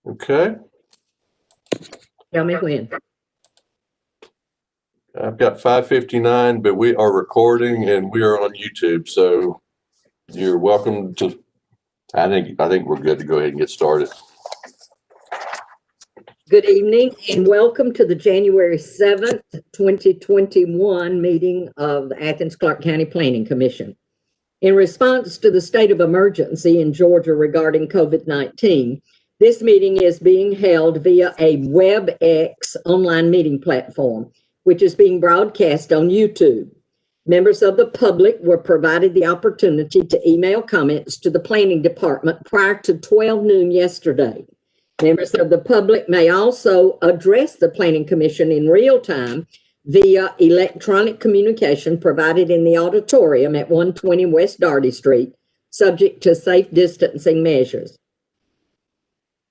Okay, Tell me when. I've got 5:59, but we are recording and we are on YouTube, so you're welcome to. I think we're good to go ahead and get started. Good evening and welcome to the January 7th, 2021 meeting of the Athens-Clarke County Planning Commission. In response to the state of emergency in Georgia regarding COVID-19, this meeting is being held via a WebEx online meeting platform, which is being broadcast on YouTube. Members of the public were provided the opportunity to email comments to the planning department prior to 12 noon yesterday. Members of the public may also address the Planning Commission in real time via electronic communication provided in the auditorium at 120 West Darty Street, subject to safe distancing measures.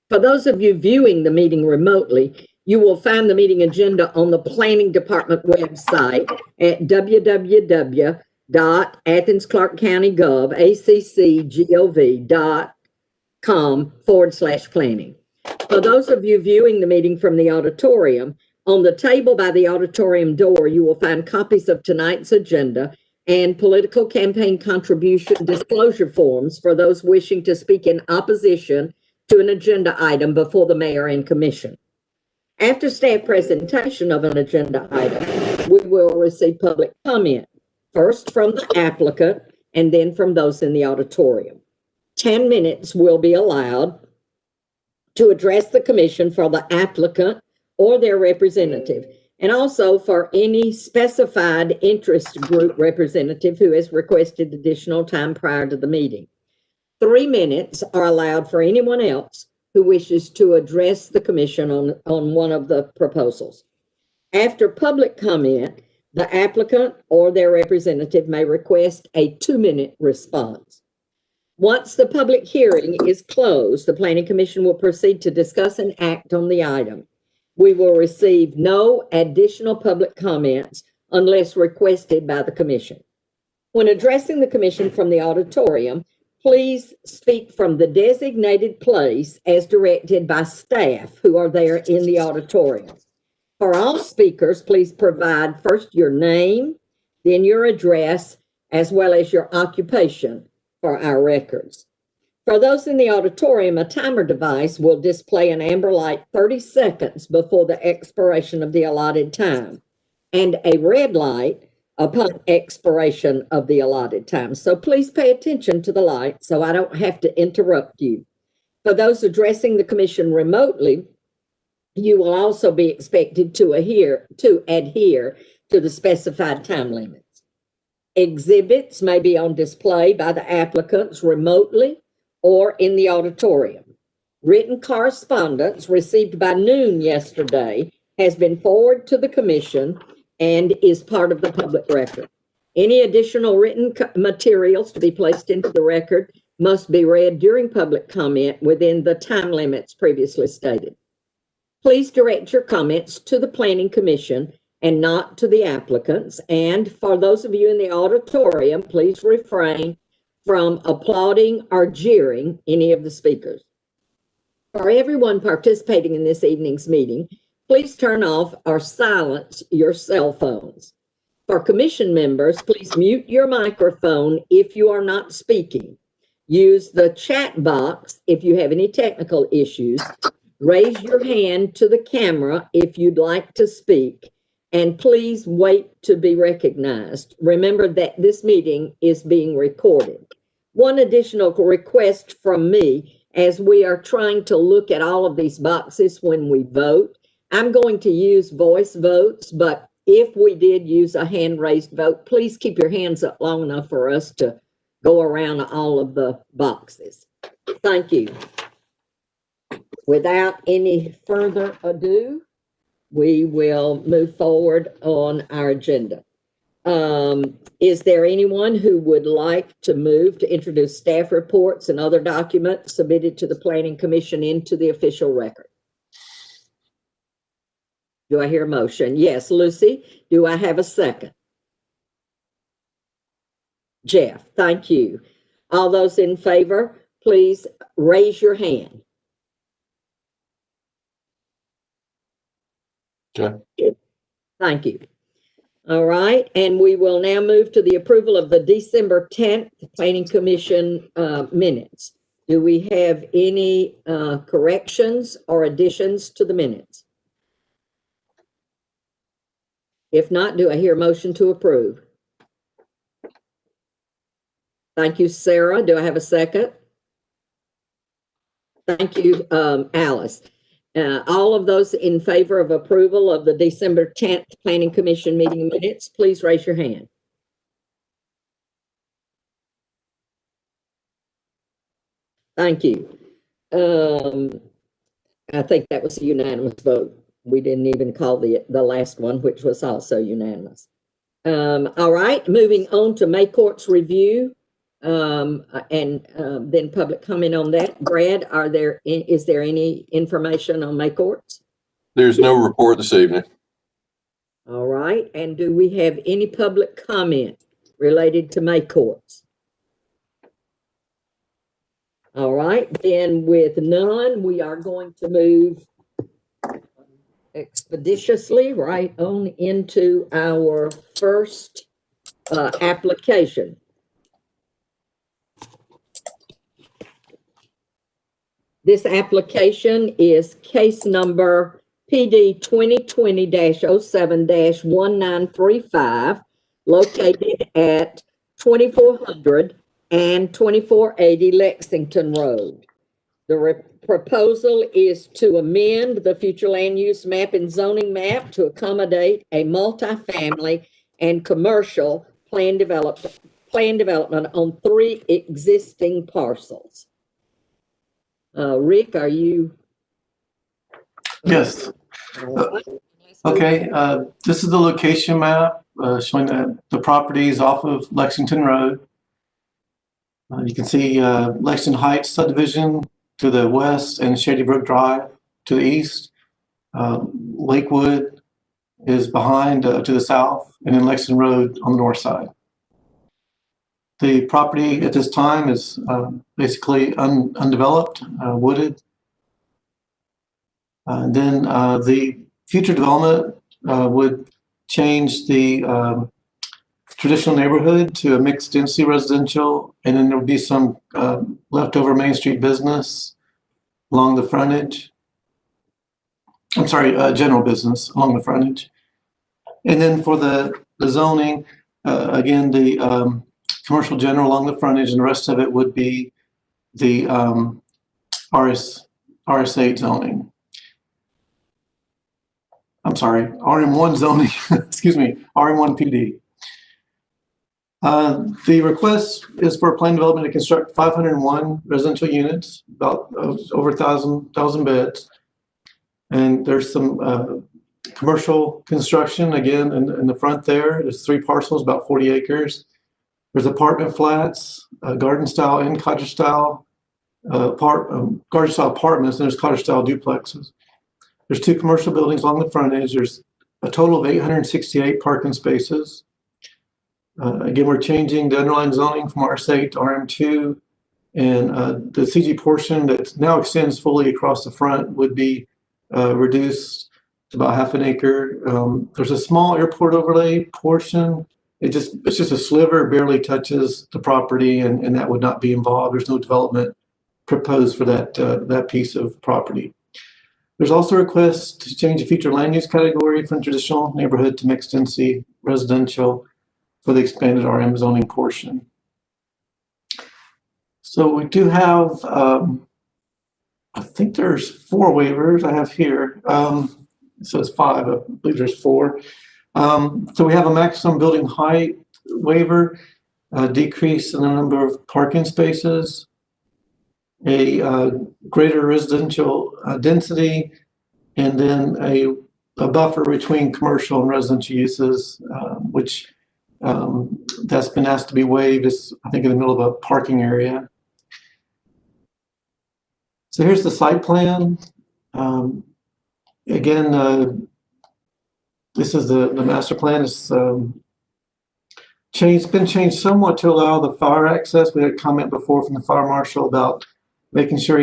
For those of you viewing the meeting remotely, you will find the meeting agenda on the Planning Department website at www.athensclarkecountygov.com/planning. For those of you viewing the meeting from the auditorium, on the table by the auditorium door, you will find copies of tonight's agenda and political campaign contribution disclosure forms for those wishing to speak in opposition to an agenda item before the mayor and commission. After staff presentation of an agenda item, we will receive public comment, first from the applicant and then from those in the auditorium. 10 minutes will be allowed to address the commission for the applicant or their representative, and also for any specified interest group representative who has requested additional time prior to the meeting. 3 minutes are allowed for anyone else who wishes to address the commission on one of the proposals. After public comment, the applicant or their representative may request a 2-minute response. Once the public hearing is closed, the Planning Commission will proceed to discuss and act on the item. We will receive no additional public comments unless requested by the commission. When addressing the commission from the auditorium, please speak from the designated place as directed by staff who are there in the auditorium. For all speakers, please provide first your name, then your address, as well as your occupation for our records. For those in the auditorium, a timer device will display an amber light 30 seconds before the expiration of the allotted time and a red light upon expiration of the allotted time. So please pay attention to the light so I don't have to interrupt you. For those addressing the commission remotely, you will also be expected to adhere to the specified time limits. Exhibits may be on display by the applicants remotely or in the auditorium. Written correspondence received by noon yesterday has been forwarded to the commission and is part of the public record. Any additional written materials to be placed into the record must be read during public comment within the time limits previously stated. Please direct your comments to the Planning Commission and not to the applicants. And for those of you in the auditorium, please refrain from applauding or jeering any of the speakers. For everyone participating in this evening's meeting, please turn off or silence your cell phones. For commission members, please mute your microphone if you are not speaking. Use the chat box if you have any technical issues. Raise your hand to the camera if you'd like to speak, and please wait to be recognized. Remember that this meeting is being recorded. One additional request from me, as we are trying to look at all of these boxes when we vote, I'm going to use voice votes, but if we did use a hand-raised vote, please keep your hands up long enough for us to go around all of the boxes. Thank you. Without any further ado, we will move forward on our agenda. Is there anyone who would like to move to introduce staff reports and other documents submitted to the Planning Commission into the official record? Do I hear a motion? Yes, Lucy. Do I have a second? Jeff, thank you. All those in favor, please raise your hand. Okay. Thank you. All right, and we will now move to the approval of the December 10th Planning Commission minutes. Do we have any corrections or additions to the minutes? If not, do I hear a motion to approve? Thank you, Sarah. Do I have a second? Thank you, Alice. All of those in favor of approval of the December 10th Planning Commission meeting minutes, please raise your hand. Thank you. I think that was a unanimous vote. We didn't even call the last one, which was also unanimous. All right, moving on to May Court's review, and then public comment on that. Brad, is there any information on May Courts? There's no report this evening. All right, and do we have any public comment related to May Courts? All right, then with none, we are going to move expeditiously right on into our first application. This application is case number PD 2020-07-1935, located at 2400 and 2480 Lexington Road. The proposal is to amend the future land use map and zoning map to accommodate a multifamily and commercial plan development on 3 existing parcels. Rick, are you? Yes. Okay. This is the location map showing the properties off of Lexington Road. You can see Lexington Heights subdivision to the west and Shady Brook Drive to the east. Lakewood is behind to the south, and then Lexington Road on the north side. The property at this time is basically undeveloped, wooded. And then the future development would change the traditional neighborhood to a mixed density residential, and then there will be some leftover Main Street business along the frontage. I'm sorry, general business along the frontage. And then for the zoning, again, the commercial general along the frontage, and the rest of it would be the RS8 zoning. I'm sorry, RM1 zoning, excuse me, RM1 PD. The request is for a plan development to construct 501 residential units, about over 1,000 beds. And there's some commercial construction, again, in the front there. There's 3 parcels, about 40 acres. There's apartment flats, garden style and cottage style, garden style apartments, and there's cottage style duplexes. There's 2 commercial buildings along the frontage. There's a total of 868 parking spaces. Again, we're changing the underlying zoning from RS8 to RM2, and the CG portion that now extends fully across the front would be reduced to about half an acre. There's a small airport overlay portion. It's just a sliver, barely touches the property, and that would not be involved. There's no development proposed for that piece of property. There's also a request to change the future land use category from traditional neighborhood to mixed density residential for the expanded RM zoning portion. So we do have, I think there's 4 waivers I have here. It says 5, I believe there's 4. So we have a maximum building height waiver, a decrease in the number of parking spaces, a greater residential density, and then a buffer between commercial and residential uses, which that's been asked to be waived. It's, I think, in the middle of a parking area. So here's the site plan. Again, this is the master plan. It's been changed somewhat to allow the fire access. We had a comment before from the fire marshal about making sure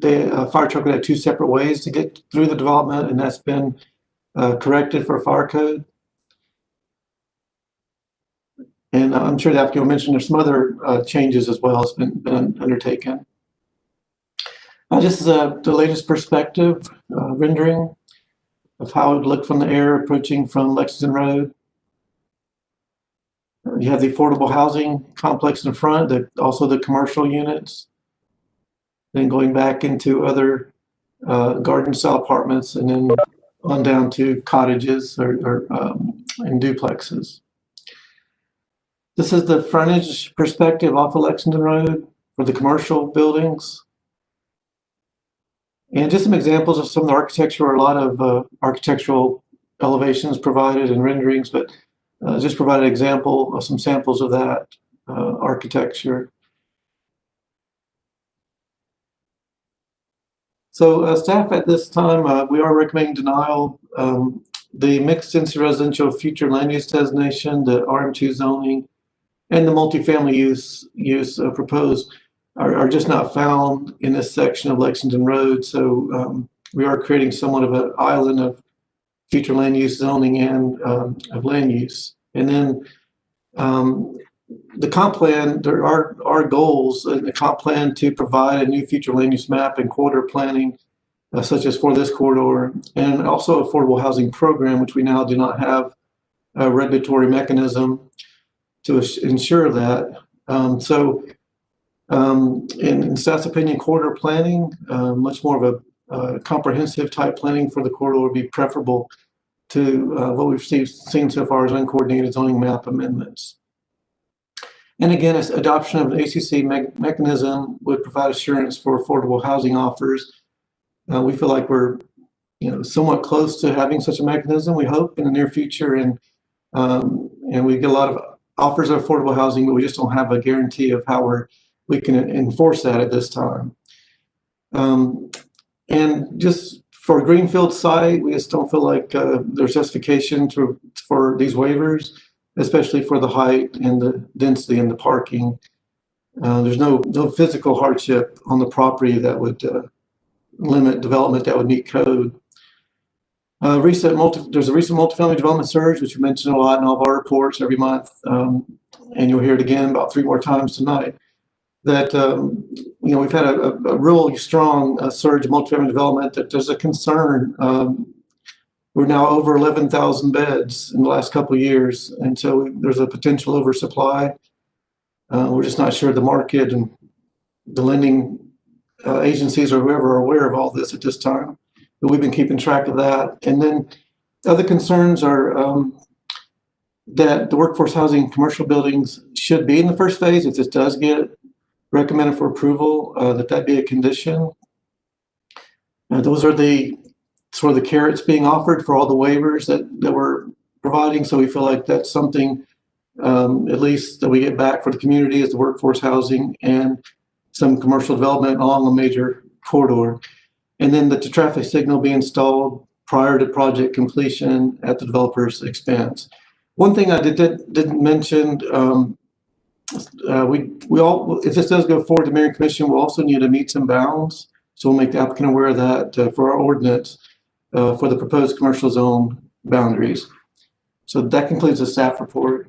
the fire truck would have 2 separate ways to get through the development, and that's been corrected for fire code. And I'm sure the applicant will mention there's some other changes as well that's been undertaken. This is the latest perspective rendering of how it would look from the air approaching from Lexington Road. You have the affordable housing complex in front, also the commercial units. Then going back into other garden style apartments, and then on down to cottages and duplexes. This is the frontage perspective off of Lexington Road for the commercial buildings. And just some examples of some of the architecture, a lot of architectural elevations provided and renderings, but just provide an example of some samples of that architecture. So staff at this time, we are recommending denial. The mixed density residential future land use designation, the RM2 zoning, and the multifamily use proposed are just not found in this section of Lexington Road. So we are creating somewhat of an island of future land use zoning and of land use. And then the comp plan, there are goals in the comp plan to provide a new future land use map and corridor planning, such as for this corridor, and also affordable housing program, which we now do not have a regulatory mechanism to ensure that. In staff's opinion, corridor planning, much more of a comprehensive type planning for the corridor would be preferable to what we've seen so far as uncoordinated zoning map amendments. And again, adoption of an ACC mechanism would provide assurance for affordable housing offers. We feel like we're, somewhat close to having such a mechanism. We hope in the near future, and we get a lot of offers of affordable housing, but we just don't have a guarantee of how we can enforce that at this time. And just for a greenfield site, we just don't feel like there's justification for these waivers, especially for the height and the density and the parking. There's no physical hardship on the property that would limit development that would meet code. There's a recent multifamily development surge, which we mentioned a lot in all of our reports every month, and you'll hear it again about 3 more times tonight. That we've had a really strong surge of multifamily development. That there's a concern. We're now over 11,000 beds in the last couple of years, and so there's a potential oversupply. We're just not sure the market and the lending agencies or whoever are aware of all this at this time. But we've been keeping track of that. And then other concerns are that the workforce housing commercial buildings should be in the first phase if this does get recommended for approval, that be a condition. Those are the sort of the carrots being offered for all the waivers that we're providing. So we feel like that's something at least that we get back for the community is the workforce housing and some commercial development along a major corridor. And then the traffic signal be installed prior to project completion at the developer's expense. One thing I didn't mention, we all, if this does go forward to Mayor and Commission, we'll also need to meet some bounds. So we'll make the applicant aware of that for our ordinance for the proposed commercial zone boundaries. So that concludes the staff report.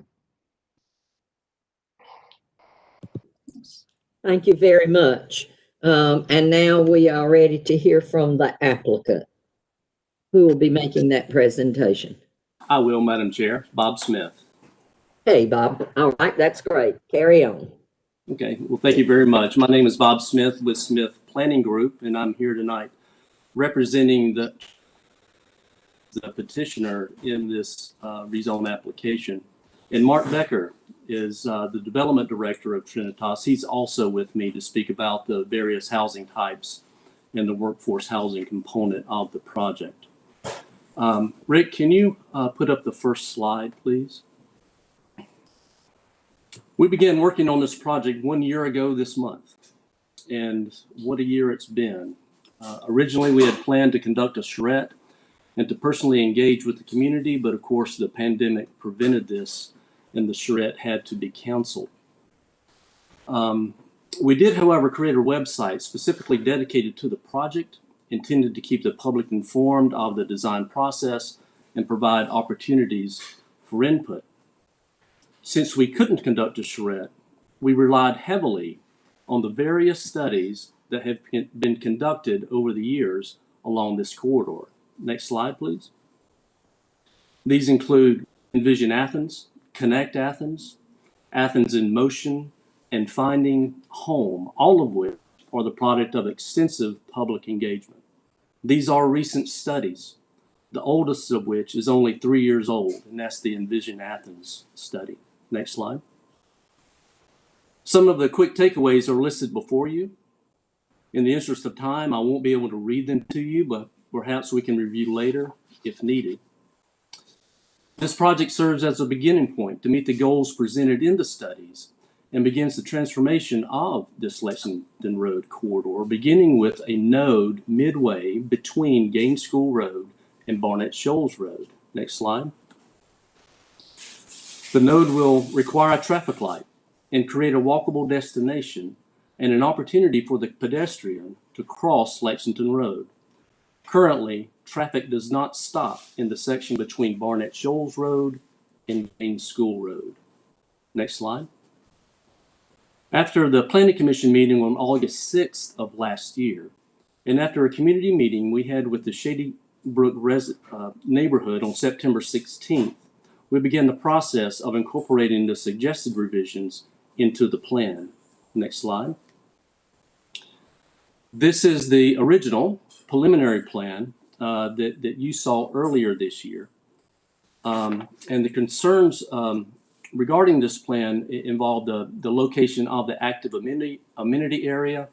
Thank you very much. And now we are ready to hear from the applicant, who will be making that presentation. I will, Madam Chair. Bob Smith. Hey, Bob. All right, that's great. Carry on. Okay, well, thank you very much. My name is Bob Smith with Smith Planning Group, and I'm here tonight representing the petitioner in this rezone application. And Mark Becker is the development director of Trinitas. He's also with me to speak about the various housing types and the workforce housing component of the project. Rick, can you put up the first slide, please? We began working on this project 1 year ago this month, and what a year it's been. Originally, we had planned to conduct a charrette and to personally engage with the community, but of course the pandemic prevented this and the charrette had to be canceled. We did, however, create a website specifically dedicated to the project, intended to keep the public informed of the design process and provide opportunities for input. Since we couldn't conduct a charrette, we relied heavily on the various studies that have been conducted over the years along this corridor. Next slide, please. These include Envision Athens, Connect Athens, Athens in Motion, and Finding Home, all of which are the product of extensive public engagement. These are recent studies, the oldest of which is only 3 years old, and that's the Envision Athens study. Next slide. Some of the quick takeaways are listed before you. In the interest of time, I won't be able to read them to you, but perhaps we can review later if needed. This project serves as a beginning point to meet the goals presented in the studies and begins the transformation of this Lexington Road corridor, beginning with a node midway between Gaines School Road and Barnett Shoals Road. Next slide. The node will require a traffic light and create a walkable destination and an opportunity for the pedestrian to cross Lexington Road. Currently, traffic does not stop in the section between Barnett Shoals Road and Gaines School Road. Next slide. After the Planning Commission meeting on August 6th of last year, and after a community meeting we had with the Shady Brook neighborhood on September 16th, we began the process of incorporating the suggested revisions into the plan. Next slide. This is the original preliminary plan that you saw earlier this year. And the concerns regarding this plan involved the location of the active amenity area.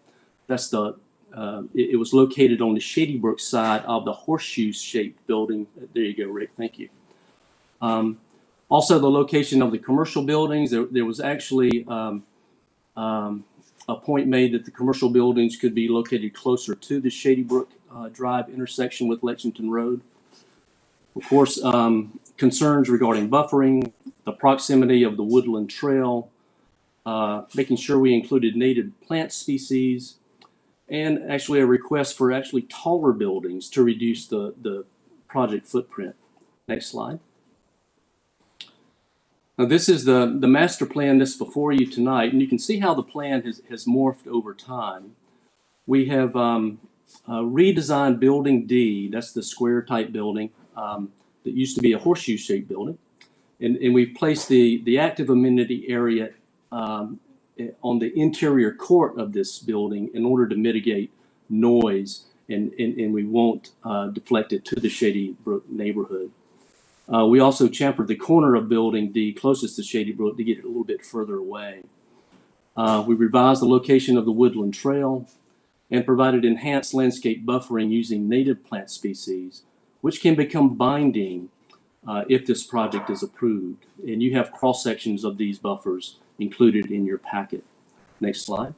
That's it was located on the Shady Brook side of the horseshoe-shaped building. There you go, Rick. Thank you. Also, the location of the commercial buildings. There was actually a point made that the commercial buildings could be located closer to the Shady Brook Drive intersection with Lexington Road. Of course, concerns regarding buffering, the proximity of the woodland trail, making sure we included native plant species, and actually a request for actually taller buildings to reduce the project footprint. Next slide. Now this is the master plan that's before you tonight, and you can see how the plan has morphed over time. We have redesigned Building D, that's the square type building that used to be a horseshoe shaped building, and we've placed the active amenity area on the interior court of this building in order to mitigate noise, and we won't deflect it to the Shady Brook neighborhood. We also chamfered the corner of Building D closest to Shady Brook to get it a little bit further away. We revised the location of the woodland trail and provided enhanced landscape buffering using native plant species, which can become binding if this project is approved. And you have cross sections of these buffers included in your packet. Next slide.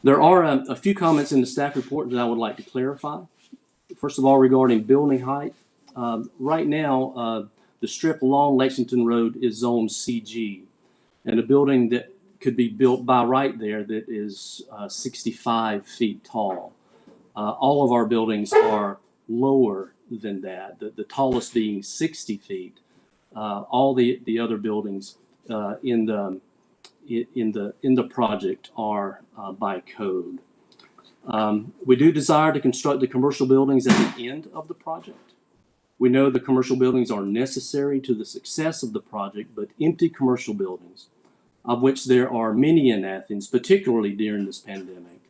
There are a few comments in the staff report that I would like to clarify. First of all, regarding building height. Right now, the strip along Lexington Road is zone CG, and a building that could be built by right there that is 65 feet tall. All of our buildings are lower than that, the tallest being 60 feet. All the other buildings in the project are by code. We do desire to construct the commercial buildings at the end of the project. We know the commercial buildings are necessary to the success of the project, but empty commercial buildings, of which there are many in Athens, particularly during this pandemic,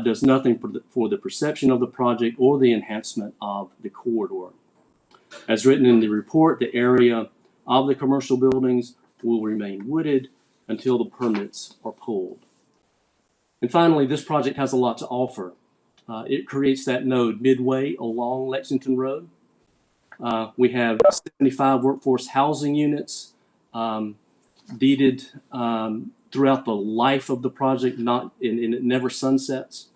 does nothing for the perception of the project or the enhancement of the corridor. As written in the report, the area of the commercial buildings will remain wooded until the permits are pulled. And finally, this project has a lot to offer. It creates that node midway along Lexington Road. We have 75 workforce housing units deeded throughout the life of the project, and it never sunsets.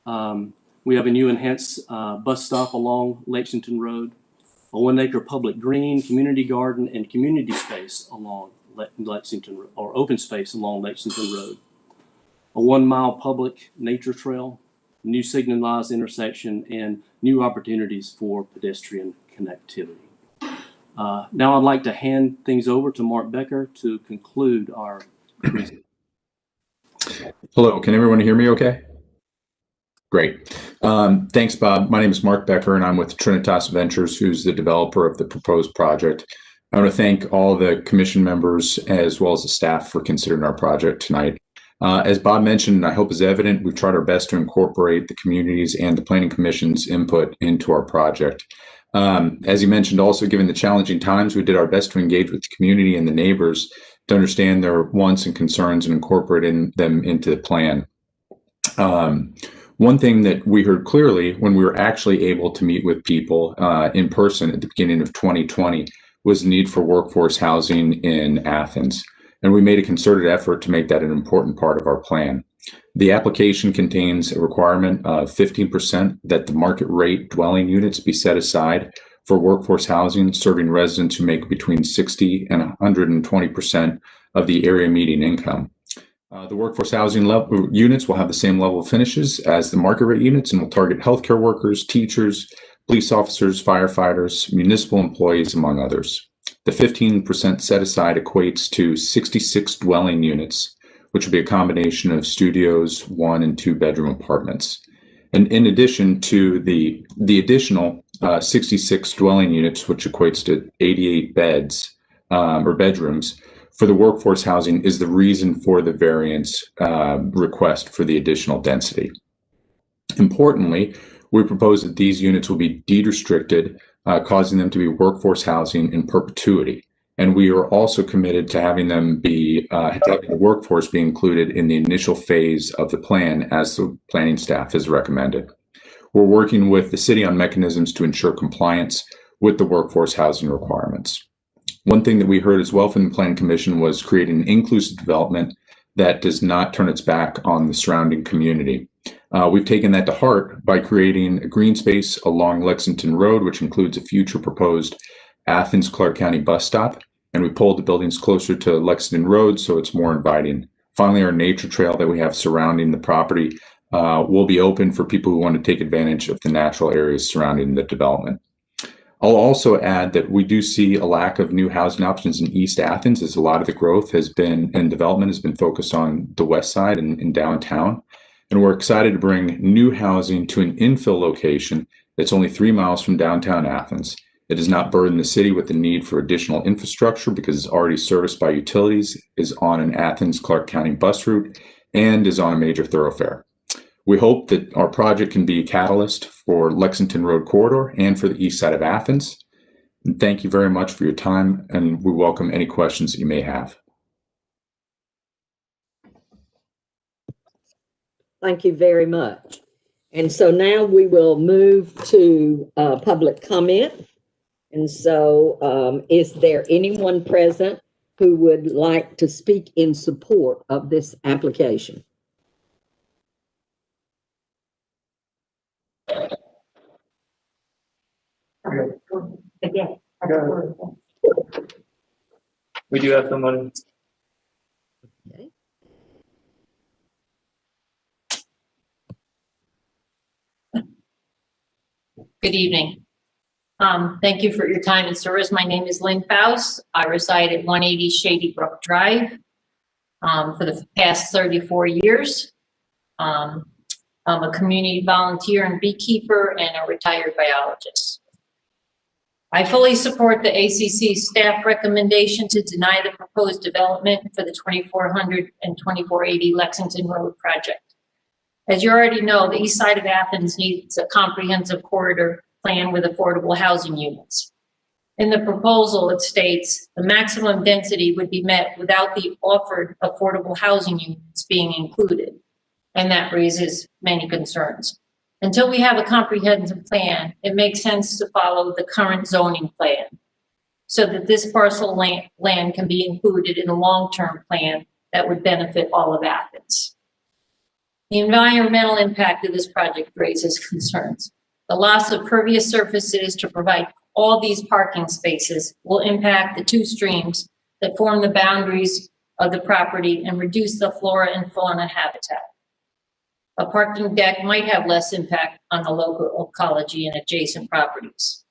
We have a new enhanced bus stop along Lexington Road, a 1-acre public green, community garden, and community space along Lexington, or open space along Lexington Road, a 1-mile public nature trail, new signalized intersection, and new opportunities for pedestrian connectivity. Now I'd like to hand things over to Mark Becker to conclude our presentation. Hello, can everyone hear me okay? Great. Thanks, Bob. My name is Mark Becker, and I'm with Trinitas Ventures, who's the developer of the proposed project. I want to thank all the commission members as well as the staff for considering our project tonight. As Bob mentioned, and I hope is evident, we've tried our best to incorporate the community's and the Planning Commission's input into our project. As you mentioned, also given the challenging times, we did our best to engage with the community and the neighbors to understand their wants and concerns and incorporate them into the plan. One thing that we heard clearly when we were actually able to meet with people in person at the beginning of 2020 was the need for workforce housing in Athens. And we made a concerted effort to make that an important part of our plan. The application contains a requirement of 15% that the market rate dwelling units be set aside for workforce housing, serving residents who make between 60 and 120% of the area median income. The workforce housing units will have the same level of finishes as the market rate units and will target healthcare workers, teachers, police officers, firefighters, municipal employees, among others. The 15% set aside equates to 66 dwelling units, which will be a combination of studios, 1 and 2 bedroom apartments. And in addition to the additional 66 dwelling units, which equates to 88 beds or bedrooms, for the workforce housing is the reason for the variance request for the additional density. Importantly, we propose that these units will be deed restricted, causing them to be workforce housing in perpetuity. And we are also committed to having them be, having the workforce be included in the initial phase of the plan as the planning staff has recommended. We're working with the city on mechanisms to ensure compliance with the workforce housing requirements. One thing that we heard as well from the Planning Commission was creating an inclusive development that does not turn its back on the surrounding community. We've taken that to heart by creating a green space along Lexington Road, which includes a future proposed Athens-Clarke County bus stop, and we pulled the buildings closer to Lexington Road so it's more inviting. Finally, our nature trail that we have surrounding the property will be open for people who want to take advantage of the natural areas surrounding the development. I'll also add that we do see a lack of new housing options in East Athens, as a lot of the growth has been and development has been focused on the west side and in downtown. And we're excited to bring new housing to an infill location that's only 3 miles from downtown Athens. It does not burden the city with the need for additional infrastructure because it's already serviced by utilities, is on an Athens-Clarke County bus route, and is on a major thoroughfare. We hope that our project can be a catalyst for Lexington Road corridor and for the east side of Athens. And thank you very much for your time, and we welcome any questions that you may have. Thank you very much. And so now we will move to public comment. And so is there anyone present who would like to speak in support of this application? Again, we do have someone. Okay. Good evening. Thank you for your time and service. My name is Lynn Faust. I reside at 180 Shady Brook Drive for the past 34 years. I'm a community volunteer and beekeeper and a retired biologist. I fully support the ACC staff recommendation to deny the proposed development for the 2400 and 2480 Lexington Road project. As you already know, the east side of Athens needs a comprehensive corridor plan with affordable housing units. In the proposal, it states the maximum density would be met without the offered affordable housing units being included, and that raises many concerns. Until we have a comprehensive plan, it makes sense to follow the current zoning plan so that this parcel land can be included in a long-term plan that would benefit all of Athens. The environmental impact of this project raises concerns. The loss of pervious surfaces to provide all these parking spaces will impact the 2 streams that form the boundaries of the property and reduce the flora and fauna habitat. A parking deck might have less impact on the local ecology and adjacent properties.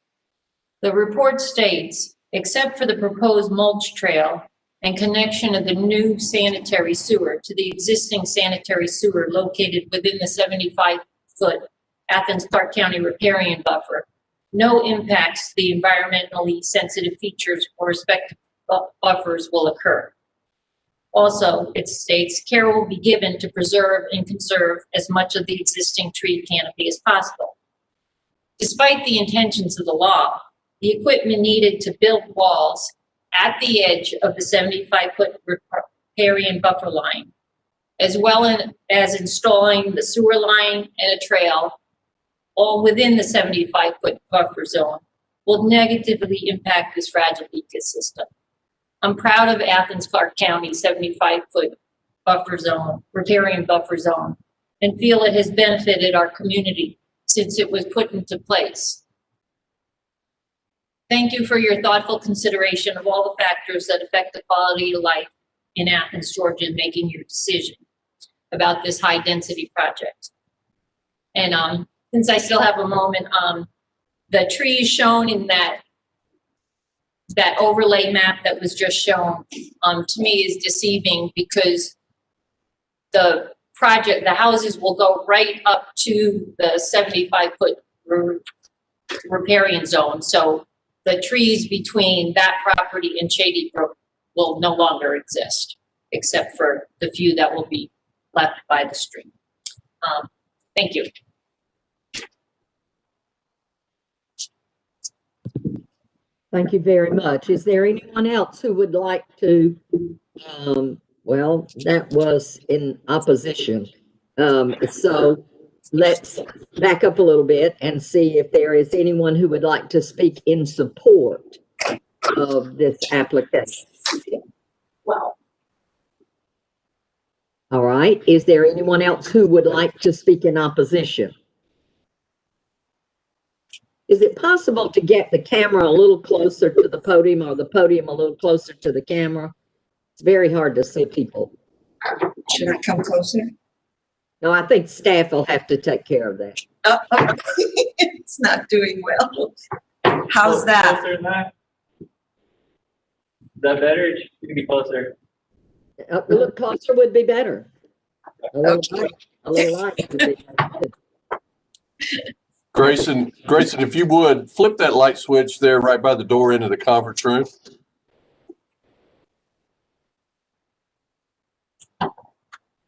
The report states, except for the proposed mulch trail and connection of the new sanitary sewer to the existing sanitary sewer located within the 75-foot Athens-Clarke County riparian buffer, no impacts to the environmentally sensitive features or respective buffers will occur. Also, it states care will be given to preserve and conserve as much of the existing tree canopy as possible. Despite the intentions of the law, the equipment needed to build walls at the edge of the 75-foot riparian buffer line, as well as installing the sewer line and a trail, all within the 75-foot buffer zone, will negatively impact this fragile ecosystem. I'm proud of Athens-Clarke County's 75-foot buffer zone, riparian buffer zone, and feel it has benefited our community since it was put into place. Thank you for your thoughtful consideration of all the factors that affect the quality of life in Athens, Georgia, in making your decision about this high-density project. And since I still have a moment, the trees shown in that overlay map that was just shown, to me is deceiving, because the houses will go right up to the 75-foot riparian zone. So the trees between that property and Shady Brook will no longer exist, except for the few that will be left by the stream. Thank you. Thank you very much. Is there anyone else who would like to, well, that was in opposition. So let's back up a little bit and see if there is anyone who would like to speak in support of this application. Well, all right. Is there anyone else who would like to speak in opposition? Is it possible to get the camera a little closer to the podium, or the podium a little closer to the camera? It's very hard to see people. Should I come closer? No, I think staff will have to take care of that. It's not doing well. How's that? Closer than that? Is that better? It should be closer. A little closer would be better. A little Okay. light would be better. Grayson, if you would, flip that light switch there right by the door into the conference room.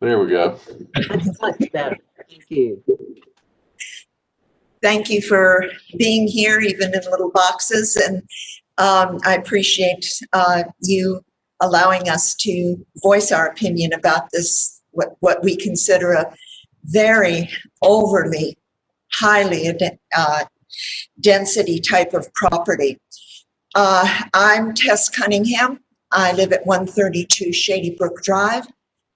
There we go. That's much better. Thank you. Thank you for being here, even in little boxes. And I appreciate you allowing us to voice our opinion about this, what we consider a very overly highly density type of property. I'm Tess Cunningham. I live at 132 Shady Brook Drive.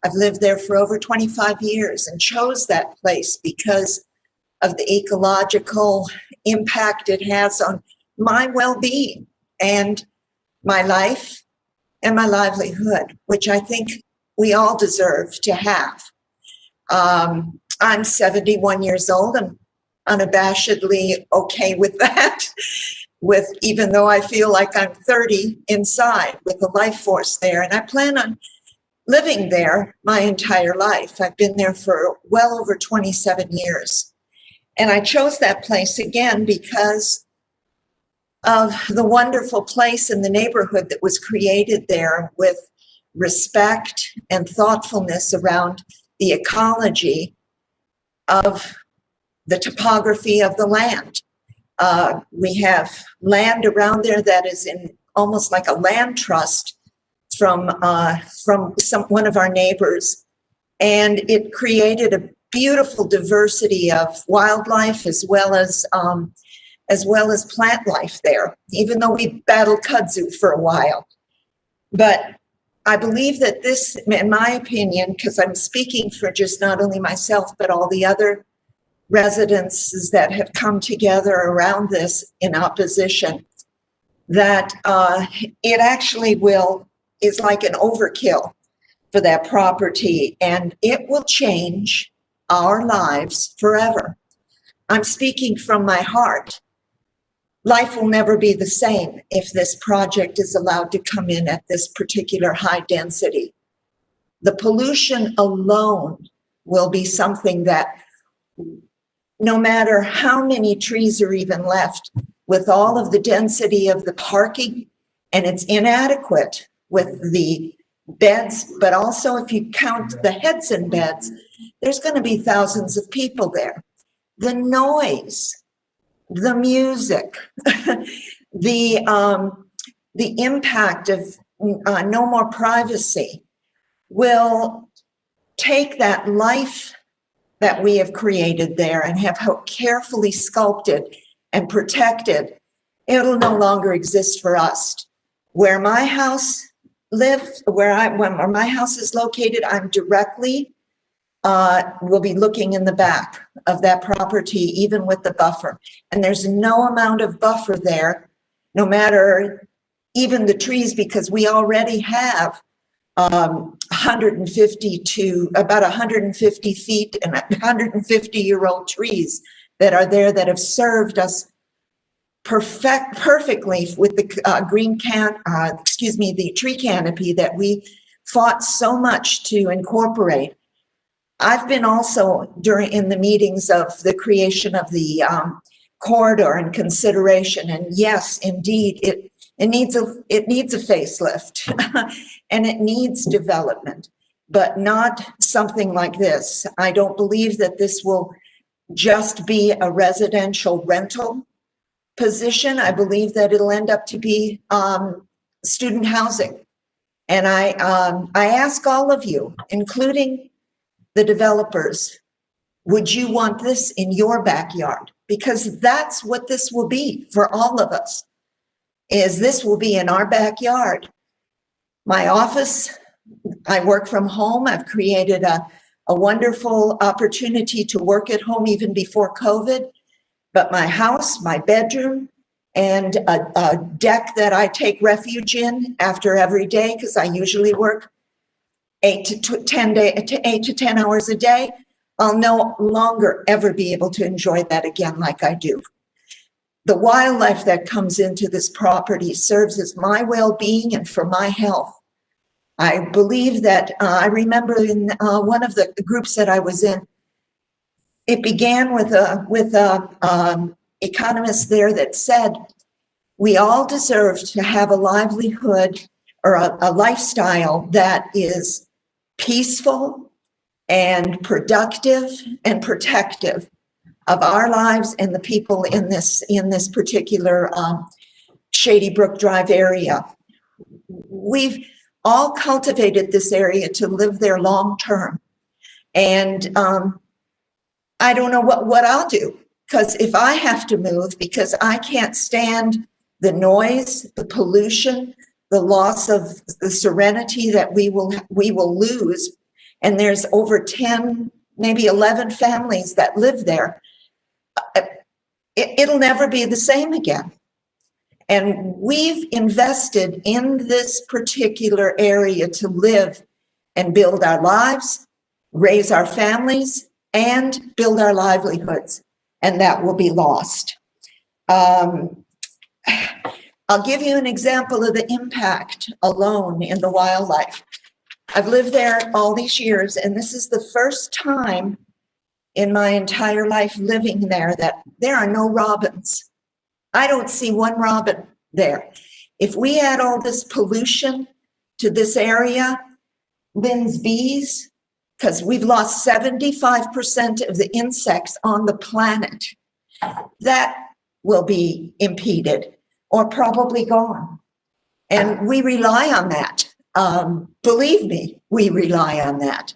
I've lived there for over 25 years and chose that place because of the ecological impact it has on my well-being and my life and my livelihood, which I think we all deserve to have. I'm 71 years old. I'm unabashedly okay with that, even though I feel like I'm 30 inside with the life force there. And I plan on living there my entire life. I've been there for well over 27 years. And I chose that place again because of the wonderful place in the neighborhood that was created there, with respect and thoughtfulness around the ecology of the topography of the land. We have land around there that is in almost like a land trust from one of our neighbors, and it created a beautiful diversity of wildlife as well as plant life there, even though we battled kudzu for a while. But I believe that this, in my opinion, because I'm speaking for just not only myself, but all the other residences that have come together around this in opposition, that it actually is like an overkill for that property, and it will change our lives forever. I'm speaking from my heart. life will never be the same if this project is allowed to come in at this particular high density. The pollution alone will be something that, no matter how many trees are even left, with all of the density of the parking, and it's inadequate with the beds, but also if you count the heads in beds, there's going to be thousands of people there. The noise, the music, the impact of no more privacy will take that life that we have created there and have carefully sculpted and protected. It'll no longer exist for us. Where my house lives, where my house is located, I'm directly will be looking in the back of that property, even with the buffer. And there's no amount of buffer there, no matter even the trees, because we already have 150 to about 150 feet and 150-year-old trees that are there that have served us perfectly with the the tree canopy that we fought so much to incorporate. I've been also in the meetings of the creation of the corridor and consideration, and yes, indeed, it needs a facelift and it needs development, but not something like this. I don't believe that this will just be a residential rental position. I believe that it'll end up to be student housing. And I ask all of you, including the developers, would you want this in your backyard? Because that's what this will be for all of us, is this will be in our backyard. My office, I work from home. I've created a wonderful opportunity to work at home even before COVID. But my house, my bedroom, and a deck that I take refuge in after every day, because I usually work 8 to 10 hours a day, I'll no longer ever be able to enjoy that again like I do. The wildlife that comes into this property serves as my well-being and for my health. I believe that, I remember in one of the groups that I was in, it began with a economist there that said, we all deserve to have a livelihood or a lifestyle that is peaceful and productive and protective of our lives and the people in this particular Shady Brook Drive area. We've all cultivated this area to live there long term. And I don't know what I'll do, because if I have to move because I can't stand the noise, the pollution, the loss of the serenity that we will lose, and there's over 10, maybe 11 families that live there, it'll never be the same again. And we've invested in this particular area to live and build our lives, raise our families, and build our livelihoods, and that will be lost. I'll give you an example of the impact alone in the wildlife. I've lived there all these years, and this is the first time in my entire life living there that there are no robins. I don't see one robin there. If we add all this pollution to this area, Lynn's bees, because we've lost 75% of the insects on the planet, that will be impeded or probably gone. And we rely on that. Believe me, we rely on that.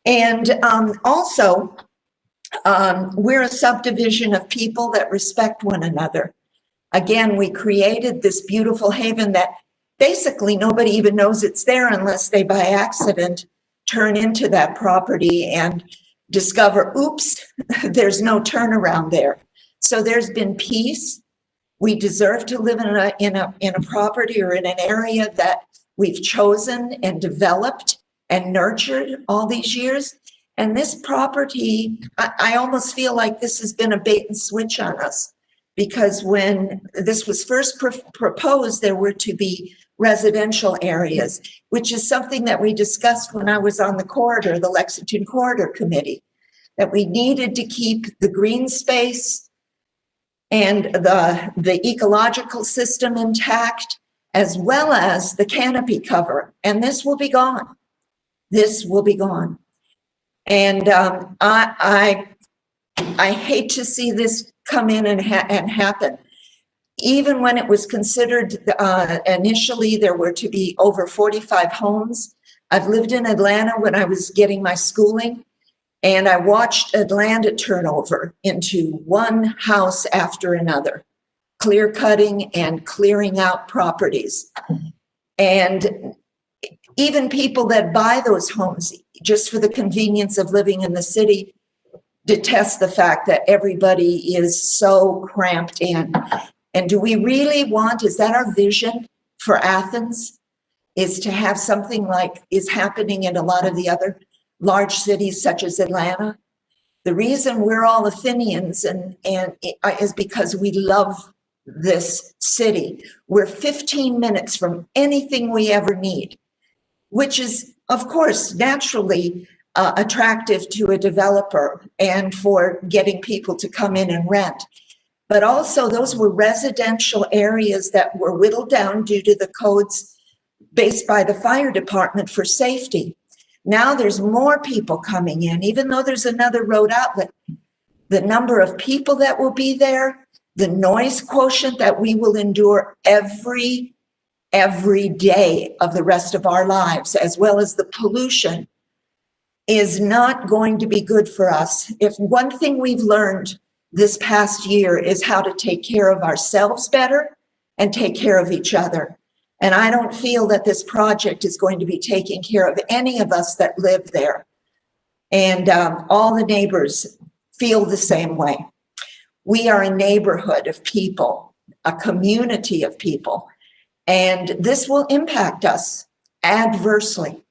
And also, we're a subdivision of people that respect one another. Again, we created this beautiful haven that basically nobody even knows it's there unless they by accident turn into that property and discover, oops, there's no turnaround there. So there's been peace. We deserve to live in a property or in an area that we've chosen and developed and nurtured all these years. And this property, I almost feel like this has been a bait and switch on us. because when this was first proposed, there were to be residential areas, which is something that we discussed when I was on the corridor, the Lexington Corridor Committee, that we needed to keep the green space and the ecological system intact, as well as the canopy cover. And this will be gone. This will be gone. And I hate to see this come in and happen. Even when it was considered initially, there were to be over 45 homes. I've lived in Atlanta when I was getting my schooling, and I watched Atlanta turn over into one house after another, clear cutting and clearing out properties. And even people that buy those homes just for the convenience of living in the city detest the fact that everybody is so cramped in. And do we really want, is that our vision for Athens, is to have something like is happening in a lot of the other large cities such as Atlanta? The reason we're all Athenians is because we love this city. We're 15 minutes from anything we ever need, which is, of course, naturally attractive to a developer and for getting people to come in and rent. But also those were residential areas that were whittled down due to the codes based by the fire department for safety. Now there's more people coming in, even though there's another road outlet. The number of people that will be there, the noise quotient that we will endure every day of the rest of our lives, as well as the pollution, is not going to be good for us. If one thing we've learned this past year is how to take care of ourselves better and take care of each other. And I don't feel that this project is going to be taking care of any of us that live there. And all the neighbors feel the same way. We are a neighborhood of people, a community of people, and this will impact us adversely.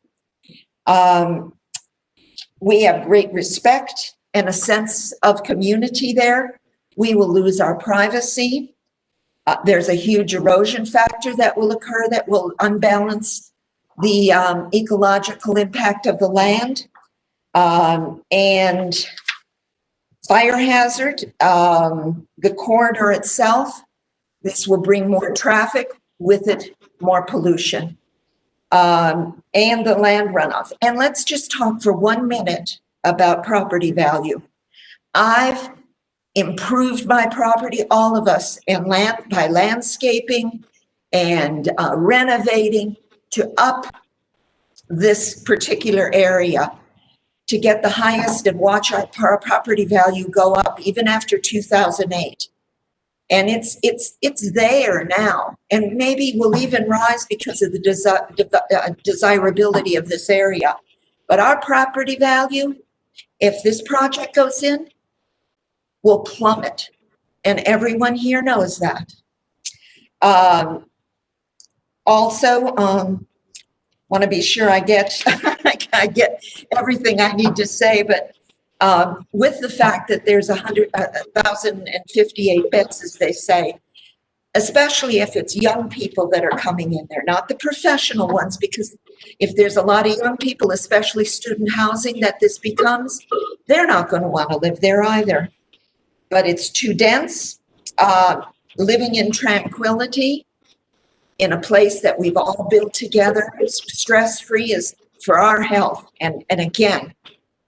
We have great respect and a sense of community there. We will lose our privacy. There's a huge erosion factor that will occur that will unbalance the ecological impact of the land. And fire hazard, the corridor itself, this will bring more traffic, with it more pollution, and the land runoff. And let's just talk for 1 minute about property value. I've improved my property, all of us, and by landscaping and renovating to up this particular area to get the highest and watch our property value go up even after 2008. And it's there now, and maybe will even rise because of the desirability of this area. But our property value, if this project goes in, will plummet, and everyone here knows that. Also, want to be sure I get I get everything I need to say, but with the fact that there's 1,058 beds, as they say, especially if it's young people that are coming in there, not the professional ones, because if there's a lot of young people, especially student housing that this becomes, they're not going to want to live there either. But it's too dense, living in tranquility in a place that we've all built together, stress-free, is for our health. And again,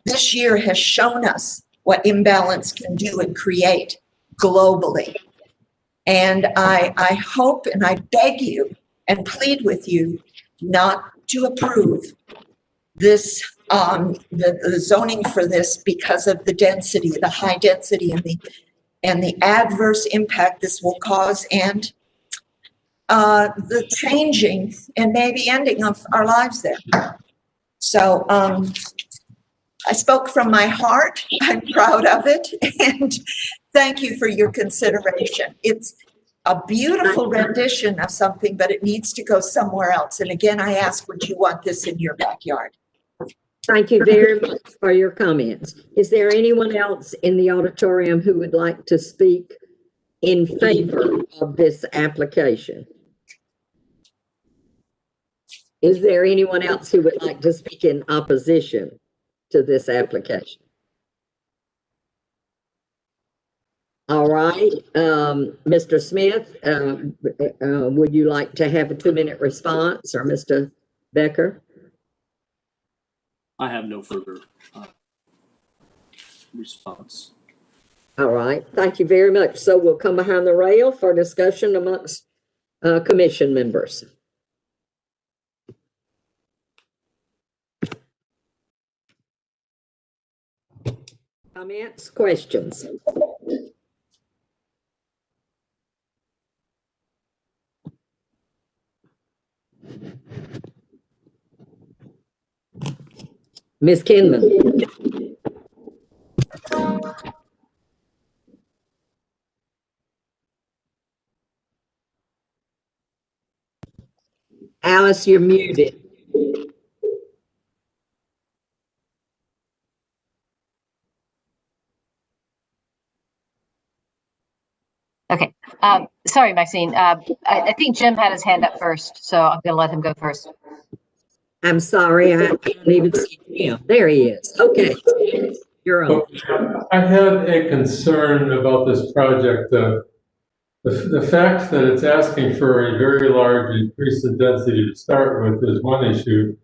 this year has shown us what imbalance can do and create globally. And I hope and I beg you and plead with you not to approve this, the zoning for this, because of the density, the high density, and the adverse impact this will cause, and the changing and maybe ending of our lives there. So I spoke from my heart. I'm proud of it, and thank you for your consideration. It's a beautiful rendition of something, but it needs to go somewhere else. And again, I ask, would you want this in your backyard? Thank you very much for your comments. Is there anyone else in the auditorium who would like to speak in favor of this application? Is there anyone else who would like to speak in opposition to this application? All right, Mr. Smith, would you like to have a 2-minute response, or Mr. Becker? I have no further response. All right, thank you very much. So we'll come behind the rail for discussion amongst commission members. Comments, questions? Ms. Kinman. Alice, you're muted. Okay. Sorry, Maxine. I think Jim had his hand up first, so I'm going to let him go first. I'm sorry, I can't even see him. There he is. Okay, you're on. I had a concern about this project. The fact that it's asking for a very large increase in density to start with is one issue,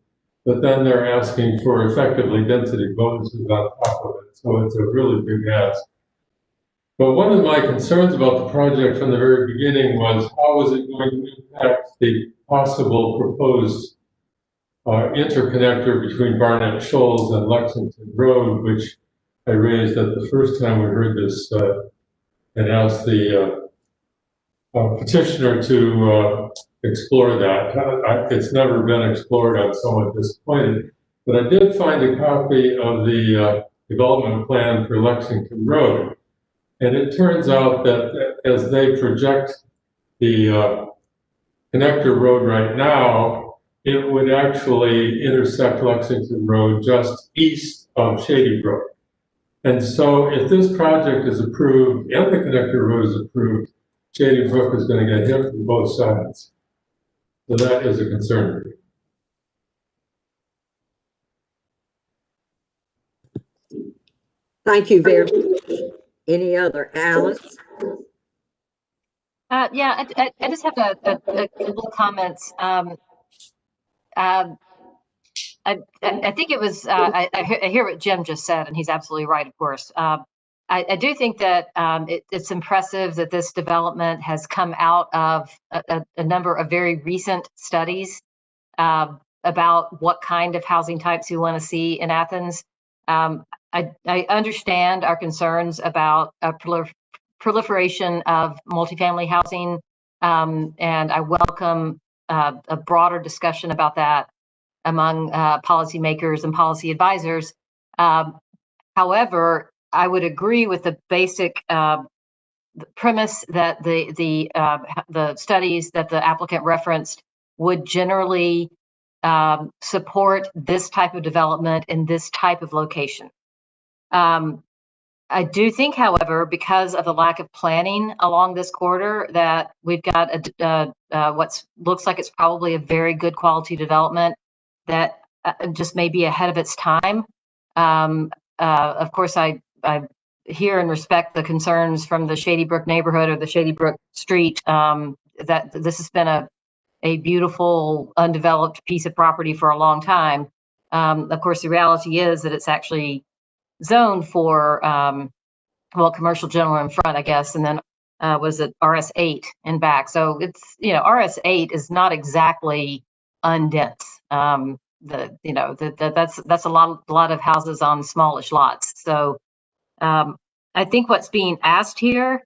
but then they're asking for effectively density bonuses on top of it. So it's a really big ask. But one of my concerns about the project from the very beginning was how was it going to impact the possible proposed interconnector between Barnett Shoals and Lexington Road, which I raised at the first time we heard this and asked the petitioner to explore that. It's never been explored. I'm somewhat disappointed. But I did find a copy of the development plan for Lexington Road. And it turns out that as they project the connector road right now, it would actually intersect Lexington Road just east of Shady Brook. And so if this project is approved and the connector road is approved, Shady Brook is going to get hit from both sides. So that is a concern. Thank you very much. Any other? Alice? Yeah, I just have a couple of comments. I think it was, I hear what Jim just said, and he's absolutely right, of course. I do think that it's impressive that this development has come out of a number of very recent studies about what kind of housing types we want to see in Athens. I understand our concerns about proliferation of multifamily housing, and I welcome a broader discussion about that among policymakers and policy advisors. However, I would agree with the basic premise that the studies that the applicant referenced would generally support this type of development in this type of location. I do think, however, because of the lack of planning along this corridor, that we've got what looks like it's probably a very good quality development that just may be ahead of its time. Of course, I hear and respect the concerns from the Shady Brook neighborhood or the Shady Brook Street that this has been a beautiful undeveloped piece of property for a long time. Of course, the reality is that it's actually zoned for well, commercial general in front, I guess, and then was it RS8 in back. So it's, you know, RS8 is not exactly undense. That's a lot of houses on smallish lots. So I think what's being asked here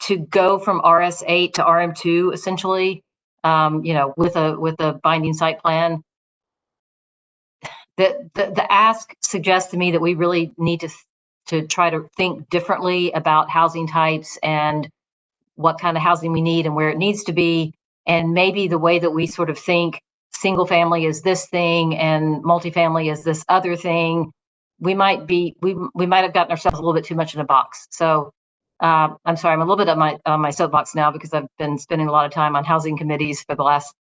to go from RS8 to RM2 essentially, with a binding site plan, the ask suggests to me that we really need to try to think differently about housing types and what kind of housing we need and where it needs to be. And maybe the way that we sort of think single family is this thing and multifamily is this other thing, we might have gotten ourselves a little bit too much in a box. So I'm sorry, I'm a little bit on my soapbox now because I've been spending a lot of time on housing committees for the last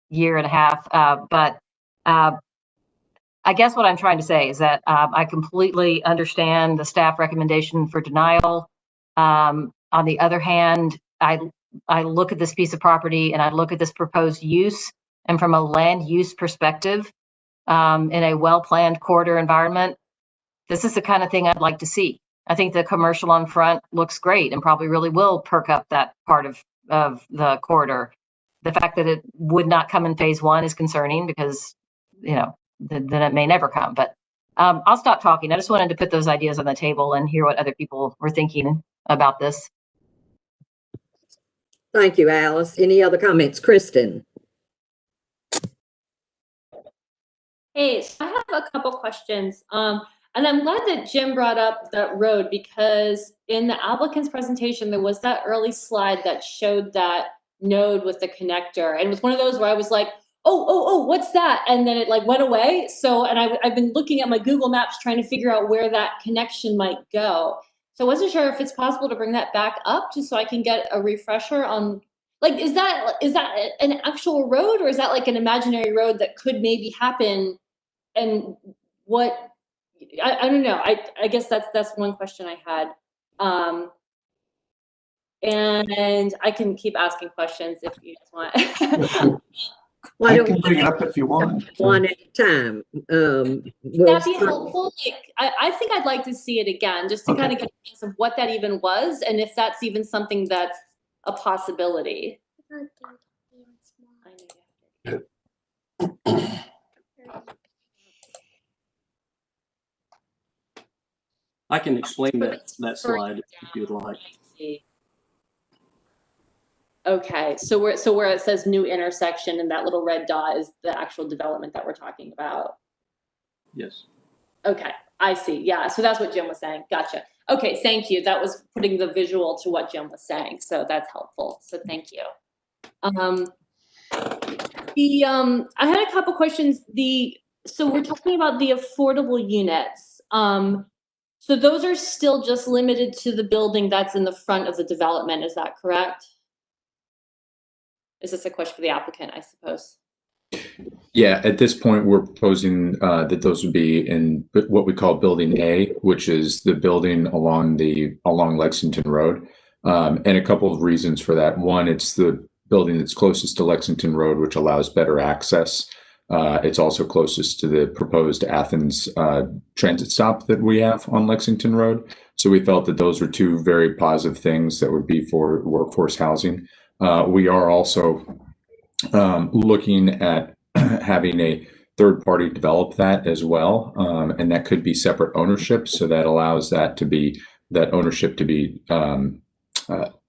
year and a half. But I guess what I'm trying to say is that I completely understand the staff recommendation for denial. On the other hand, I look at this piece of property and I look at this proposed use, and from a land use perspective, in a well-planned corridor environment, this is the kind of thing I'd like to see. I think the commercial on front looks great and probably really will perk up that part of the corridor. The fact that it would not come in phase one is concerning because, you know, then it may never come. But I'll stop talking. I just wanted to put those ideas on the table and hear what other people were thinking about this. Thank you, Alice. Any other comments? Kristen? Hey, so I have a couple questions. And I'm glad that Jim brought up that road, because in the applicant's presentation, there was that early slide that showed that node with the connector. And it was one of those where I was like, oh, what's that? And then it like went away. So, and I've been looking at my Google Maps trying to figure out where that connection might go. So I wasn't sure if it's possible to bring that back up just so I can get a refresher on, like, is that an actual road, or is that like an imaginary road that could maybe happen? And what, I don't know. I guess that's one question I had. And I can keep asking questions if you guys want. Why I don't can we bring it up if you want. one at a time? That'd be helpful. Like, I think I'd like to see it again, just to kind of get a sense of what that even was, and if that's even something that's a possibility. I can explain that slide if you'd like. Okay, so where it says new intersection and that little red dot is the actual development that we're talking about. Yes. Okay, I see. Yeah, so that's what Jim was saying. Gotcha. Okay, thank you. That was putting the visual to what Jim was saying, so that's helpful. So thank you. I had a couple questions. So we're talking about the affordable units. So those are still just limited to the building that's in the front of the development. Is that correct? Is this a question for the applicant, I suppose? Yeah, at this point, we're proposing that those would be in what we call Building A, which is the building along Lexington Road. And a couple of reasons for that. One, it's the building that's closest to Lexington Road, which allows better access. It's also closest to the proposed Athens transit stop that we have on Lexington Road. So we felt that those were two very positive things that would be for workforce housing. We are also looking at having a third party develop that as well. And that could be separate ownership. So that allows that ownership to be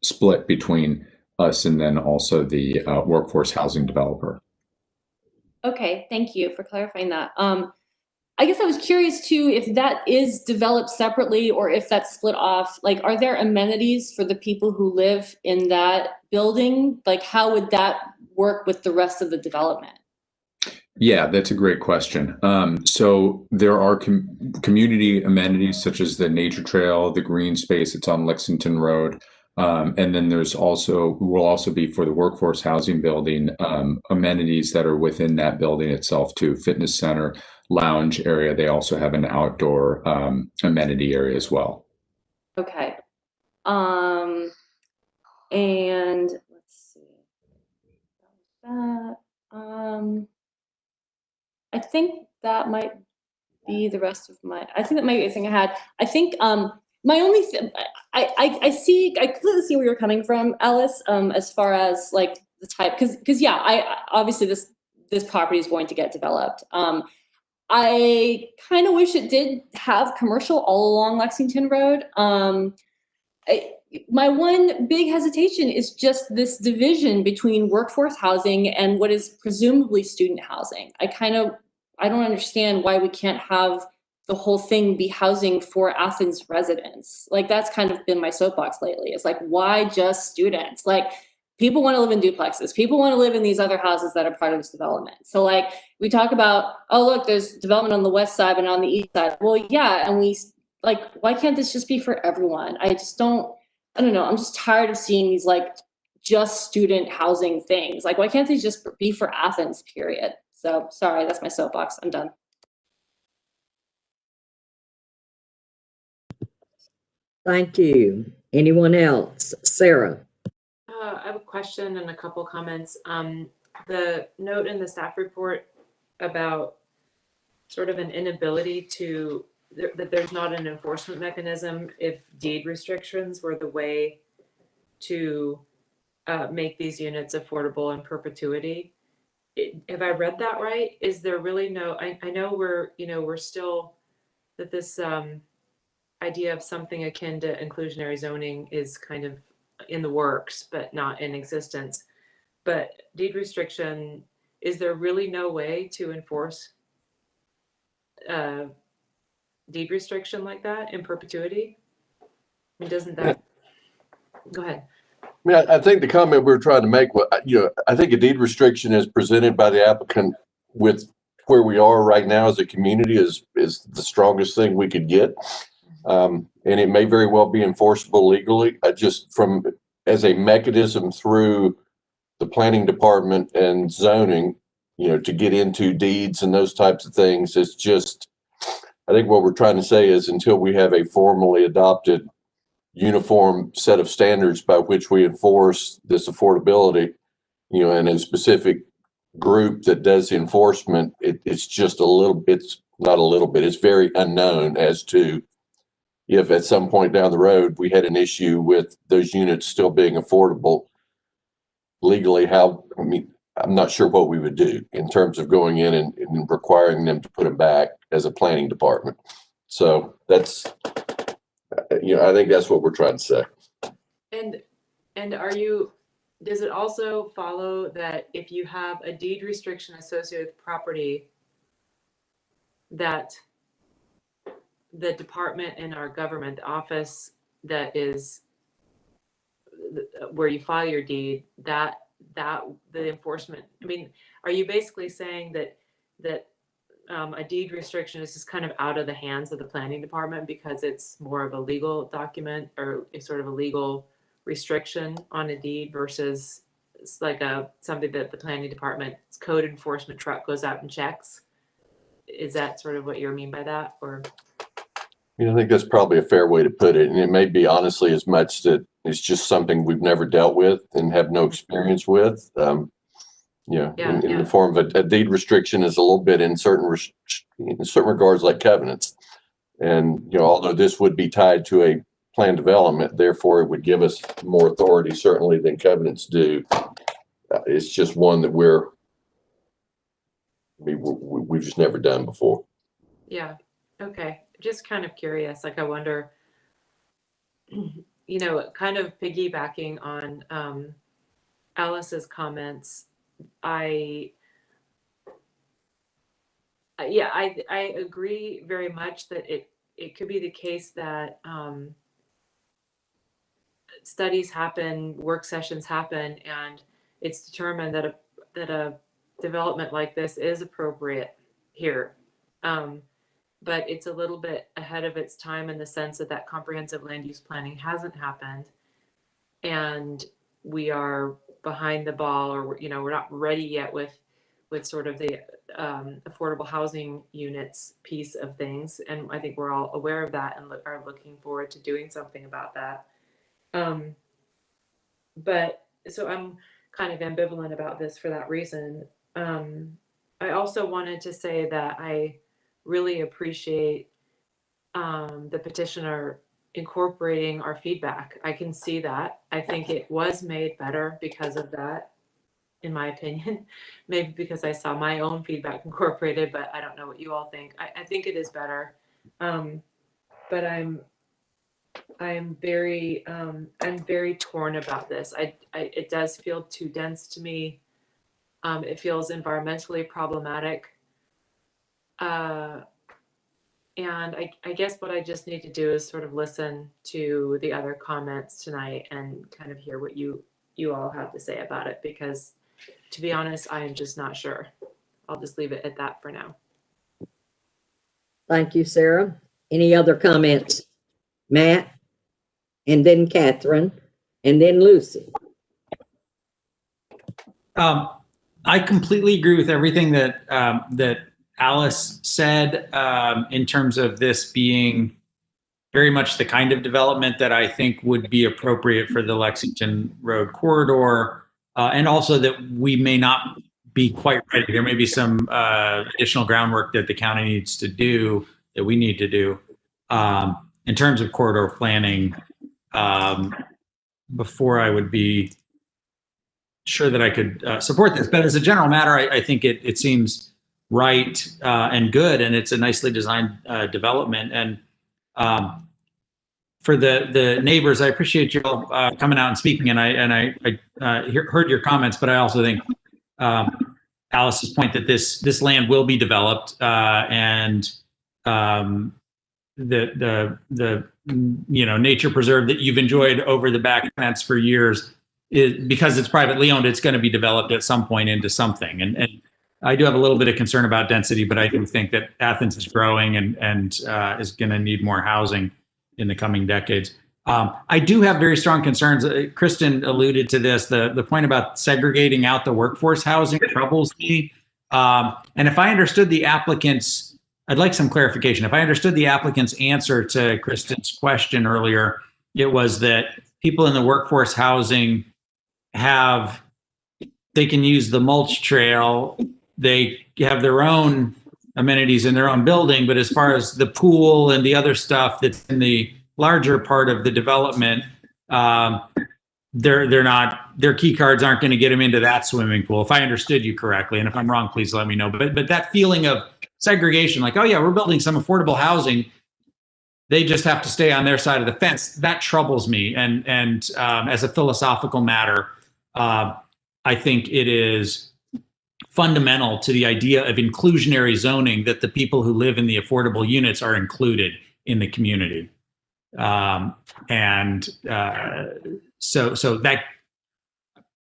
split between us and then also the workforce housing developer. Okay, thank you for clarifying that. I guess I was curious too, if that is developed separately or if that's split off. Like, are there amenities for the people who live in that building? Like, how would that work with the rest of the development? Yeah, that's a great question. So there are community amenities such as the nature trail, the green space that's on Lexington Road. And then will also be for the workforce housing building, amenities that are within that building itself too, fitness center, lounge area. They also have an outdoor amenity area as well. Okay. And let's see. I think that might be the rest of I think that might be the thing I had. I think my only I completely see where you're coming from, Alice, as far as like the type, because yeah, I obviously this property is going to get developed. I kind of wish it did have commercial all along Lexington Road. My one big hesitation is just this division between workforce housing and what is presumably student housing. I don't understand why we can't have the whole thing be housing for Athens residents. Like, that's kind of been my soapbox lately. It's like, why just students? Like, people want to live in duplexes. People want to live in these other houses that are part of this development. So like, we talk about, oh, look, there's development on the west side, but not on the east side. Well, yeah, and like, why can't this just be for everyone? I don't know. I'm just tired of seeing these like just student housing things. Like, why can't these just be for Athens, period? So sorry, that's my soapbox. I'm done. Thank you. Anyone else? Sarah? I have a question and a couple comments. The note in the staff report about sort of an inability to, that there's not an enforcement mechanism if deed restrictions were the way to make these units affordable in perpetuity. Have I read that right? Is there really no, I know we're still, that this idea of something akin to inclusionary zoning is kind of in the works, but not in existence. But deed restriction, is there really no way to enforce deed restriction like that in perpetuity? I mean, doesn't that, go ahead. I mean, I think the comment we were trying to make, I think a deed restriction as presented by the applicant with where we are right now as a community is the strongest thing we could get. And it may very well be enforceable legally. As a mechanism through the planning department and zoning, to get into deeds and those types of things, it's just, I think what we're trying to say is until we have a formally adopted uniform set of standards by which we enforce this affordability, and a specific group that does the enforcement, it's just it's not a little bit, it's very unknown as to if at some point down the road we had an issue with those units still being affordable legally. I'm not sure what we would do in terms of going in and requiring them to put them back as a planning department. So that's, I think that's what we're trying to say. And does it also follow that if you have a deed restriction associated with property, that the department in our government, the office that is where you file your deed, that the enforcement, I mean, are you basically saying that a deed restriction is just kind of out of the hands of the planning department because it's more of a legal document or a sort of a legal restriction on a deed versus it's like something that the planning department's code enforcement truck goes out and checks? Is that sort of what you mean by that, or? I think that's probably a fair way to put it. And it may be honestly as much that it's just something we've never dealt with and have no experience with. In the form of a deed restriction is a little bit in certain regards like covenants. And, although this would be tied to a planned development, therefore it would give us more authority certainly than covenants do. It's just one that we've just never done before. Yeah. Okay. Just kind of curious. Like, I wonder, kind of piggybacking on Alice's comments. I agree very much that it could be the case that studies happen, work sessions happen, and it's determined that a development like this is appropriate here. But it's a little bit ahead of its time in the sense that comprehensive land use planning hasn't happened, and we are behind the ball, or we're not ready yet with sort of the affordable housing units piece of things. And I think we're all aware of that and are looking forward to doing something about that. But so I'm kind of ambivalent about this for that reason. I also wanted to say that I really appreciate the petitioner incorporating our feedback. I can see that. I think it was made better because of that, in my opinion. Maybe because I saw my own feedback incorporated, but I don't know what you all think. I think it is better. But I'm very torn about this. It does feel too dense to me. It feels environmentally problematic. And I guess what I just need to do is sort of listen to the other comments tonight and kind of hear what you all have to say about it, because to be honest, I am just not sure. I'll just leave it at that for now. Thank you, Sarah. Any other comments? Matt, and then Catherine, and then Lucy. I completely agree with everything that that Alice said in terms of this being very much the kind of development that I think would be appropriate for the Lexington Road corridor, and also that we may not be quite ready. There may be some additional groundwork that the county needs to do, that we need to do in terms of corridor planning before I would be sure that I could support this. But as a general matter, I think it seems right and good, and it's a nicely designed development. And for the neighbors, I appreciate you all coming out and speaking. And I heard your comments, but I also think Alice's point that this land will be developed and the nature preserve that you've enjoyed over the back fence for years, because it's privately owned, it's going to be developed at some point into something. And I do have a little bit of concern about density, but I do think that Athens is growing and is going to need more housing in the coming decades. I do have very strong concerns. Kristen alluded to this. The point about segregating out the workforce housing troubles me. And if I understood the applicant's, I'd like some clarification. If I understood the applicant's answer to Kristen's question earlier, it was that people in the workforce housing they can use the mulch trail. They have their own amenities in their own building, but as far as the pool and the other stuff that's in the larger part of the development, their key cards aren't going to get them into that swimming pool. If I understood you correctly, and if I'm wrong, please let me know. But that feeling of segregation, like, oh yeah, we're building some affordable housing, they just have to stay on their side of the fence, that troubles me. And as a philosophical matter, I think it is fundamental to the idea of inclusionary zoning that the people who live in the affordable units are included in the community. So that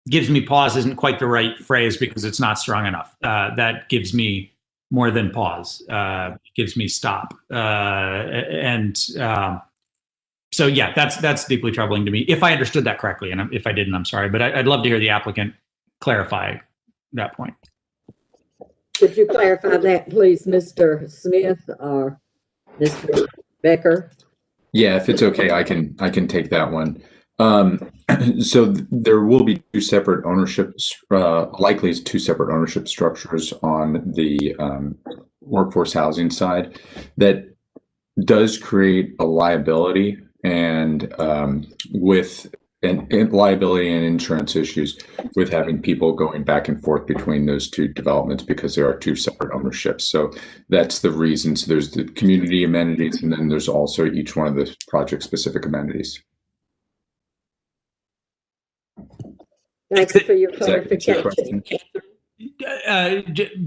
gives me pause isn't quite the right phrase because it's not strong enough. That gives me more than pause. It gives me stop. So yeah, that's deeply troubling to me. If I understood that correctly, and if I didn't, I'm sorry. But I'd love to hear the applicant clarify that point. Could you clarify that, please, Mr. Smith or Mr. Becker? Yeah, if it's okay, I can take that one. So there will be two separate ownerships, likely two separate ownership structures on the workforce housing side. That does create a liability and liability and insurance issues with having people going back and forth between those two developments because there are two separate ownerships. So that's the reason. So there's the community amenities, and then there's also each one of the project specific amenities. Thank you for your clarification.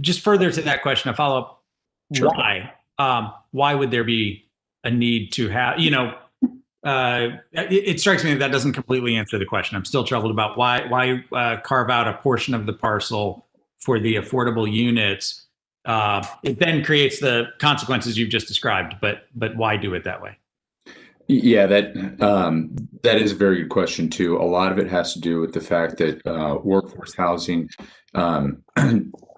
Just further to that question, a follow up. Sure. Why would there be a need to have, it strikes me that doesn't completely answer the question. I'm still troubled about why carve out a portion of the parcel for the affordable units. It then creates the consequences you've just described, but why do it that way? Yeah, that is a very good question too. A lot of it has to do with the fact that workforce housing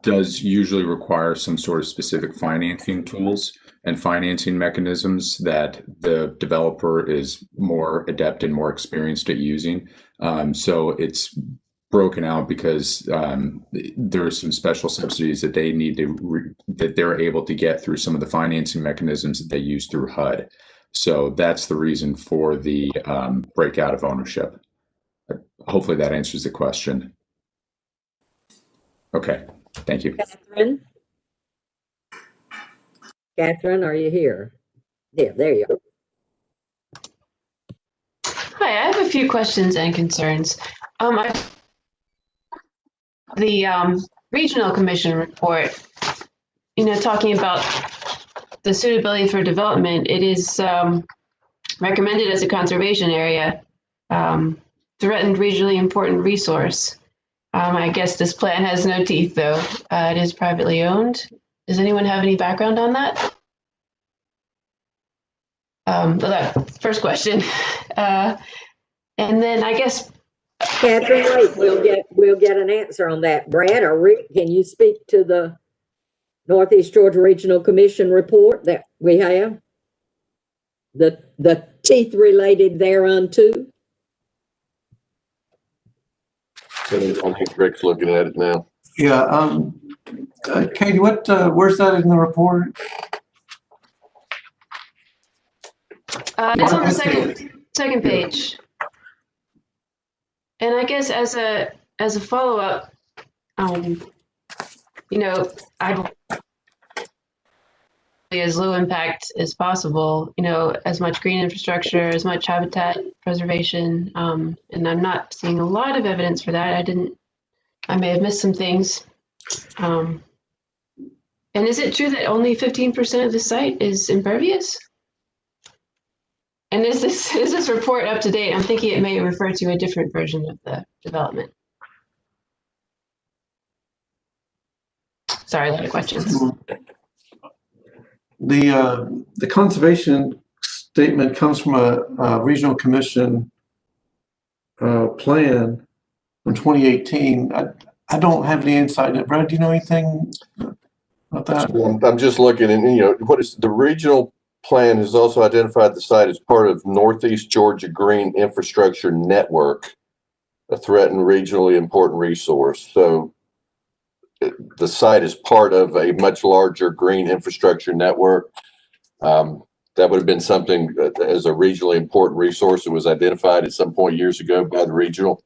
does usually require some sort of specific financing tools and financing mechanisms that the developer is more adept and more experienced at using. So it's broken out because there are some special subsidies that they need that they're able to get through some of the financing mechanisms that they use through HUD. So that's the reason for the breakout of ownership. Hopefully that answers the question. Okay, thank you. Catherine, are you here? Yeah, there you are. Hi, I have a few questions and concerns. The regional commission report, talking about the suitability for development, it is recommended as a conservation area, threatened regionally important resource. I guess this plan has no teeth, though. It is privately owned. Does anyone have any background on that? That first question. And then I guess, Catherine, wait, we'll get an answer on that. Brad or Rick, can you speak to the Northeast Georgia Regional Commission report that we have? The teeth related thereunto? I think Rick's looking at it now. Yeah, Katie, where's that in the report? it's on the second page. And I guess as a follow-up, you know, I'd as low impact as possible, you know, as much green infrastructure, as much habitat preservation. And I'm not seeing a lot of evidence for that. I may have missed some things. And is it true that only 15% of the site is impervious? And is this report up to date? I'm thinking it may refer to a different version of the development. Sorry, a lot of questions. The conservation statement comes from a regional commission plan from 2018. I don't have any insight in it. Brad, do you know anything about that? I'm just looking, and you know, what is the regional plan has also identified the site as part of Northeast Georgia Green Infrastructure Network, a threatened regionally important resource. So the site is part of a much larger green infrastructure network. That would have been something as a regionally important resource that was identified at some point years ago by the regional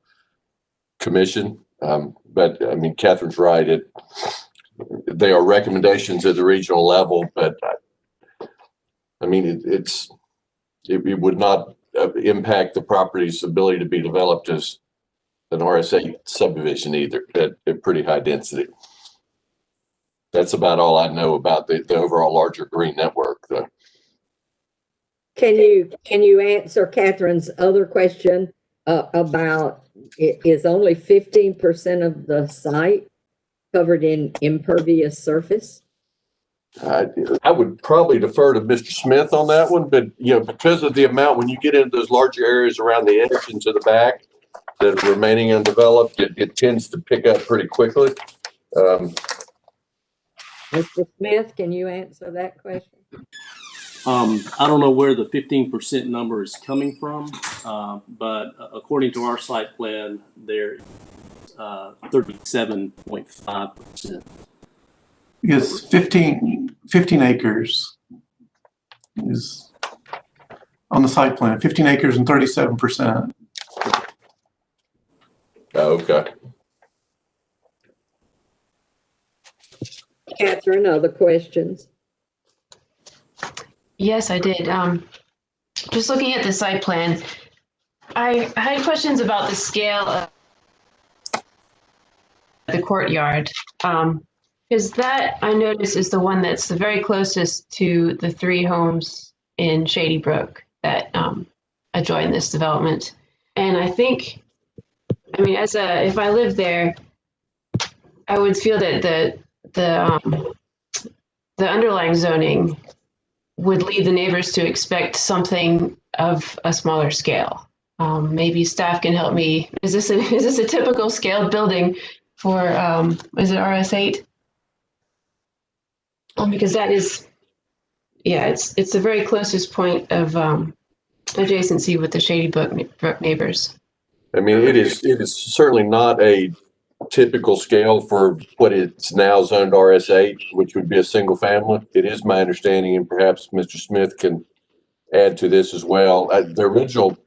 commission. But I mean, Catherine's right. They are recommendations at the regional level, but I mean, it would not impact the property's ability to be developed as an RSA subdivision either at pretty high density. That's about all I know about the overall larger green network, though. Can you answer Catherine's other question about is only 15% of the site covered in impervious surface? I would probably defer to Mr. Smith on that one, but you know, because of the amount, when you get into those larger areas around the edge and to the back that are remaining undeveloped, it tends to pick up pretty quickly. Mr. Smith, can you answer that question? I don't know where the 15% number is coming from, but according to our site plan, there is 37.5%. Yes, 15 acres is on the site plan. 15 acres and 37%. Oh, okay. Catherine, other questions? Yes, I did. Just looking at the site plan, I had questions about the scale of the courtyard. Because that, I noticed, is the one that's the very closest to the 3 homes in Shady Brook that adjoin this development. And I think, I mean, if I lived there, I would feel that the underlying zoning would lead the neighbors to expect something of a smaller scale. Maybe staff can help me. Is this a typical scaled building for is it RS8? Because that is, yeah, it's the very closest point of adjacency with the Shady Brook neighbors. I mean, it is certainly not a typical scale for what it's now zoned RS8, which would be a single family. It is my understanding, and perhaps Mr. Smith can add to this as well. The original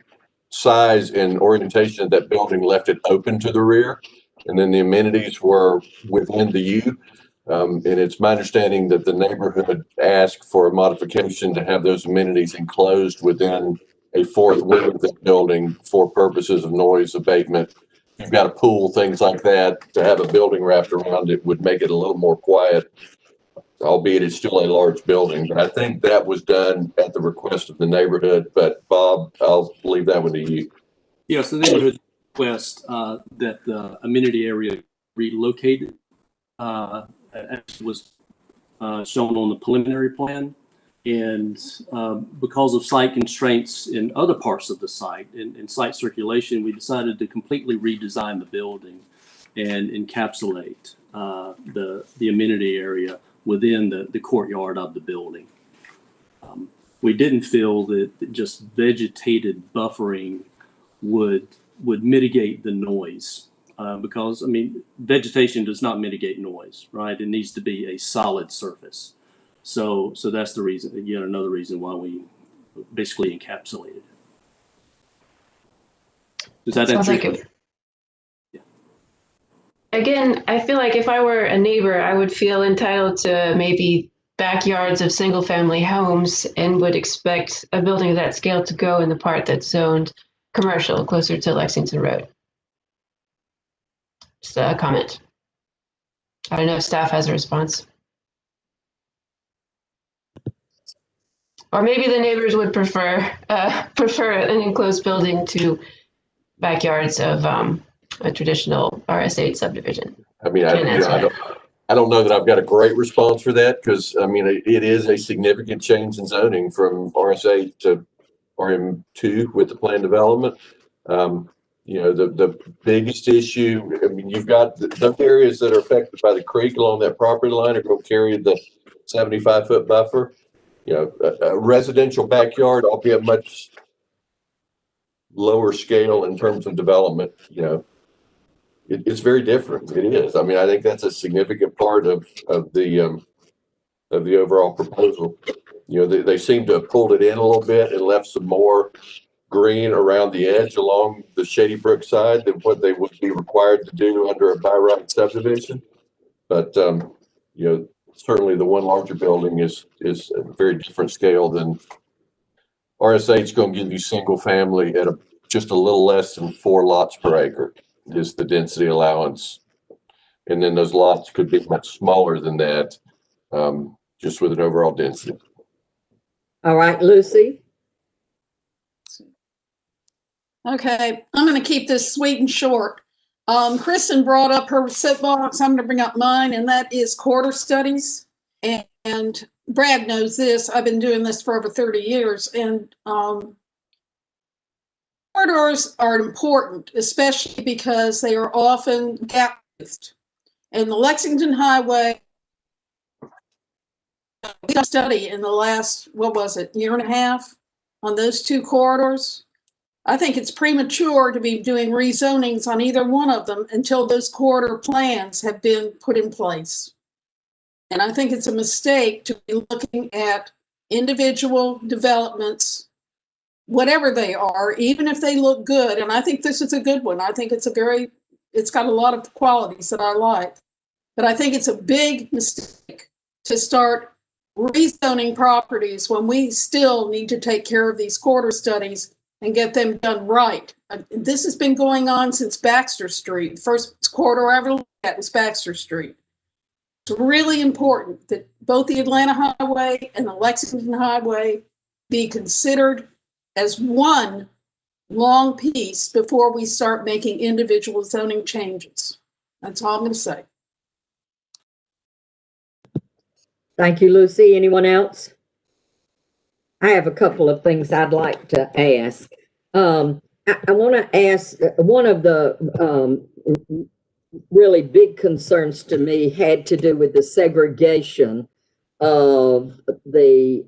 size and orientation of that building left it open to the rear, and then the amenities were within the U. And it's my understanding that the neighborhood asked for a modification to have those amenities enclosed within a fourth wing of the building for purposes of noise abatement. You've got a pool, things like that. To have a building wrapped around it would make it a little more quiet, albeit it's still a large building. But I think that was done at the request of the neighborhood. But Bob, I'll leave that one to you. Yes, the neighborhood request that the amenity area relocated, as was shown on the preliminary plan. And because of site constraints in other parts of the site and site circulation, we decided to completely redesign the building and encapsulate the amenity area within the courtyard of the building. We didn't feel that just vegetated buffering would mitigate the noise because, I mean, vegetation does not mitigate noise, right? It needs to be a solid surface. So that's the reason, yet another reason why we basically encapsulated it. Does that Sounds answer? like it. Again, I feel like if I were a neighbor, I would feel entitled to maybe backyards of single family homes and would expect a building of that scale to go in the part that's zoned commercial closer to Lexington Road. Just a comment. I don't know if staff has a response. Or maybe the neighbors would prefer an enclosed building to backyards of a traditional RS8 subdivision. I mean, I don't know that I've got a great response for that because, I mean, it is a significant change in zoning from RS8 to RM2 with the planned development. You know, the biggest issue, I mean, you've got those areas that are affected by the creek along that property line are going to carry the 75-foot buffer. You know, a residential backyard, albeit much lower scale in terms of development, you know, it's very different. It is. I mean, I think that's a significant part of the overall proposal. You know, they seem to have pulled it in a little bit and left some more green around the edge along the Shady Brook side than what they would be required to do under a by right subdivision. But you know, certainly the one larger building is a very different scale than RSA. It's going to give you single family at just a little less than 4 lots per acre is the density allowance. And then those lots could be much smaller than that, just with an overall density. All right, Lucy. Okay, I'm going to keep this sweet and short. Kristen brought up her soapbox. I'm going to bring up mine, and that is quarter studies. And Brad knows this. I've been doing this for over 30 years, and corridors are important, especially because they are often gap-based. And the Lexington Highway study in the last, what was it, year and a half on those 2 corridors. I think it's premature to be doing rezonings on either one of them until those corridor plans have been put in place. And I think it's a mistake to be looking at individual developments, whatever they are, even if they look good. And I think this is a good one. I think it's got a lot of qualities that I like. But I think it's a big mistake to start rezoning properties when we still need to take care of these quarter studies and get them done right. This has been going on since Baxter Street. First corridor I ever looked at was Baxter Street. It's really important that both the Atlanta Highway and the Lexington Highway be considered as one long piece before we start making individual zoning changes. That's all I'm going to say. Thank you, Lucy. Anyone else? I have a couple of things I'd like to ask. I want to ask, one of the really big concerns to me had to do with the segregation of the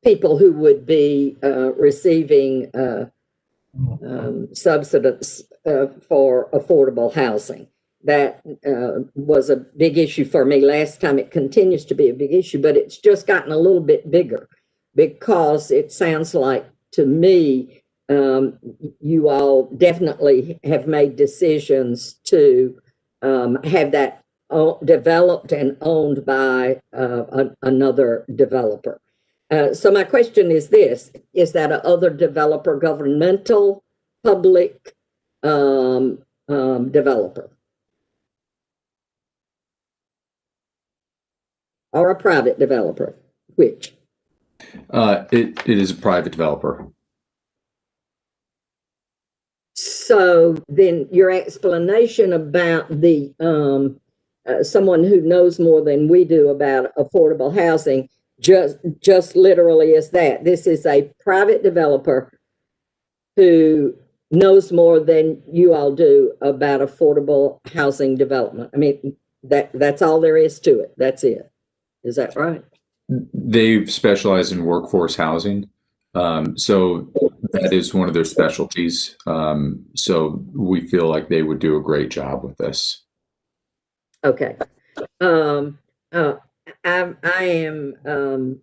people who would be receiving subsidies for affordable housing. That was a big issue for me last time. It continues to be a big issue, but it's just gotten a little bit bigger because it sounds like to me you all definitely have made decisions to have that developed and owned by another developer. So my question is this: is that a other developer governmental, public developer? Or a private developer? Which? It is a private developer. So then your explanation about the someone who knows more than we do about affordable housing, just literally is that. This is a private developer who knows more than you all do about affordable housing development. I mean, that's all there is to it. That's it. Is that right? They specialize in workforce housing. So that is one of their specialties. So we feel like they would do a great job with this. Okay. I am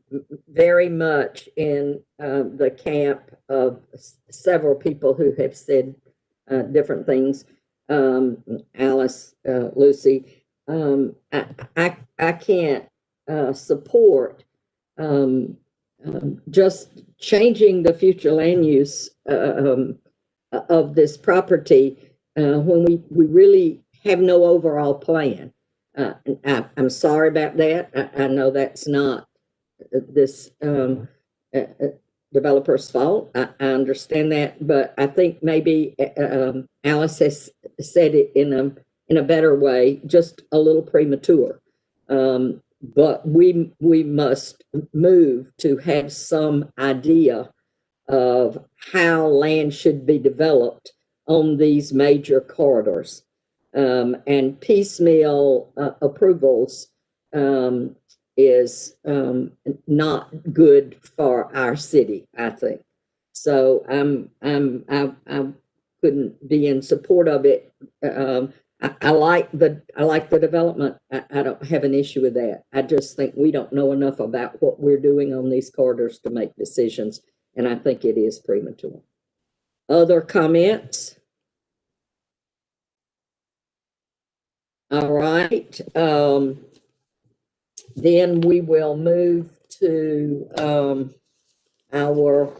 very much in the camp of several people who have said different things. Alice, Lucy, I can't support just changing the future land use of this property when we really have no overall plan. I'm sorry about that. I know that's not this developer's fault. I understand that, but I think maybe Alice has said it in a better way, just a little premature. But we must move to have some idea of how land should be developed on these major corridors. And piecemeal approvals is not good for our city, I think. So I couldn't be in support of it. I like the development. I don't have an issue with that. I just think we don't know enough about what we're doing on these corridors to make decisions, and I think it is premature. Other comments? All right. Then we will move to our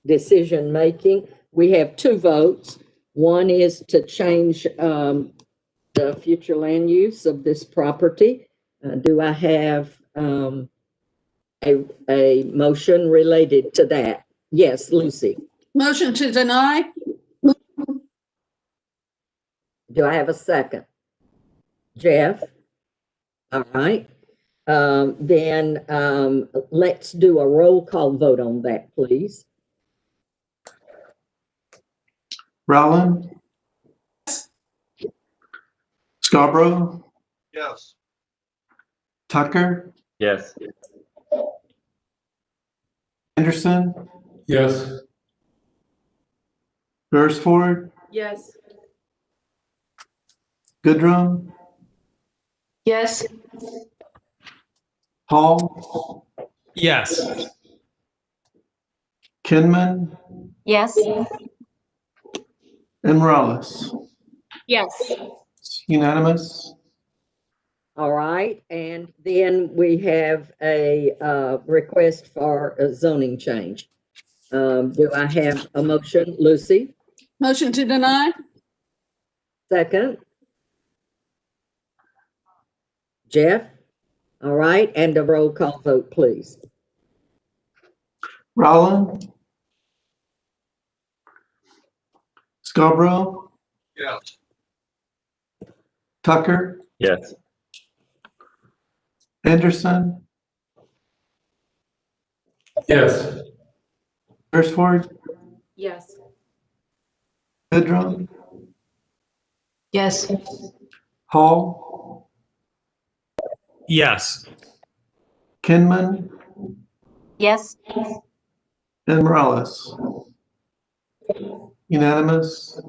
decision making. We have two votes. One is to change the future land use of this property. Do I have a motion related to that? Yes, Lucy. Motion to deny? Do I have a second? Jeff? All right. Then let's do a roll call vote on that, please. Rowland? Scarborough? Yes. Tucker? Yes. Anderson? Yes. Beresford? Yes. Goodrum? Yes. Hall? Yes. Kinman? Yes. And Morales? Yes. It's unanimous. All right. And then we have a request for a zoning change. Do I have a motion? Lucy? Motion to deny? Second? Jeff? All right. And a roll call vote, please. Rowland? Scarborough? Yes. Tucker? Yes. Anderson? Yes. Beresford? Yes. Goodrum? Yes. Hall? Yes. Kinman? Yes. And Morales? Unanimous.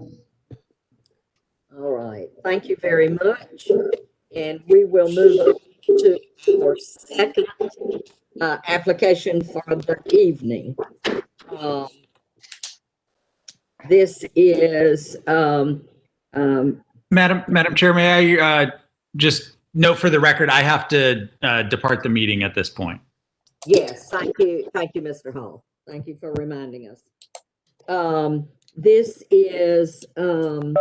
All right. Thank you very much. And we will move to our second application for the evening. This is Madam Chair, may I just note for the record, I have to depart the meeting at this point. yes, thank you, Mr. Hall. Thank you for reminding us. This is a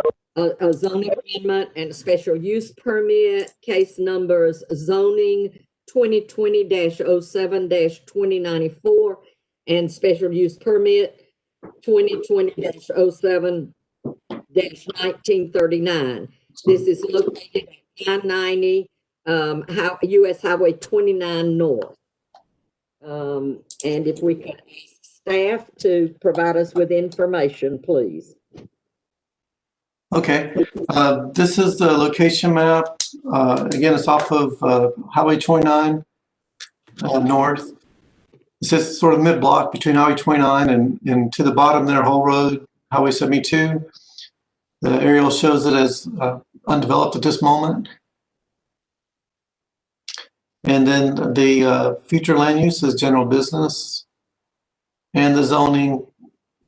zoning amendment and a special use permit, case numbers zoning 2020-07-2094 and special use permit 2020-07-1939. This is located at I-90, US Highway 29 North. And if we could ask staff to provide us with information, please. Okay, this is the location map. Again, it's off of Highway 29 north. It sits sort of mid-block between Highway 29 and to the bottom there, Whole Road, Highway 72. The aerial shows it as undeveloped at this moment. And then the future land use is general business. And the zoning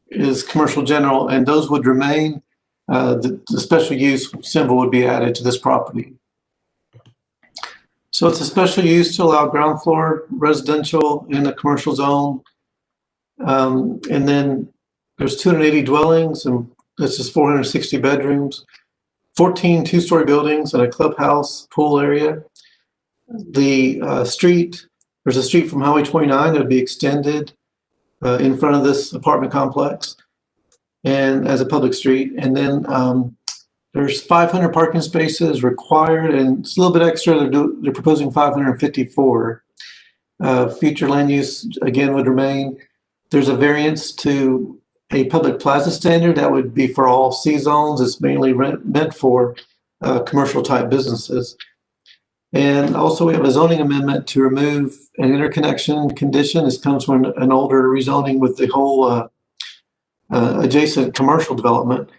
is commercial general, and those would remain. The special use symbol would be added to this property. So it's a special use to allow ground floor residential in the commercial zone. And then there's 280 dwellings, and this is 460 bedrooms, 14 two-story buildings, and a clubhouse pool area. The there's a street from Highway 29 that would be extended in front of this apartment complex and as a public street. And then there's 500 parking spaces required, and it's a little bit extra. They're proposing 554. Future land use, again, would remain. There's a variance to a public plaza standard that would be for all C zones. It's mainly meant for commercial type businesses. And also we have a zoning amendment to remove an interconnection condition. This comes from an older rezoning with the whole adjacent commercial development.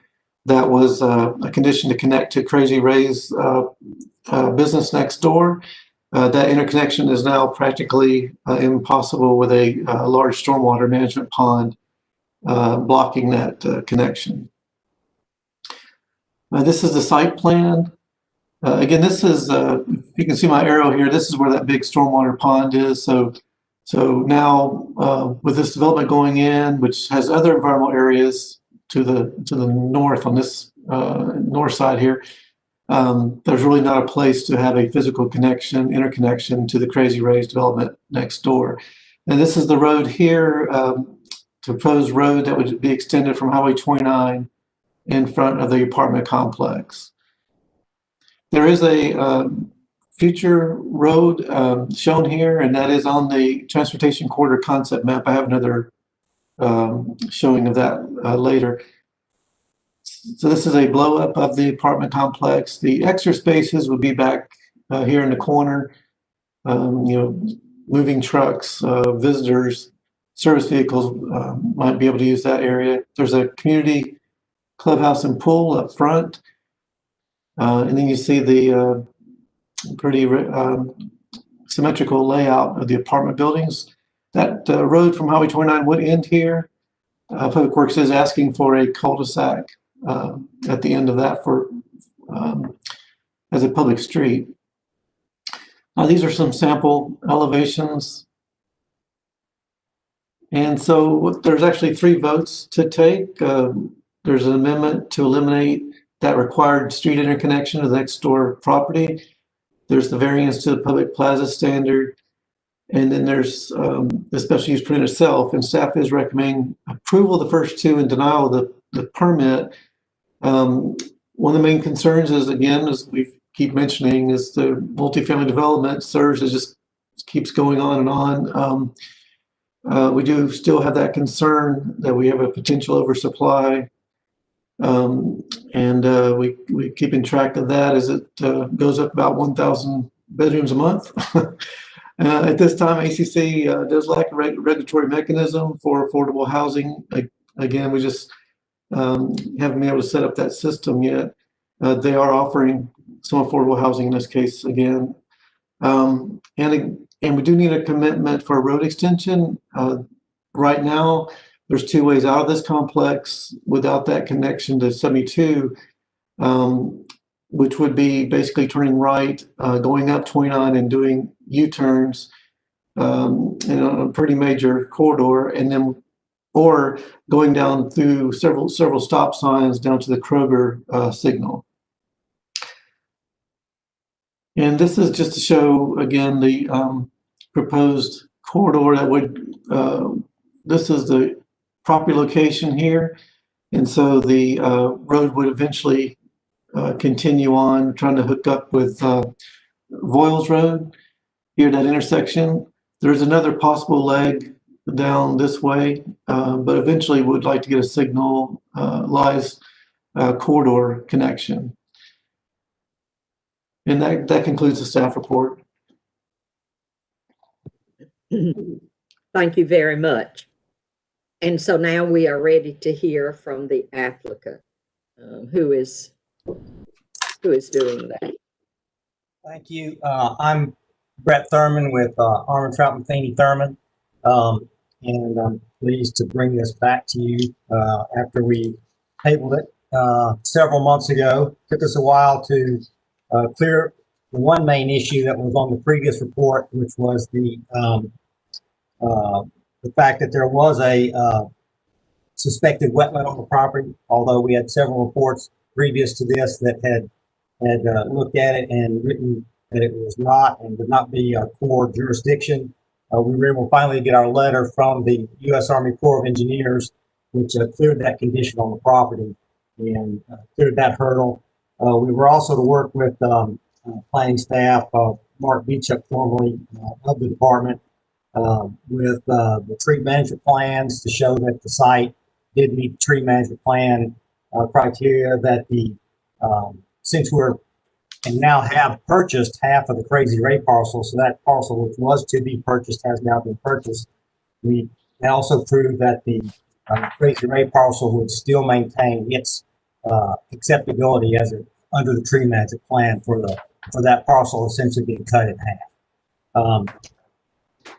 That was a condition to connect to Crazy Ray's business next door. That interconnection is now practically impossible with a large stormwater management pond blocking that connection. This is the site plan. Again, this is, you can see my arrow here, this is where that big stormwater pond is. So now with this development going in, which has other environmental areas to the north on this north side here, there's really not a place to have a physical interconnection to the Crazy Rays development next door. And this is the road here, proposed road that would be extended from Highway 29 in front of the apartment complex. There is a future road shown here, and that is on the transportation corridor concept map. I have another showing of that later. So this is a blow up of the apartment complex. The extra spaces would be back here in the corner. Moving trucks, visitors, service vehicles might be able to use that area. There's a community clubhouse and pool up front. And then you see the pretty symmetrical layout of the apartment buildings. That road from Highway 29 would end here. Public Works is asking for a cul-de-sac at the end of that for as a public street. These are some sample elevations. And so there's actually 3 votes to take. There's an amendment to eliminate that required street interconnection to the next door property. There's the variance to the public plaza standard. And then there's the special use permit itself, and staff is recommending approval of the first 2 and denial of the permit. One of the main concerns is, again, as we keep mentioning, is the multifamily development surge that just keeps going on and on. We do still have that concern that we have a potential oversupply. And we keeping track of that as it goes up about 1,000 bedrooms a month. At this time, ACC does lack a regulatory mechanism for affordable housing. Again, we just haven't been able to set up that system yet. They are offering some affordable housing in this case again. And we do need a commitment for a road extension. Right now, there's 2 ways out of this complex without that connection to 72, which would be basically turning right, going up 29 and doing U-turns in a pretty major corridor, and then or going down through several stop signs down to the Kroger signal. And this is just to show again the proposed corridor that would. This is the property location here, and so the road would eventually continue on, trying to hook up with Voiles Road here at that intersection. There's another possible leg down this way, but eventually would like to get a signalized corridor connection. And that concludes the staff report. Thank you very much. And so now we are ready to hear from the applicant, who is doing that. Thank you. I'm Brett Thurman with Armin Troutman Feeney Thurman, and I'm pleased to bring this back to you after we tabled it several months ago. Took us a while to clear the one main issue that was on the previous report, which was the fact that there was a suspected wetland on the property, although we had several reports previous to this that had looked at it and written that it was not and would not be a core jurisdiction. We were able to finally get our letter from the U.S. Army Corps of Engineers, which cleared that condition on the property and cleared that hurdle. We were also to work with planning staff, Mark Beechup, formerly of the department, with the tree management plans to show that the site did meet the tree management plan criteria, that the since we're and now have purchased half of the Crazy Ray parcel, so that parcel which was to be purchased has now been purchased. We also proved that the Crazy Ray parcel would still maintain its acceptability as under the tree management plan for that parcel essentially being cut in half.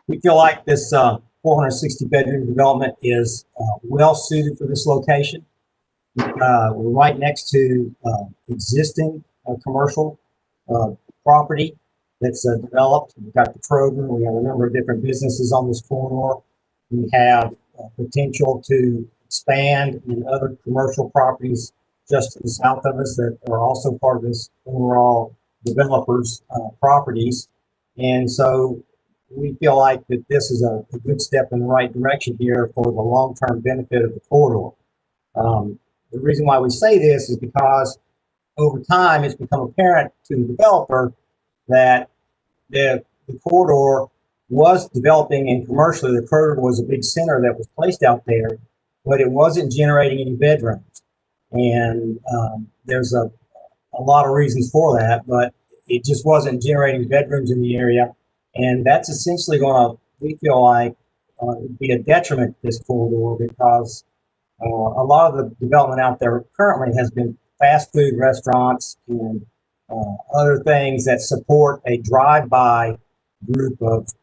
We feel like this 460 bedroom development is well suited for this location. We're right next to existing commercial property that's developed. We've got the Kroger. We have a number of different businesses on this corridor. We have potential to expand in other commercial properties just to the south of us that are also part of this overall developers' properties. And so we feel like that this is a good step in the right direction here for the long-term benefit of the corridor. The reason why we say this is because over time it's become apparent to the developer that the corridor was developing, and commercially the corridor was a big center that was placed out there, but it wasn't generating any bedrooms. And there's a lot of reasons for that, but it just wasn't generating bedrooms in the area. And that's essentially going to, we feel like, be a detriment to this corridor, because a lot of the development out there currently has been fast food restaurants and other things that support a drive-by group of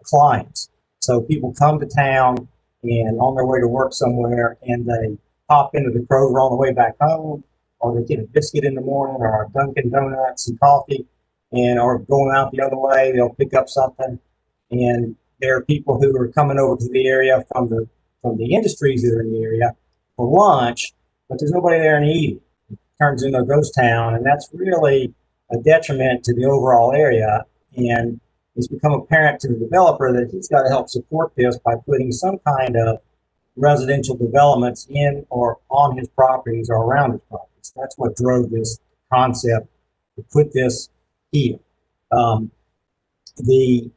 clients. So people come to town and on their way to work somewhere, and they pop into the Kroger on the way back home, or they get a biscuit in the morning, or a Dunkin' Donuts and coffee, and or going out the other way, they'll pick up something. And there are people who are coming over to the area from the industries that are in the area for lunch, but there's nobody there to eat. It turns into a ghost town, and that's really a detriment to the overall area. And it's become apparent to the developer that he's got to help support this by putting some kind of residential developments in or on his properties or around his properties. That's what drove this concept to put this here. We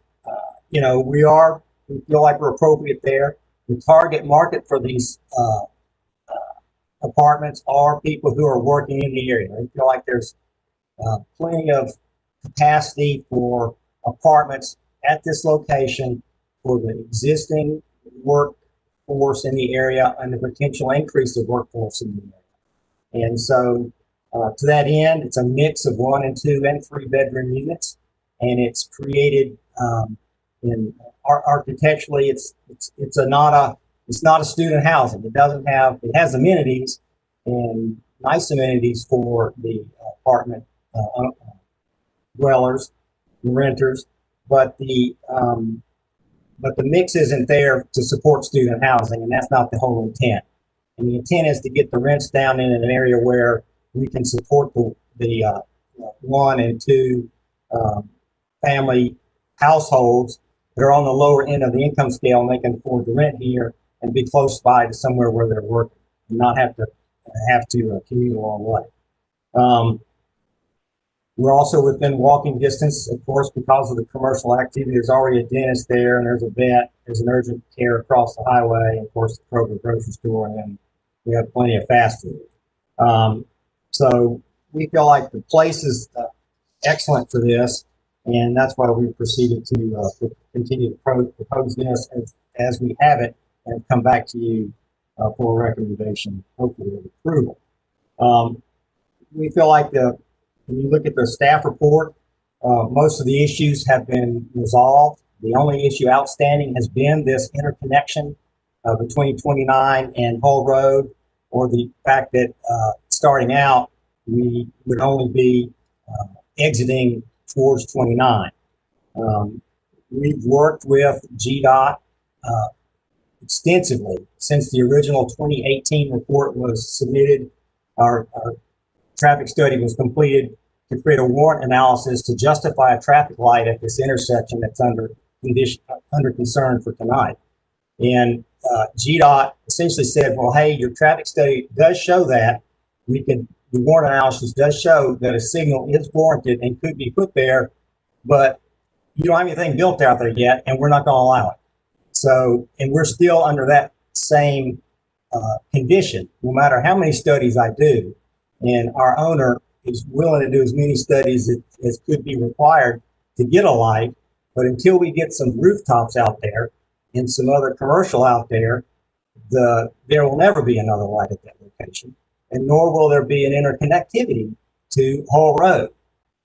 feel like we're appropriate there. The target market for these apartments are people who are working in the area. We feel like there's plenty of capacity for apartments at this location for the existing workforce in the area and the potential increase of workforce in the area. And so to that end, it's a mix of 1 and 2 and 3 bedroom units, and it's created in architecturally, it's not a student housing. It has amenities and nice amenities for the apartment dwellers, the renters, but the mix isn't there to support student housing, and that's not the whole intent. And the intent is to get the rents down in an area where we can support the 1 and 2 family households that are on the lower end of the income scale, and they can afford to rent here and be close by to somewhere where they're working and not have to commute a long way. We're also within walking distance, of course, because of the commercial activity. There's already a dentist there, and there's a vet, there's an urgent care across the highway, and of course, the Kroger grocery store, and we have plenty of fast food. So we feel like the place is excellent for this, and that's why we proceeded to continue to propose this as we have it, and come back to you for a recommendation, hopefully of approval. We feel like when you look at the staff report, most of the issues have been resolved. The only issue outstanding has been this interconnection between 29 and Hull Road, or the fact that starting out, we would only be exiting towards 29. We've worked with GDOT extensively since the original 2018 report was submitted. Our traffic study was completed to create a warrant analysis to justify a traffic light at this intersection that's under concern for tonight. And GDOT essentially said, well, hey, your traffic study does show that. The warrant analysis does show that a signal is warranted and could be put there, but you don't have anything built out there yet, and we're not going to allow it. So, and we're still under that same condition, no matter how many studies I do. And our owner is willing to do as many studies as could be required to get a light. But until we get some rooftops out there and some other commercial out there, there will never be another light at that location. And nor will there be an interconnectivity to Hull Road.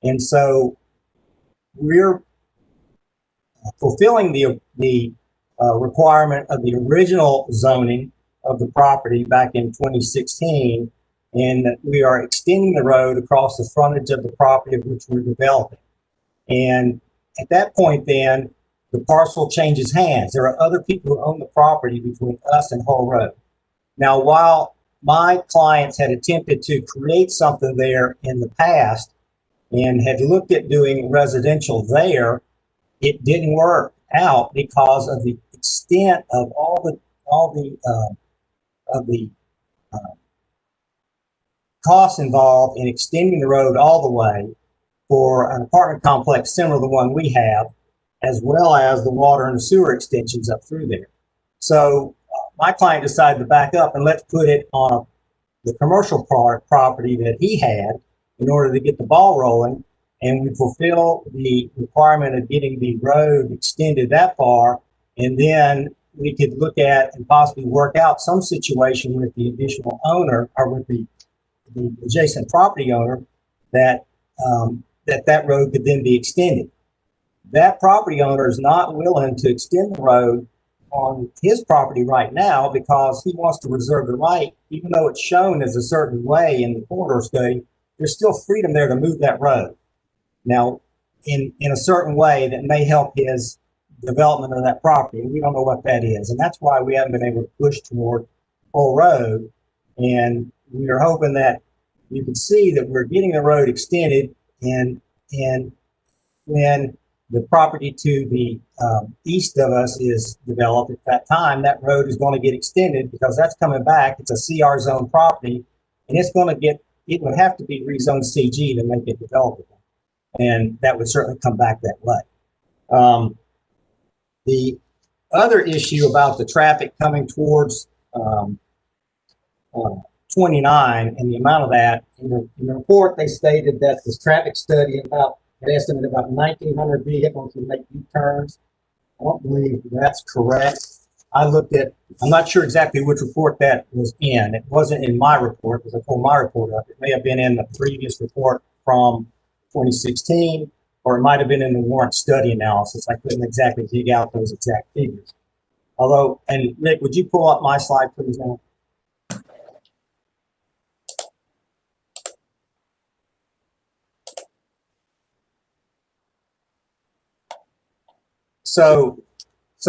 And so we're fulfilling the requirement of the original zoning of the property back in 2016, and that we are extending the road across the frontage of the property of which we're developing. And at that point then, the parcel changes hands. There are other people who own the property between us and Hull Road. Now, while my clients had attempted to create something there in the past and had looked at doing residential there, it didn't work out because of the extent of all the costs involved in extending the road all the way for an apartment complex similar to the one we have, as well as the water and sewer extensions up through there. So my client decided to back up and let's put it on the commercial property that he had in order to get the ball rolling, and we fulfill the requirement of getting the road extended that far, and then we could look at and possibly work out some situation with the additional owner or with the adjacent property owner that that road could then be extended. That property owner is not willing to extend the road on his property right now because he wants to reserve the right, even though it's shown as a certain way in the corridor study, there's still freedom there to move that road. Now, in a certain way that may help his development of that property. We don't know what that is. And that's why we haven't been able to push toward Hull Road. And we are hoping that you can see that we're getting the road extended, and when the property to the east of us is developed at that time, that road is going to get extended because that's coming back. It's a CR zone property, and it would have to be rezoned CG to make it developable. And that would certainly come back that way. The other issue about the traffic coming towards 29 and the amount of that, in the report, they stated that this traffic study estimated about 1,900 vehicles would make U-turns. I don't believe that's correct. I'm not sure exactly which report that was in. It wasn't in my report because I pulled my report up. It may have been in the previous report from 2016, or it might have been in the warrant study analysis. I couldn't exactly dig out those exact figures. Although, and Rick, would you pull up my slide, please, now? So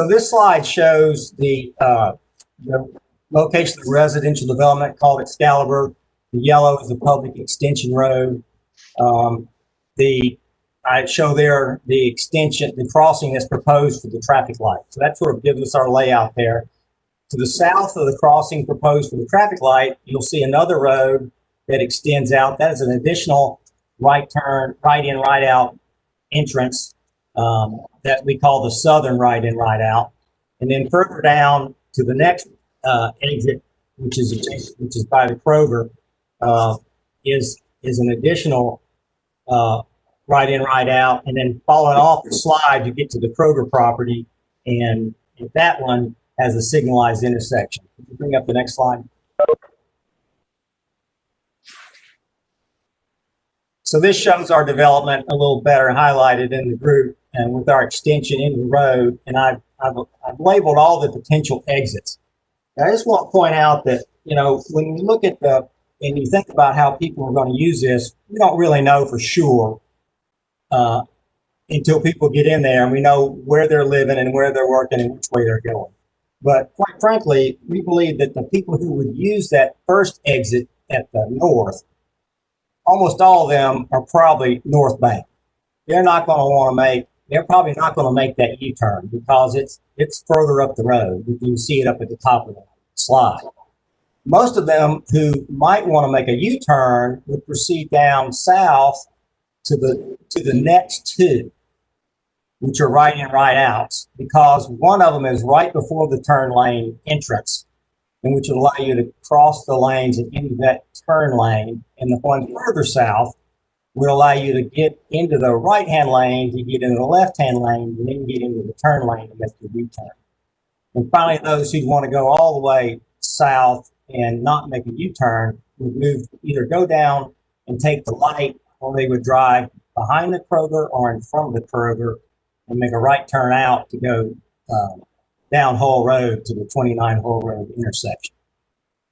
this slide shows the location of the residential development called Excalibur. The yellow is the public extension road. I show there the extension, the crossing that's proposed for the traffic light. So that sort of gives us our layout there. To the south of the crossing proposed for the traffic light, you'll see another road that extends out. That is an additional right turn, right in, right out entrance that we call the southern right in, right out. And then further down to the next exit, which is by the Kroger, is an additional right in, right out. And then following off the slide, you get to the Kroger property, and that one has a signalized intersection. Can you bring up the next slide? So this shows our development a little better highlighted in the group and with our extension into the road. And I've labeled all the potential exits. Now, I just want to point out that, you know, when you look at and you think about how people are going to use this, we don't really know for sure until people get in there and we know where they're living and where they're working and which way they're going. But quite frankly, we believe that the people who would use that first exit at the north, almost all of them are probably northbound. They're probably not going to make that U-turn because it's further up the road. You can see it up at the top of the slide. Most of them who might want to make a U-turn would proceed down south to the next two, which are right in, right outs, because one of them is right before the turn lane entrance, and which will allow you to cross the lanes and into that turn lane. And the one further south will allow you to get into the right-hand lane, to get into the left-hand lane, and then get into the turn lane to make the U-turn. And finally, those who want to go all the way south and not make a U-turn would either go down and take the light, or they would drive behind the Kroger or in front of the Kroger and make a right turn out to go down Hull Road to the 29 Hull Road intersection.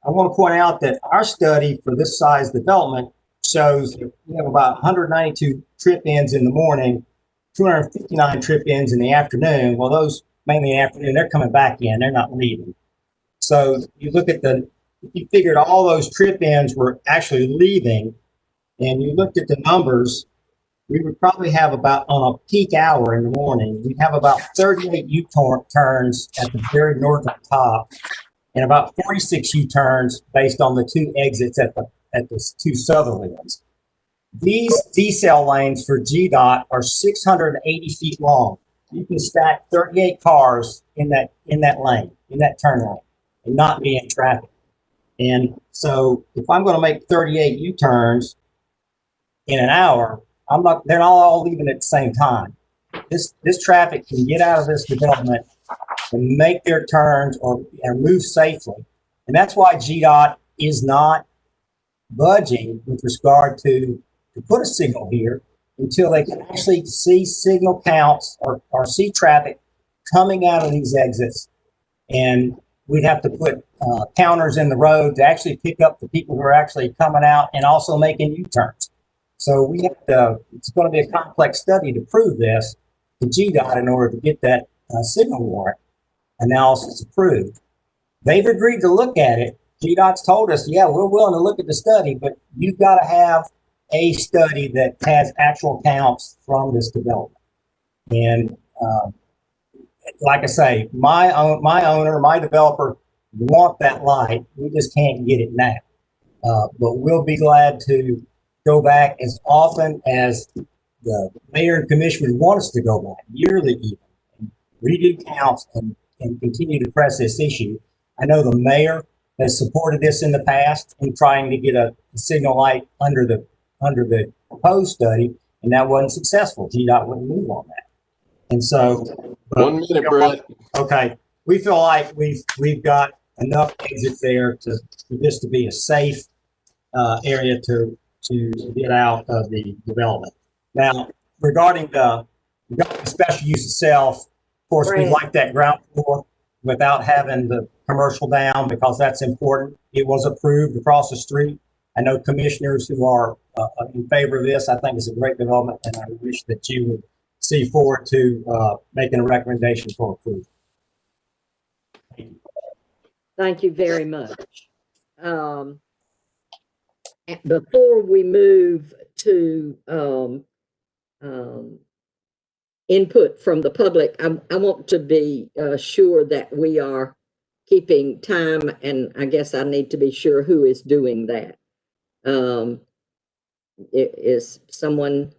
I want to point out that our study for this size development shows that we have about 192 trip-ins in the morning, 259 trip-ins in the afternoon. Well, those mainly in the afternoon, they're coming back in, they're not leaving. So you look at if you figured all those trip-ins were actually leaving, and you looked at the numbers, we would probably have about, on a peak hour in the morning, we'd have about 38 U-turns at the very northern top, and about 46 U-turns based on the two exits at the two southerly ones. These decel lanes for GDOT are 680 feet long. You can stack 38 cars in that lane, in that turn lane, and not be in traffic. And so if I'm going to make 38 U-turns in an hour, they're not all leaving at the same time. This traffic can get out of this development and make their turns and move safely. And that's why GDOT is not budging with regard to put a signal here until they can actually see signal counts or see traffic coming out of these exits. And we'd have to put counters in the road to actually pick up the people who are actually coming out and also making U-turns. So it's going to be a complex study to prove this to GDOT in order to get that signal warrant analysis approved. They've agreed to look at it. GDOT's told us, yeah, we're willing to look at the study, but you've got to have a study that has actual counts from this development. And like I say, my owner, my developer want that light. We just can't get it now. But we'll be glad to go back as often as the mayor and commissioners want us to go back, yearly even, and redo counts and continue to press this issue. I know the mayor has supported this in the past in trying to get a signal light under the proposed study, and that wasn't successful. GDOT wouldn't move on that. And so, 1 minute, Brett. Okay, we feel like we've got enough exits there for this to be a safe area to get out of the development. Now, regarding the special use itself, of course, we like that ground floor without having the commercial down because that's important. It was approved across the street. I know commissioners who are in favor of this. I think it's a great development, and I wish that you would see forward to making a recommendation for approval. Thank you very much. Before we move to input from the public, I want to be sure that we are keeping time, and I guess I need to be sure who is doing that. Is someone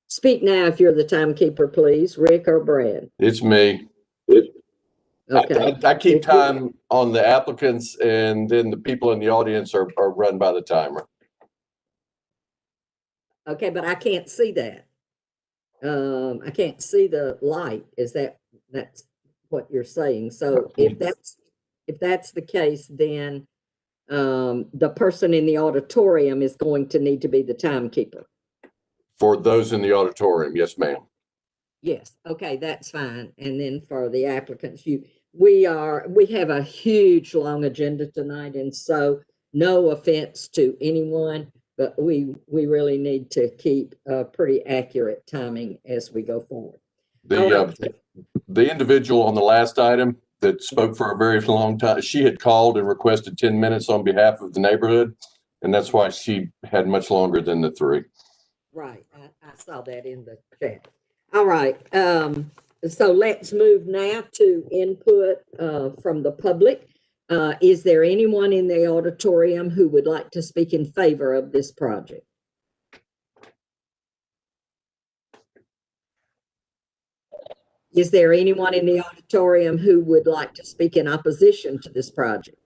speak now if you're the timekeeper, please, Rick or Brad? It's me. Okay. I keep time on the applicants, and then the people in the audience are run by the timer. Okay, but I can't see that. I can't see the light. Is that's what you're saying? So if that's the case, then the person in the auditorium is going to need to be the timekeeper. For those in the auditorium, yes, ma'am. Yes, okay, that's fine. And then for the applicants, we have a huge long agenda tonight, and so no offense to anyone, but we really need to keep pretty accurate timing as we go forward. The individual on the last item that spoke for a very long time, she had called and requested 10 minutes on behalf of the neighborhood, and that's why she had much longer than the 3. Right, I saw that in the chat. All right, so let's move now to input from the public. Is there anyone in the auditorium who would like to speak in favor of this project? Is there anyone in the auditorium who would like to speak in opposition to this project?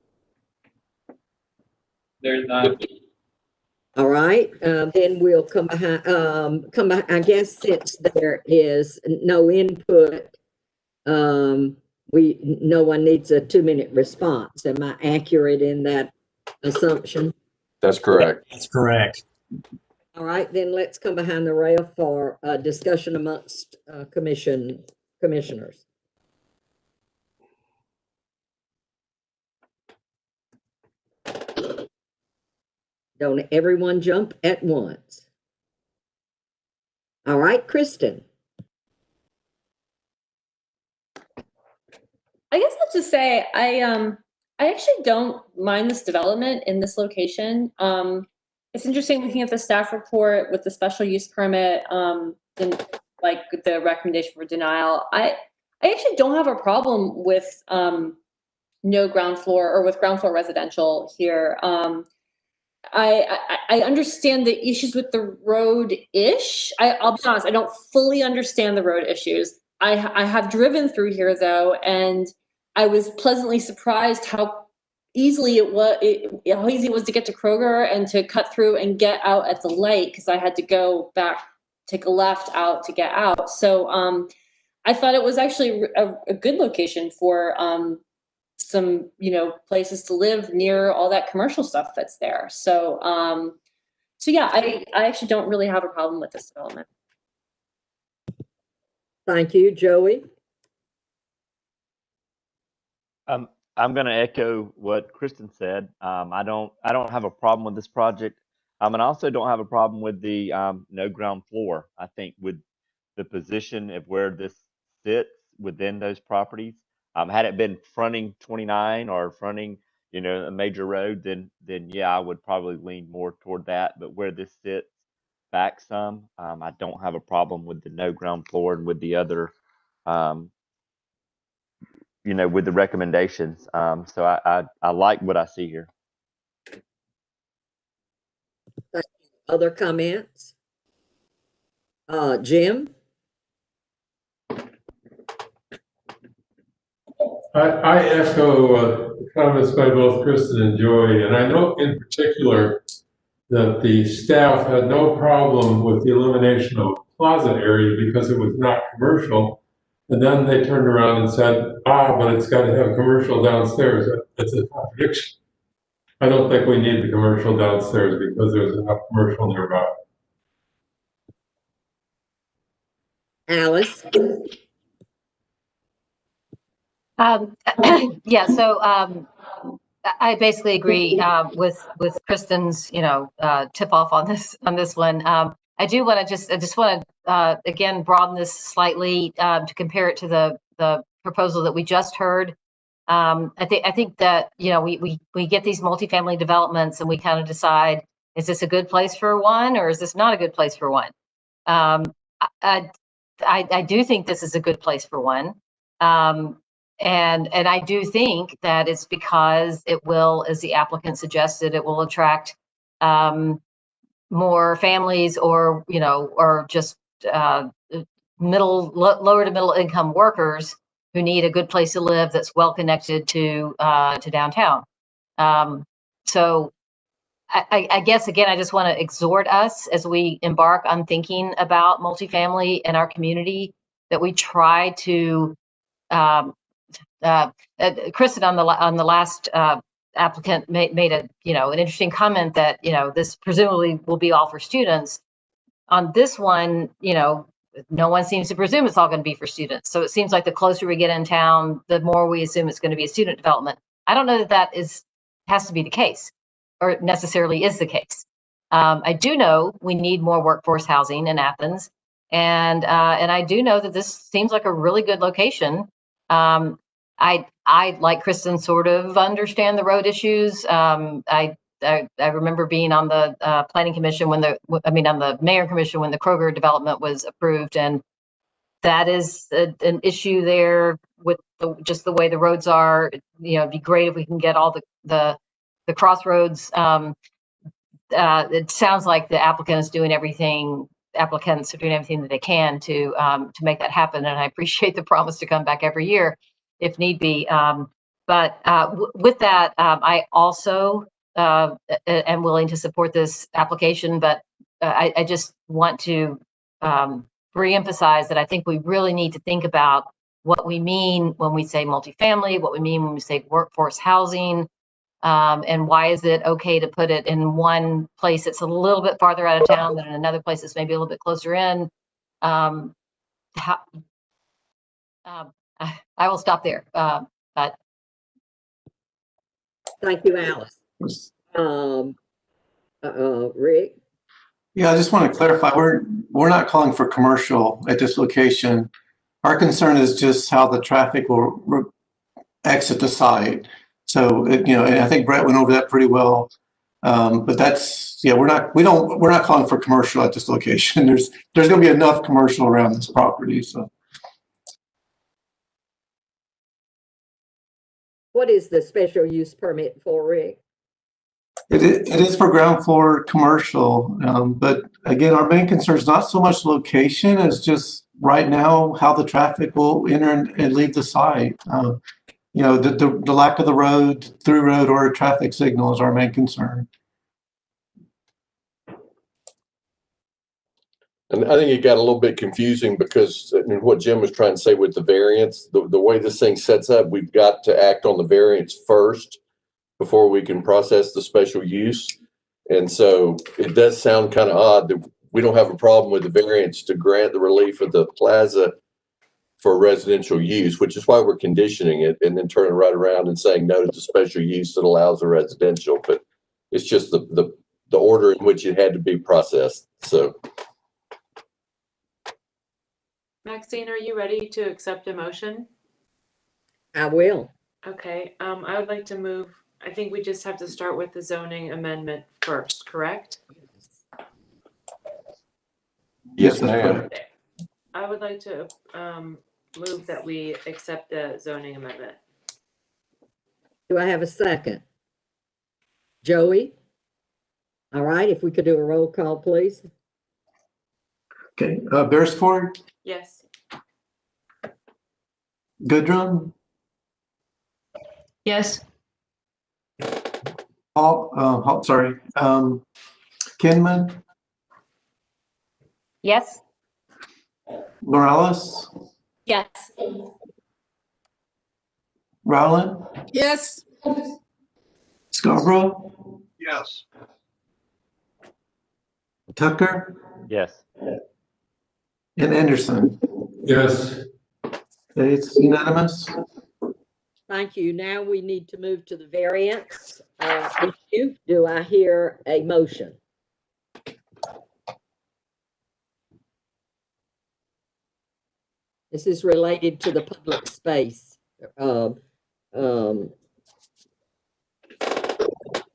There's not. All right, then we'll come behind, I guess since there is no input, no one needs a 2-minute response. Am I accurate in that assumption? That's correct. That's correct. All right, then let's come behind the rail for discussion amongst commissioners. Don't everyone jump at once. All right, Kristen. I guess I'll just say I actually don't mind this development in this location. It's interesting looking at the staff report with the special use permit, and like the recommendation for denial. I actually don't have a problem with no ground floor or with ground floor residential here. I understand the issues with the road-ish. I'll be honest, I don't fully understand the road issues. I have driven through here though, and I was pleasantly surprised how easily how easy it was to get to Kroger and to cut through and get out at the light, because I had to go back, take a left out to get out. So I thought it was actually a good location for some places to live near all that commercial stuff that's there. So yeah, I actually don't really have a problem with this development. Thank you, Joey. I'm going to echo what Kristen said. I don't have a problem with this project, and I also don't have a problem with the no ground floor. I think with the position of where this sits within those properties, had it been fronting 29 or fronting a major road, then yeah, I would probably lean more toward that. But where this sits back some, I don't have a problem with the no ground floor and with the other with the recommendations. So I like what I see here. Other comments? Jim? I echo comments by both Kristen and Joey, and I know in particular that the staff had no problem with the elimination of closet area because it was not commercial. And then they turned around and said, but it's got to have commercial downstairs. That's a contradiction. I don't think we need the commercial downstairs because there's enough commercial nearby. Alice? Yeah, so I basically agree with Kristen's tip off on this one. I just want to again broaden this slightly to compare it to the proposal that we just heard. I think that we get these multifamily developments and we kind of decide, is this a good place for one or is this not a good place for one? I do think this is a good place for one. And I do think that it's because it will, as the applicant suggested, it will attract more families or, or just lower to middle income workers who need a good place to live that's well connected to downtown. So I guess, again, I just want to exhort us as we embark on thinking about multifamily in our community, that we try to, Kristen on the last applicant made an interesting comment that, this presumably will be all for students. On this one, no one seems to presume it's all going to be for students. So it seems like the closer we get in town, the more we assume it's going to be a student development. I don't know that has to be the case, or necessarily is the case. I do know we need more workforce housing in Athens, and I do know that this seems like a really good location. I like Kristen sort of understand the road issues. I remember being on the planning commission on the mayor commission when the Kroger development was approved, and that is an issue there with just the way the roads are. It'd be great if we can get all the crossroads. It sounds like the applicants are doing everything that they can to make that happen, and I appreciate the promise to come back every year if need be. But with that, I also am willing to support this application, but I just want to reemphasize that I think we really need to think about what we mean when we say multifamily, what we mean when we say workforce housing, and why is it okay to put it in one place that's a little bit farther out of town than in another place that's maybe a little bit closer in. I will stop there. But thank you, Alice. Rick? Yeah, I just want to clarify, we're not calling for commercial at this location. Our concern is just how the traffic will exit the site. So, and I think Brett went over that pretty well. But we're not calling for commercial at this location. There's going to be enough commercial around this property. So, What is the special use permit for, Rick? it is for ground floor commercial. But again, our main concern is not so much location as just right now how the traffic will enter and leave the site. The lack of the road, through road, or a traffic signal is our main concern. And I think it got a little bit confusing because what Jim was trying to say with the variance, the way this thing sets up, we've got to act on the variance first before we can process the special use. And so it does sound kind of odd that we don't have a problem with the variance to grant the relief of the plaza for residential use, which is why we're conditioning it and then turning right around and saying no to the special use that allows the residential. But it's just the order in which it had to be processed. So. Maxine, are you ready to accept a motion? I will. Okay, I would like to move, I think we just have to start with the zoning amendment first, correct? Yes, ma'am. I would like to move that we accept the zoning amendment. Do I have a second? Joey? All right, if we could do a roll call, please. Okay, Beresford, Yes. Goodrum, Yes. Kinman, yes. Morales, Yes. Rowland, Yes. Scarborough, Yes. Tucker, Yes. and Anderson. Yes. Okay, it's unanimous. Thank you. Now we need to move to the variance issue. Do I hear a motion? This is related to the public space.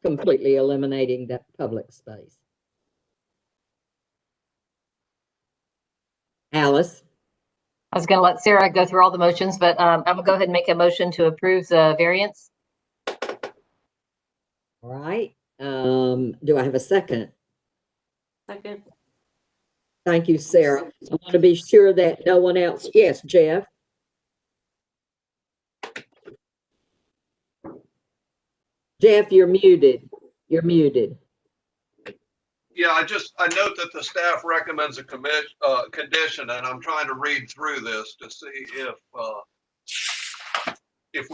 Completely eliminating that public space. Alice? I was going to let Sarah go through all the motions, but I'm going to go ahead and make a motion to approve the variance. All right. Do I have a second? Second. Thank you, Sarah. I want to be sure that no one else. Yes, Jeff. Jeff, you're muted. You're muted. Yeah, I note that the staff recommends a condition, and I'm trying to read through this to see if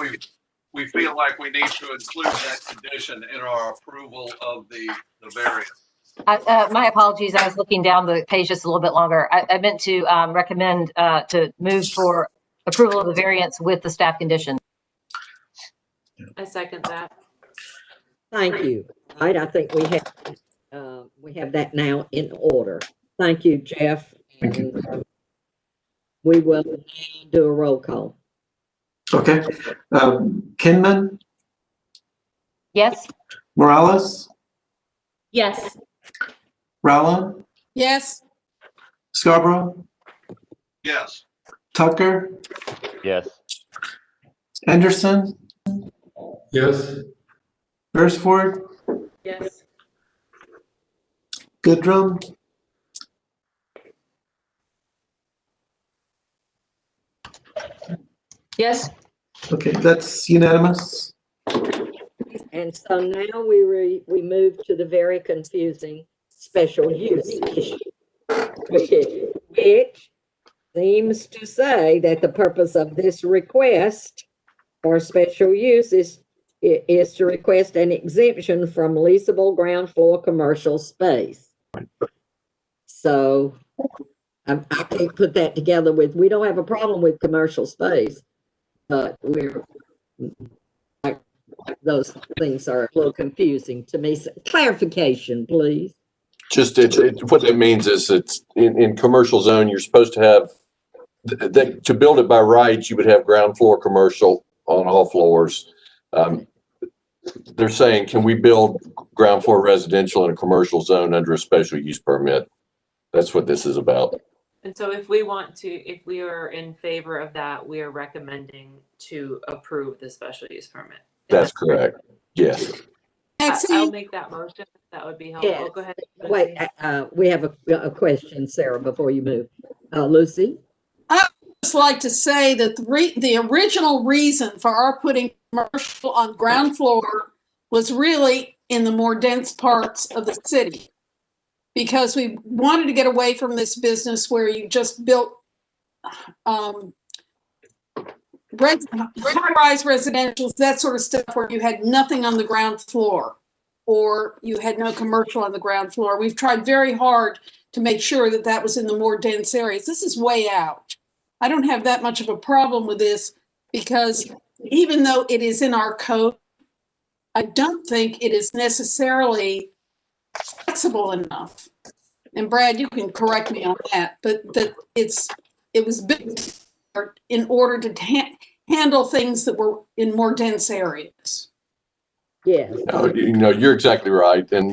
we feel like we need to include that condition in our approval of the variance. My apologies. I was looking down the page just a little bit longer. I meant to recommend to move for approval of the variance with the staff condition. I second that. Thank you. All right, I think we have that now in order. Thank you, Jeff. Thank you. We will now do a roll call. Okay. Kinman, Yes. Morales, Yes. Rowland, Yes. Scarborough, Yes. Tucker, Yes. Anderson, Yes. Beresford, Yes. Goodrum, Yes. okay, that's unanimous. And so now we move to the very confusing special use issue, which seems to say that the purpose of this request for special use is to request an exemption from leasable ground floor commercial space. So I can't put that together with, we don't have a problem with commercial space, but those things are a little confusing to me. Clarification, please. Just what that means is it's in commercial zone, you're supposed to have to build it by rights, you would have ground floor commercial on all floors. They're saying, can we build ground floor residential in a commercial zone under a special use permit? That's what this is about. And so if we are in favor of that, we are recommending to approve the special use permit. That's correct. Yes. I'll make that motion. That would be helpful. Yes. Go ahead. Wait, we have a question, Sarah, before you move. Lucy? I would just like to say that the original reason for our putting commercial on ground floor was really in the more dense parts of the city, because we wanted to get away from this business where you just built high-rise residentials, that sort of stuff, where you had nothing on the ground floor or you had no commercial on the ground floor. We've tried very hard to make sure that that was in the more dense areas. This is way out. I don't have that much of a problem with this, because even though it is in our code, I don't think it is necessarily flexible enough. And Brad, you can correct me on that, but that it was built in order to handle things that were in more dense areas. Yes. You're exactly right. And,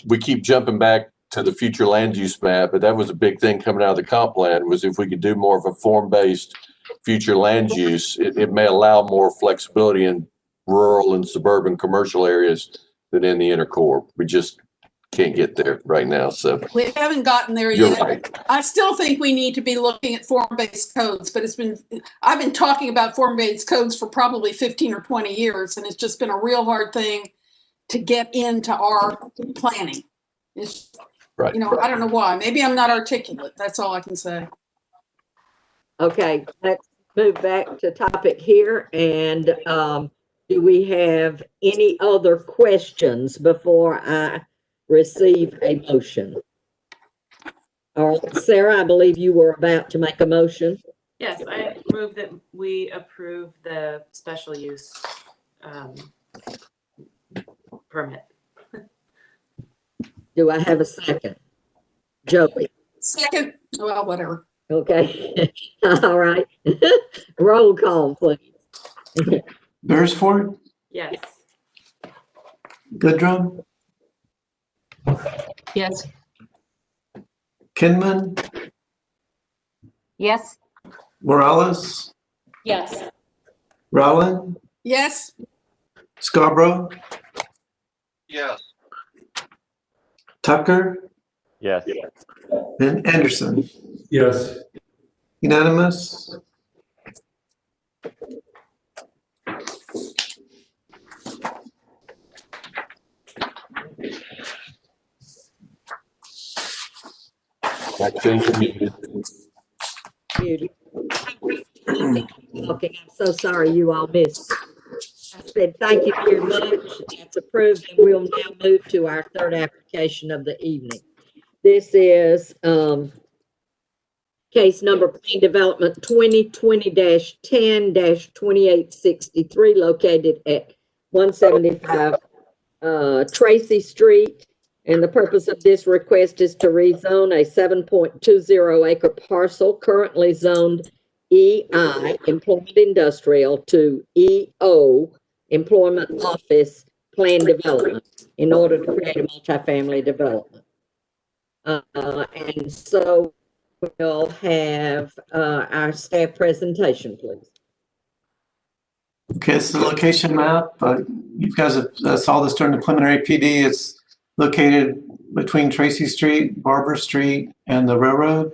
we keep jumping back to the future land use map, but that was a big thing coming out of the comp plan, was if we could do more of a form-based future land use, it may allow more flexibility in rural and suburban commercial areas than in the inner core. We just can't get there right now. So we haven't gotten there you're yet. Right. I still think we need to be looking at form-based codes, but I've been talking about form-based codes for probably 15 or 20 years, and it's just been a real hard thing to get into our planning. It's, right. I don't know why. Maybe I'm not articulate. That's all I can say. Okay, let's move back to topic here. And do we have any other questions before I receive a motion? All right, Sarah, I believe you were about to make a motion. Yes, I move that we approve the special use permit. Do I have a second? Joey? Second. Well, whatever. Okay. All right. Roll call, please. Beresford, Yes. Goodrum, Yes. Kinman, Yes. Morales, Yes. Rowland, Yes. Scarborough, Yes. Tucker, Yes. and Anderson. Yes. Unanimous? Vaccine muted. Muted. Okay, I'm so sorry you all missed. I said, thank you very much. That's approved, and we'll now move to our third application of the evening. This is case number Plan Development 2020-10-2863, located at 175 Tracy Street. And the purpose of this request is to rezone a 7.20 acre parcel currently zoned EI, Employment Industrial, to EO, Employment Office Plan Development, in order to create a multifamily development. And so we'll have our staff presentation, please. Okay, it's the location map. You guys have saw this during the preliminary PD. It's located between Tracy Street, Barber Street, and the railroad.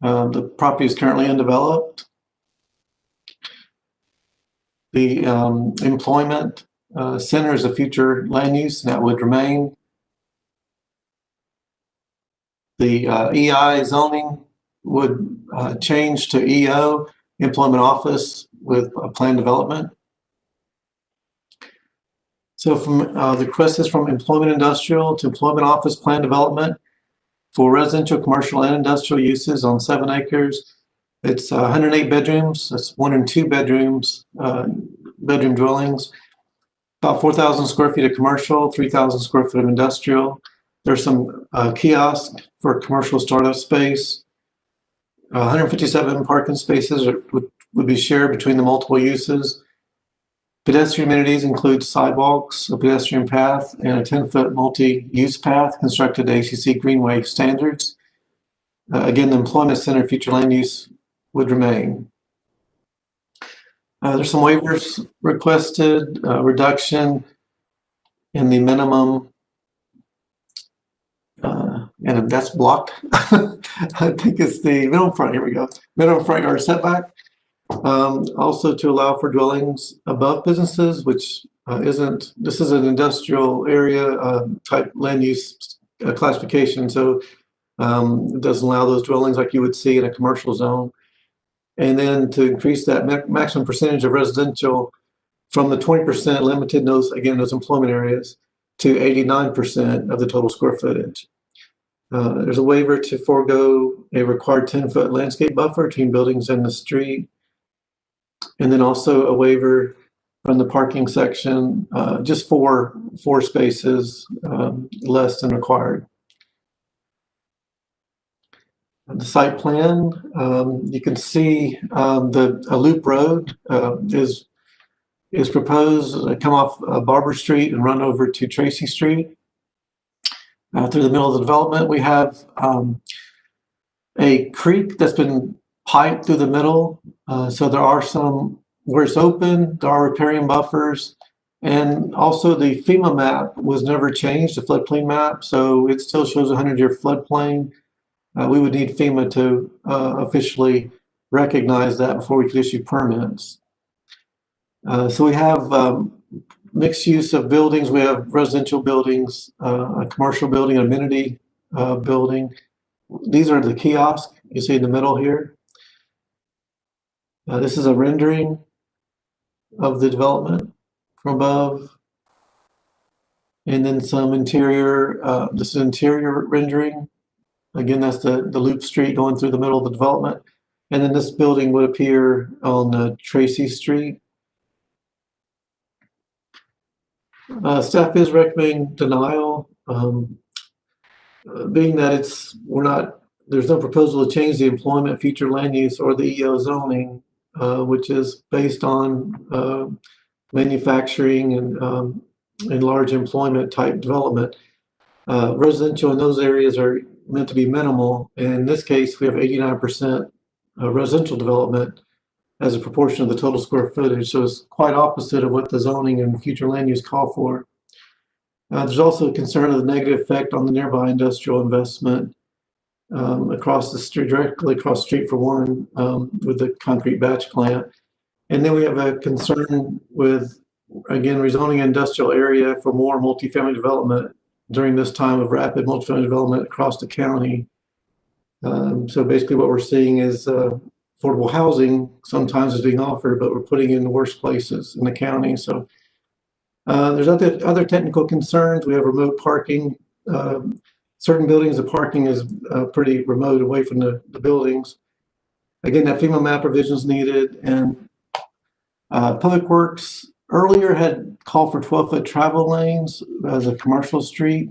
The property is currently undeveloped. The employment center is a future land use, and that would remain. The EI zoning would change to EO, Employment Office with a plan development. So from the request is from Employment Industrial to Employment Office Plan Development for residential, commercial, and industrial uses on 7 acres. It's 108 bedrooms. That's 1 and 2 bedrooms, bedroom dwellings. About 4,000 square feet of commercial, 3,000 square feet of industrial. There's some kiosks for commercial startup space. 157 parking spaces would be shared between the multiple uses. Pedestrian amenities include sidewalks, a pedestrian path, and a 10-foot multi-use path constructed to ACC Greenway standards. Again, the employment center future land use would remain. There's some waivers requested, reduction in the minimum, and that's blocked. I think it's the minimum front, here we go. Minimum front yard setback. Also to allow for dwellings above businesses, which this is an industrial area type land use classification. So it doesn't allow those dwellings like you would see in a commercial zone. And then to increase that maximum percentage of residential from the 20% limited in those employment areas to 89% of the total square footage. There's a waiver to forego a required 10-foot landscape buffer between buildings and the street. And then also a waiver from the parking section, just four spaces less than required. The site plan, you can see a loop road is proposed to come off Barber Street and run over to Tracy Street. Through the middle of the development, we have a creek that's been piped through the middle. So there are some, where it's open, there are riparian buffers. And also the FEMA map was never changed, the floodplain map. So it still shows a 100-year floodplain. We would need FEMA to officially recognize that before we could issue permits. So we have mixed use of buildings. We have residential buildings, a commercial building, an amenity building. These are the kiosks you see in the middle here. This is a rendering of the development from above. And then some interior, this is interior rendering. Again, that's the loop street going through the middle of the development. And then this building would appear on Tracy Street. Staff is recommending denial, being that there's no proposal to change the employment, future land use, or the EO zoning, which is based on manufacturing and large employment type development. Residential in those areas are meant to be minimal. And in this case, we have 89% residential development as a proportion of the total square footage. So it's quite opposite of what the zoning and future land use call for. There's also a concern of the negative effect on the nearby industrial investment across the street, directly across the street for one, with the concrete batch plant. And then we have a concern with, again, rezoning industrial area for more multifamily development during this time of rapid multifamily development across the county. So basically what we're seeing is affordable housing sometimes is being offered, but we're putting it in the worst places in the county. So there's other technical concerns. We have remote parking. Certain buildings, the parking is pretty remote away from the buildings. Again, that FEMA map revision is needed. And Public Works earlier had called for 12-foot travel lanes as a commercial street.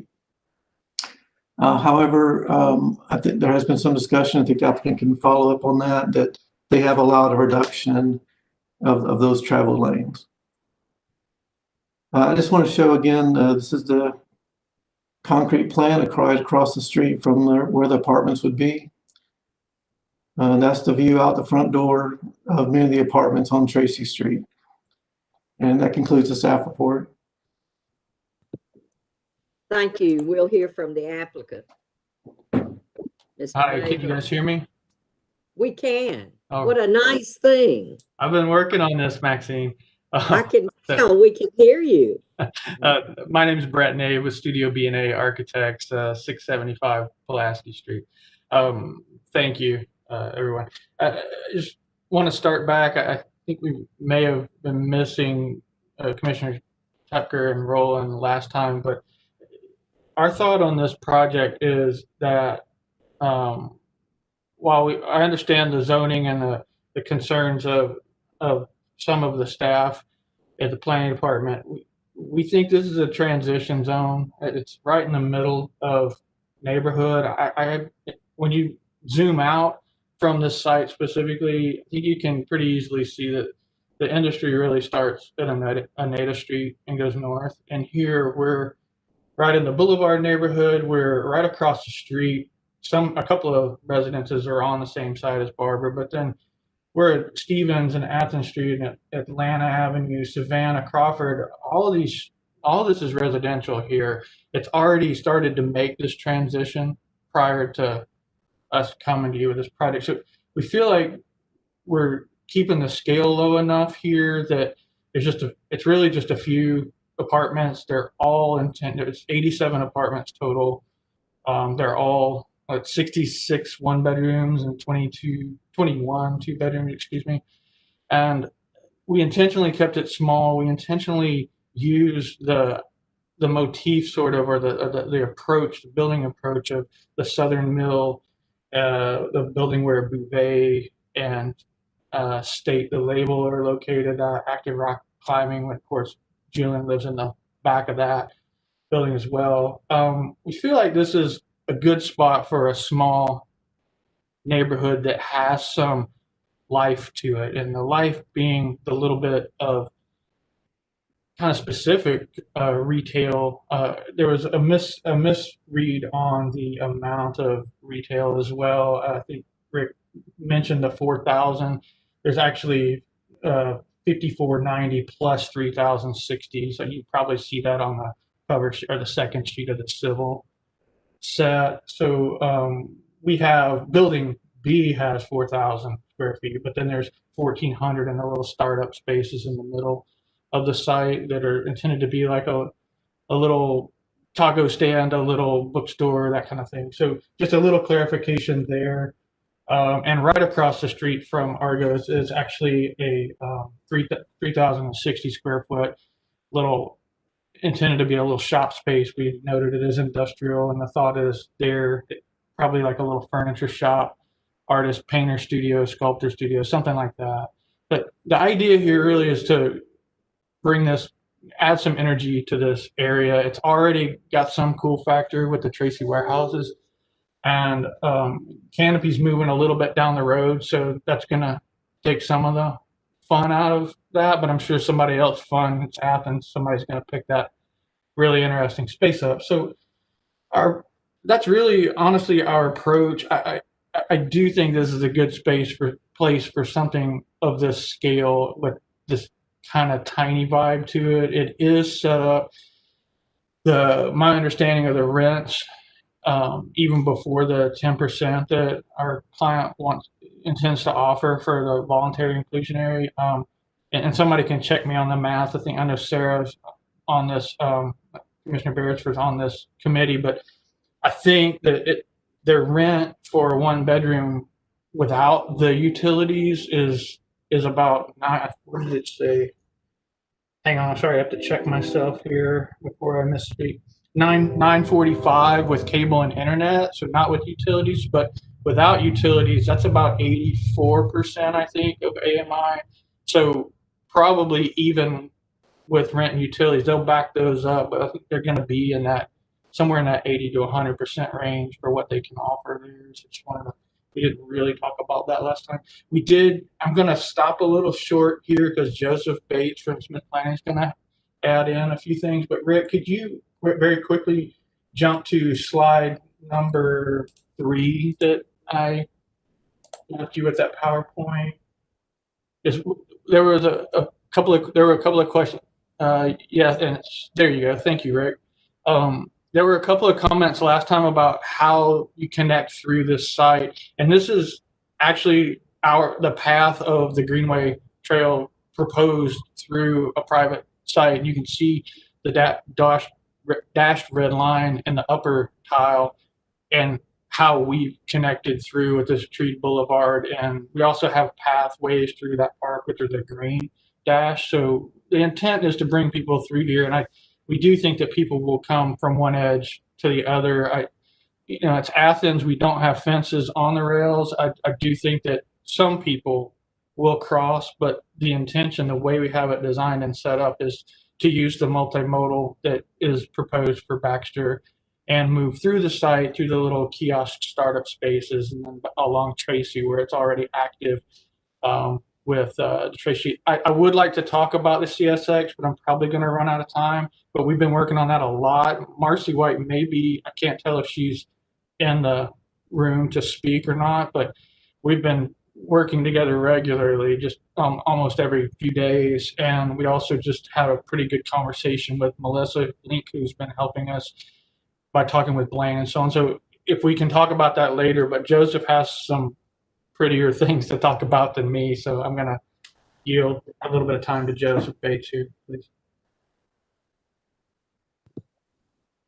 However, I think there has been some discussion, I think the applicant can follow up on that they have allowed a reduction of those travel lanes. I just want to show again, this is the concrete plant right across the street from where the apartments would be. And that's the view out the front door of many of the apartments on Tracy Street. And that concludes the staff report. Thank you. We'll hear from the applicant. Mr. Hi, Baker. can you guys hear me? We can. Oh. What a nice thing. I've been working on this, Maxine. I can tell we can hear you. My name is Brett Nave with Studio B&A Architects, 675 Pulaski Street. Thank you, everyone. I just want to start back. I think we may have been missing Commissioners Tucker and Rowland last time, but our thought on this project is that while I understand the zoning and the concerns of some of the staff at the planning department, we think this is a transition zone. It's right in the middle of neighborhood. When you zoom out from this site specifically, I think you can pretty easily see that the industry really starts at Oneida Street and goes north. And here we're right in the Boulevard neighborhood. We're right across the street. A couple of residences are on the same side as Barber, but then we're at Stevens and Athens Street and Atlanta Avenue, Savannah, Crawford. All this is residential here. It's already started to make this transition prior to us coming to you with this project. So we feel like we're keeping the scale low enough here that it's really just a few apartments. They're all intended. It's 87 apartments total. They're all 66 one bedrooms and 21 two bedrooms, excuse me. And we intentionally kept it small. We intentionally used the motif sort of, or the approach, the building approach of the Southern Mill, the building where Bouvet and State, the label, are located, Active Rock Climbing. Of course, Julian lives in the back of that building as well. We feel like this is a good spot for a small neighborhood that has some life to it, and the life being the little bit of kind of specific retail. There was a misread on the amount of retail as well. I think Rick mentioned the 4,000. There's actually 5,490 plus 3,060. So you probably see that on the cover or the second sheet of the civil set. So we have building B has 4,000 square feet, but then there's 1,400 in the little startup spaces in the middle of the site that are intended to be like a little taco stand, a little bookstore, that kind of thing. So just a little clarification there. And right across the street from Argos is actually a 3,060 square foot little, intended to be a little shop space. We noted it is industrial, and the thought is there probably like a little furniture shop, artist, painter studio, sculptor studio, something like that. But the idea here really is to bring this, add some energy to this area. It's already got some cool factor with the Tracy warehouses, and Canopy's moving a little bit down the road, so that's gonna take some of the fun out of that, but I'm sure somebody else fun, it's Athens, somebody's gonna pick that really interesting space up. So that's really honestly our approach. I do think this is a good space for place for something of this scale with this kind of tiny vibe to it. It is set up. My understanding of the rents, even before the 10% that our client intends to offer for the voluntary inclusionary, and somebody can check me on the math. I know Sarah's on this, Commissioner Beresford's on this committee, but I think that their rent for a 1-bedroom without the utilities is about what did it say? Hang on, sorry, I have to check myself here before I misspeak. $945 with cable and internet, so not with utilities, but without utilities, that's about 84%, I think, of AMI. So probably even with rent and utilities, they'll back those up, but I think they're going to be in that somewhere in that 80 to 100% range for what they can offer there. So just wanted to, we didn't really talk about that last time. We did. I'm going to stop a little short here because Joseph Bates from Smith Planning is going to add in a few things. But Rick, could you very quickly jump to slide number 3 that I left you with that PowerPoint? There were a couple of questions. Yeah, and there you go. Thank you, Rick. There were a couple of comments last time about how you connect through this site, and this is actually the path of the Greenway Trail proposed through a private site. You can see the dashed red line in the upper tile, and how we've connected through with this treed boulevard, and we also have pathways through that park, which are the green dash. So the intent is to bring people through here, and we do think that people will come from one edge to the other. It's Athens. We don't have fences on the rails. I do think that some people will cross, but the intention, the way we have it designed and set up, is to use the multimodal that is proposed for Baxter and move through the site, through the little kiosk startup spaces, and then along Tracy where it's already active. With Tracy, I would like to talk about the CSX, but I'm probably going to run out of time. But we've been working on that a lot. Marcy White, maybe, I can't tell if she's in the room to speak or not, but we've been working together regularly, just almost every few days. And we also just had a pretty good conversation with Melissa Link, who's been helping us by talking with Blaine and so on. So if we can talk about that later, but Joseph has some prettier things to talk about than me, so I'm going to yield a little bit of time to Joseph Bates here, please.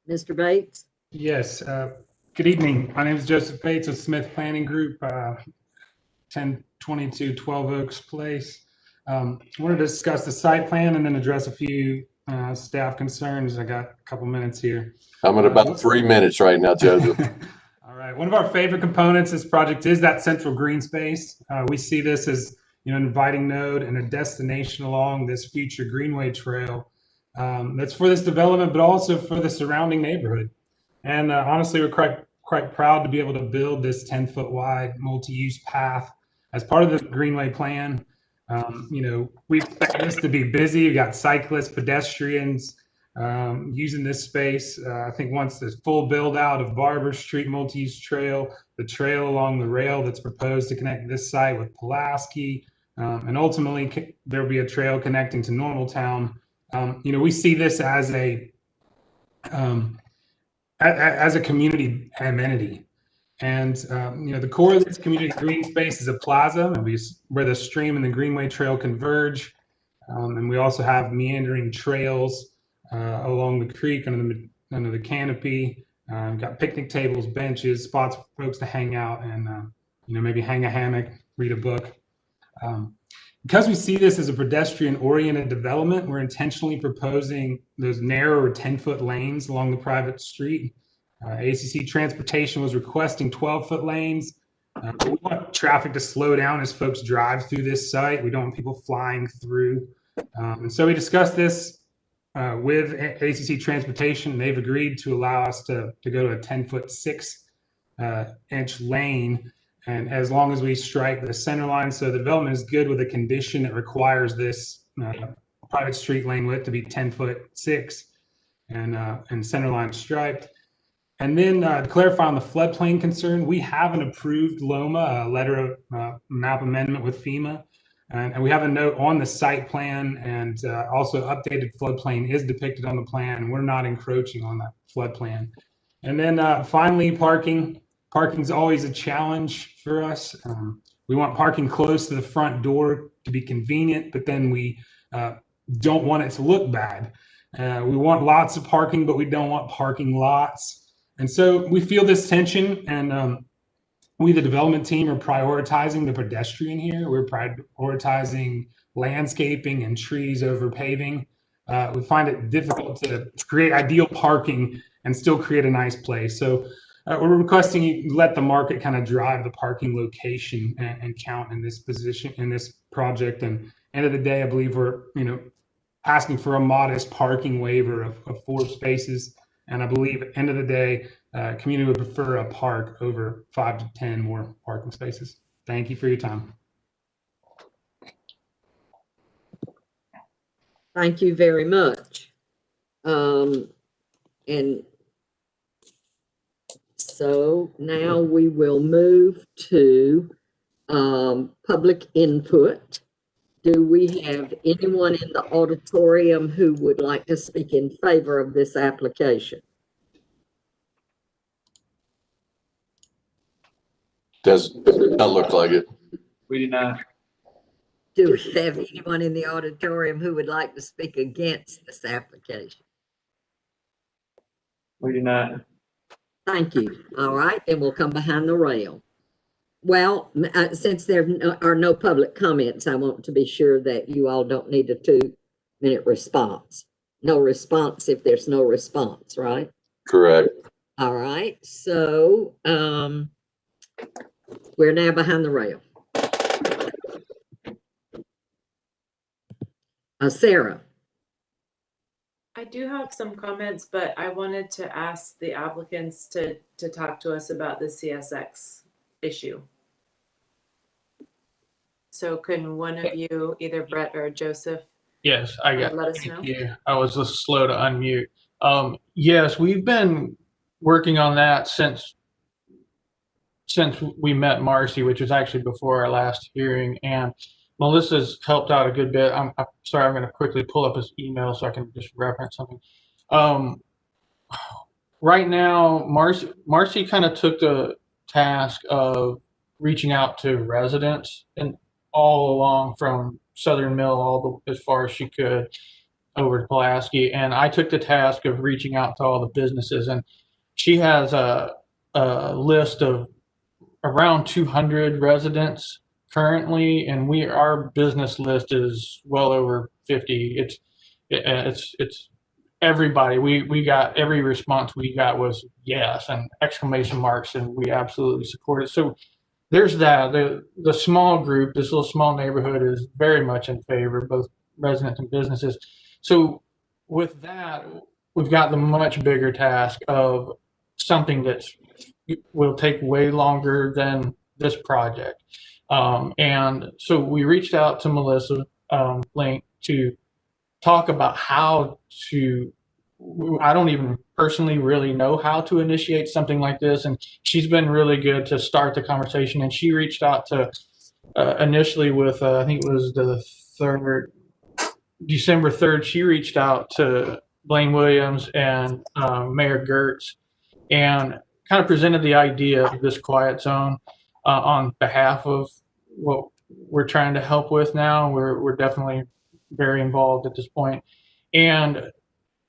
Mr. Bates? Yes. Good evening. My name is Joseph Bates of Smith Planning Group, 1022 12 Oaks Place. I wanted to discuss the site plan and then address a few staff concerns. I got a couple minutes here. I'm at about 3 minutes right now, Joseph. All right. One of our favorite components of this project is that central green space. We see this as an inviting node and a destination along this future Greenway Trail that's for this development, but also for the surrounding neighborhood. And honestly, we're quite proud to be able to build this 10-foot wide multi-use path as part of the Greenway plan. We expect this to be busy. You've got cyclists, pedestrians using this space. I think once there's full build out of Barber Street multi-use trail, the trail along the rail that's proposed to connect this site with Pulaski, and ultimately there'll be a trail connecting to Normaltown. We see this as a community amenity. And, the core of this community green space is a plaza where the stream and the Greenway Trail converge. And we also have meandering trails along the creek under the canopy. Got picnic tables, benches, spots for folks to hang out and, maybe hang a hammock, read a book. Because we see this as a pedestrian-oriented development, we're intentionally proposing those narrower 10-foot lanes along the private street. ACC Transportation was requesting 12-foot lanes. But we want traffic to slow down as folks drive through this site. We don't want people flying through. And so we discussed this with ACC Transportation, and they've agreed to allow us to go to a 10-foot 6-inch lane. And as long as we strike the center line, so the development is good with a condition that requires this private street lane width to be 10-foot 6 and center line striped. And then to clarify on the floodplain concern, we have an approved LOMA, a letter of map amendment with FEMA. And we have a note on the site plan, and also updated floodplain is depicted on the plan, and we're not encroaching on that floodplain. And then finally, parking. Parking is always a challenge for us. We want parking close to the front door to be convenient, but then we don't want it to look bad. We want lots of parking, but we don't want parking lots. And so we feel this tension, and we, the development team, are prioritizing the pedestrian here. We're prioritizing landscaping and trees over paving. We find it difficult to create ideal parking and still create a nice place. So we're requesting you let the market kind of drive the parking location and count in this position, in this project. And end of the day, I believe we're asking for a modest parking waiver of 4 spaces. And I believe at the end of the day, community would prefer a park over 5 to 10 more parking spaces. Thank you for your time. Thank you very much. And so now we will move to public input. Do we have anyone in the auditorium who would like to speak in favor of this application? Does not look like it. We do not. Do we have anyone in the auditorium who would like to speak against this application? We do not. Thank you. All right, then we'll come behind the rail. Well, since there are no public comments, I want to be sure that you all don't need a 2-minute response. No response if there's no response, right? Correct. All right, so we're now behind the rail. Sarah. I do have some comments, but I wanted to ask the applicants to talk to us about the CSX issue. So can one of you, either Brett or Joseph, Yes, I got let us thank know? you. I was just slow to unmute. Yes, we've been working on that since we met Marcy, which was actually before our last hearing, and Melissa's helped out a good bit. I'm sorry, I'm going to quickly pull up his email so I can just reference something. Right now, Marcy kind of took the task of reaching out to residents and all along from Southern Mill as far as she could over to Pulaski, and I took the task of reaching out to all the businesses. And she has a list of around 200 residents currently, and our business list is well over 50. It's everybody. We got every response we got was yes and exclamation marks, and we absolutely support it. So there's that. The small group, this little small neighborhood, is very much in favor, both residents and businesses. So with that, we've got the much bigger task of something that will take way longer than this project. And so we reached out to Melissa Link to talk about how to, I don't even personally really know how to initiate something like this. And she's been really good to start the conversation. And she reached out to initially with, I think it was December 3rd, she reached out to Blaine Williams and Mayor Gertz and kind of presented the idea of this quiet zone on behalf of what we're trying to help with now. We're definitely very involved at this point. And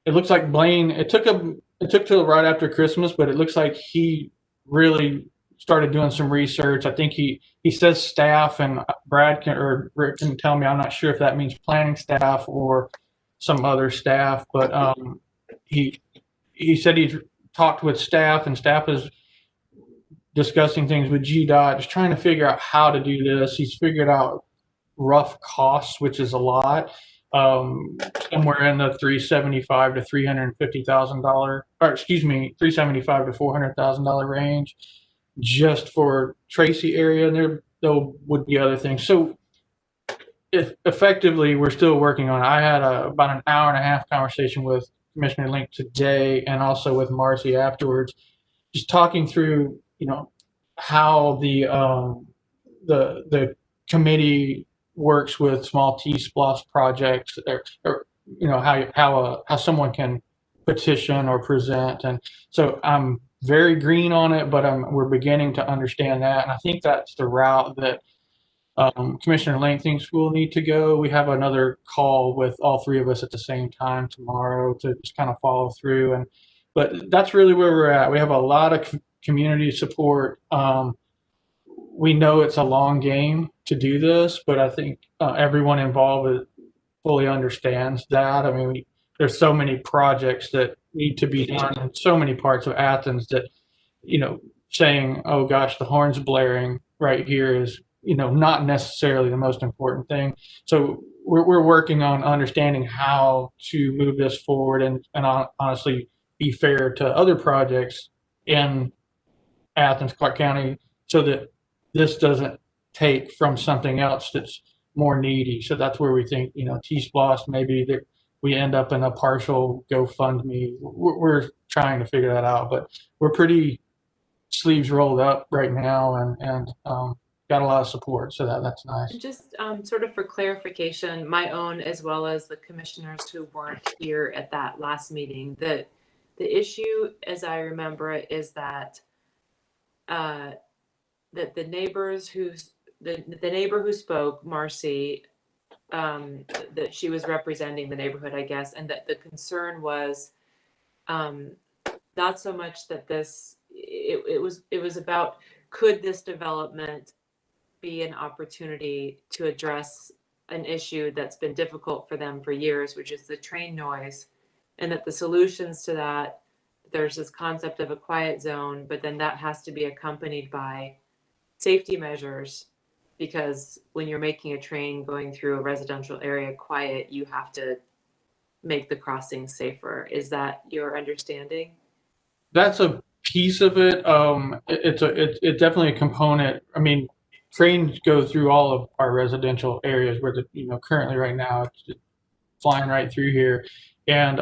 it looks like Blaine, it took till right after Christmas, but it looks like he really started doing some research. I think he says staff, and Brad or Rick can tell me, I'm not sure if that means planning staff or some other staff, but he said he's talked with staff, and staff is discussing things with GDOT, just trying to figure out how to do this. He's figured out rough costs, which is a lot, somewhere in the $375,000 to $350,000, or excuse me, $375,000 to $400,000 range, just for Tracy area. And there would be other things. So if effectively, we're still working on it. I had about an hour and a half conversation with Commissioner Link today, and also with Marcy afterwards. just talking through, how the committee works with small T-SPLOST projects, or how someone can petition or present. And so I'm very green on it, but we're beginning to understand that. And I think that's the route that Commissioner Lang thinks we'll need to go. We have another call with all three of us at the same time tomorrow to just kind of follow through. But that's really where we're at. We have a lot of community support. We know it's a long game to do this, but I think everyone involved fully understands that. I mean, there's so many projects that need to be done in so many parts of Athens that, saying, oh gosh, the horn's blaring right here is, not necessarily the most important thing. So we're working on understanding how to move this forward and honestly be fair to other projects in Athens-Clarke County so that this doesn't take from something else that's more needy. So that's where we think, T-SPLOST, maybe that we end up in a partial GoFundMe. We're trying to figure that out, but we're pretty sleeves rolled up right now and got a lot of support. So that's nice. Just sort of for clarification, my own as well as the commissioners who weren't here at that last meeting, the issue, as I remember it, is that that the neighbor who spoke, Marcy, that she was representing the neighborhood, I guess, and that the concern was not so much that it was about, could this development be an opportunity to address an issue that's been difficult for them for years, which is the train noise, and that the solutions to that, there's this concept of a quiet zone, but then that has to be accompanied by safety measures, because when you're making a train going through a residential area quiet, you have to make the crossing safer. Is that your understanding? That's a piece of it. It's definitely a component. I mean, trains go through all of our residential areas where currently right now it's just flying right through here, and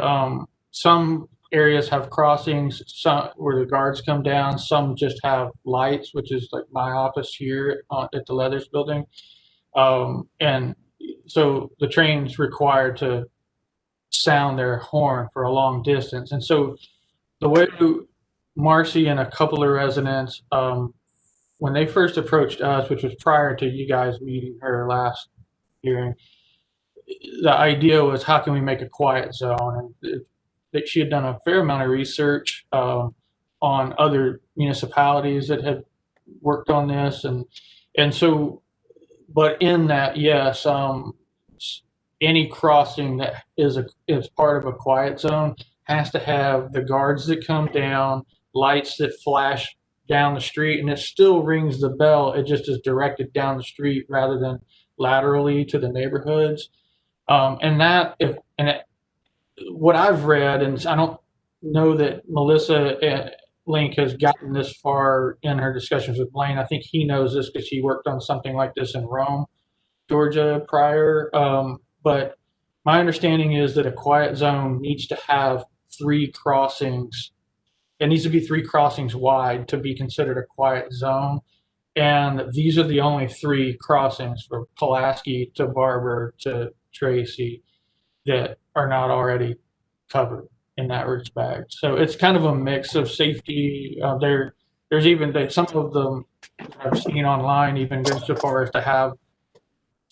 some areas have crossings, some where the guards come down, some just have lights, which is like my office here at the Leathers building. And so the train's required to sound their horn for a long distance. And so the way Marcy and a couple of residents, when they first approached us, which was prior to you guys meeting her last hearing, the idea was, how can we make a quiet zone? And that she had done a fair amount of research on other municipalities that had worked on this, and so, but in that, yes, any crossing that is part of a quiet zone has to have the guards that come down, lights that flash down the street, and it still rings the bell. It just is directed down the street rather than laterally to the neighborhoods. What I've read, and I don't know that Melissa Link has gotten this far in her discussions with Blaine. I think he knows this because he worked on something like this in Rome, Georgia prior. But my understanding is that a quiet zone needs to have 3 crossings. It needs to be 3 crossings wide to be considered a quiet zone. And these are the only 3 crossings for Pulaski to Barber to Tracy that are not already covered in that respect. So it's kind of a mix of safety. There's even some of them I've seen online even go so far as to have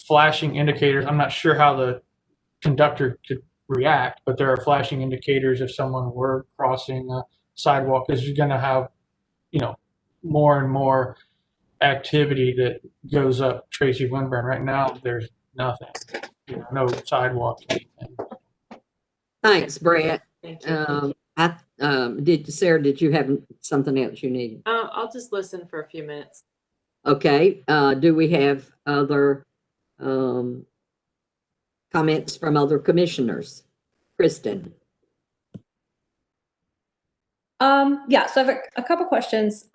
flashing indicators. I'm not sure how the conductor could react, but there are flashing indicators if someone were crossing a sidewalk, because you're going to have, more and more activity that goes up Tracy Winburn. Right now, there's nothing, no sidewalk. Thanks, Brett. Thank you. Sarah, did you have something else you needed? I'll just listen for a few minutes. Okay. Do we have other comments from other commissioners? Kristen. Yeah, so I have a couple questions.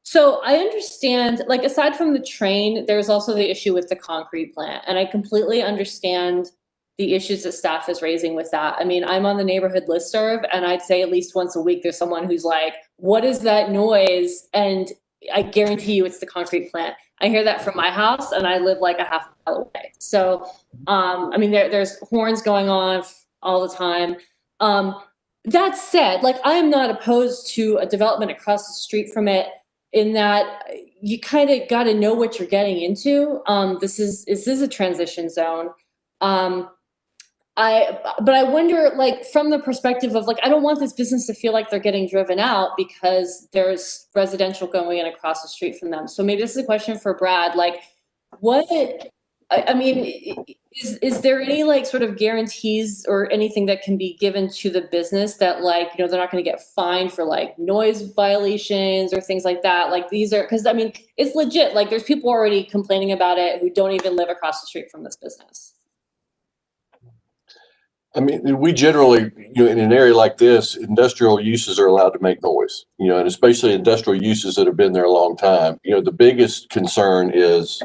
So I understand, like, aside from the train, there's also the issue with the concrete plant, and I completely understand the issues that staff is raising with that. I mean, I'm on the neighborhood listserv, and I'd say at least once a week there's someone who's like, what is that noise? And I guarantee you it's the concrete plant. I hear that from my house and I live like a half mile away. So, I mean, there's horns going on all the time. That said, like, I am not opposed to a development across the street from it, in that you kind of got to know what you're getting into. This is a transition zone. But I wonder, like, from the perspective of, like, I don't want this business to feel like they're getting driven out because there's residential going in across the street from them. So maybe this is a question for Brad. Like, I mean, is there any, like, sort of guarantees or anything that can be given to the business that, like, you know, they're not going to get fined for, like, noise violations or things like that? Like, these are, because I mean, it's legit. Like, there's people already complaining about it who don't even live across the street from this business. I mean, we generally, you know, in an area like this, industrial uses are allowed to make noise, you know, and especially industrial uses that have been there a long time. You know, the biggest concern is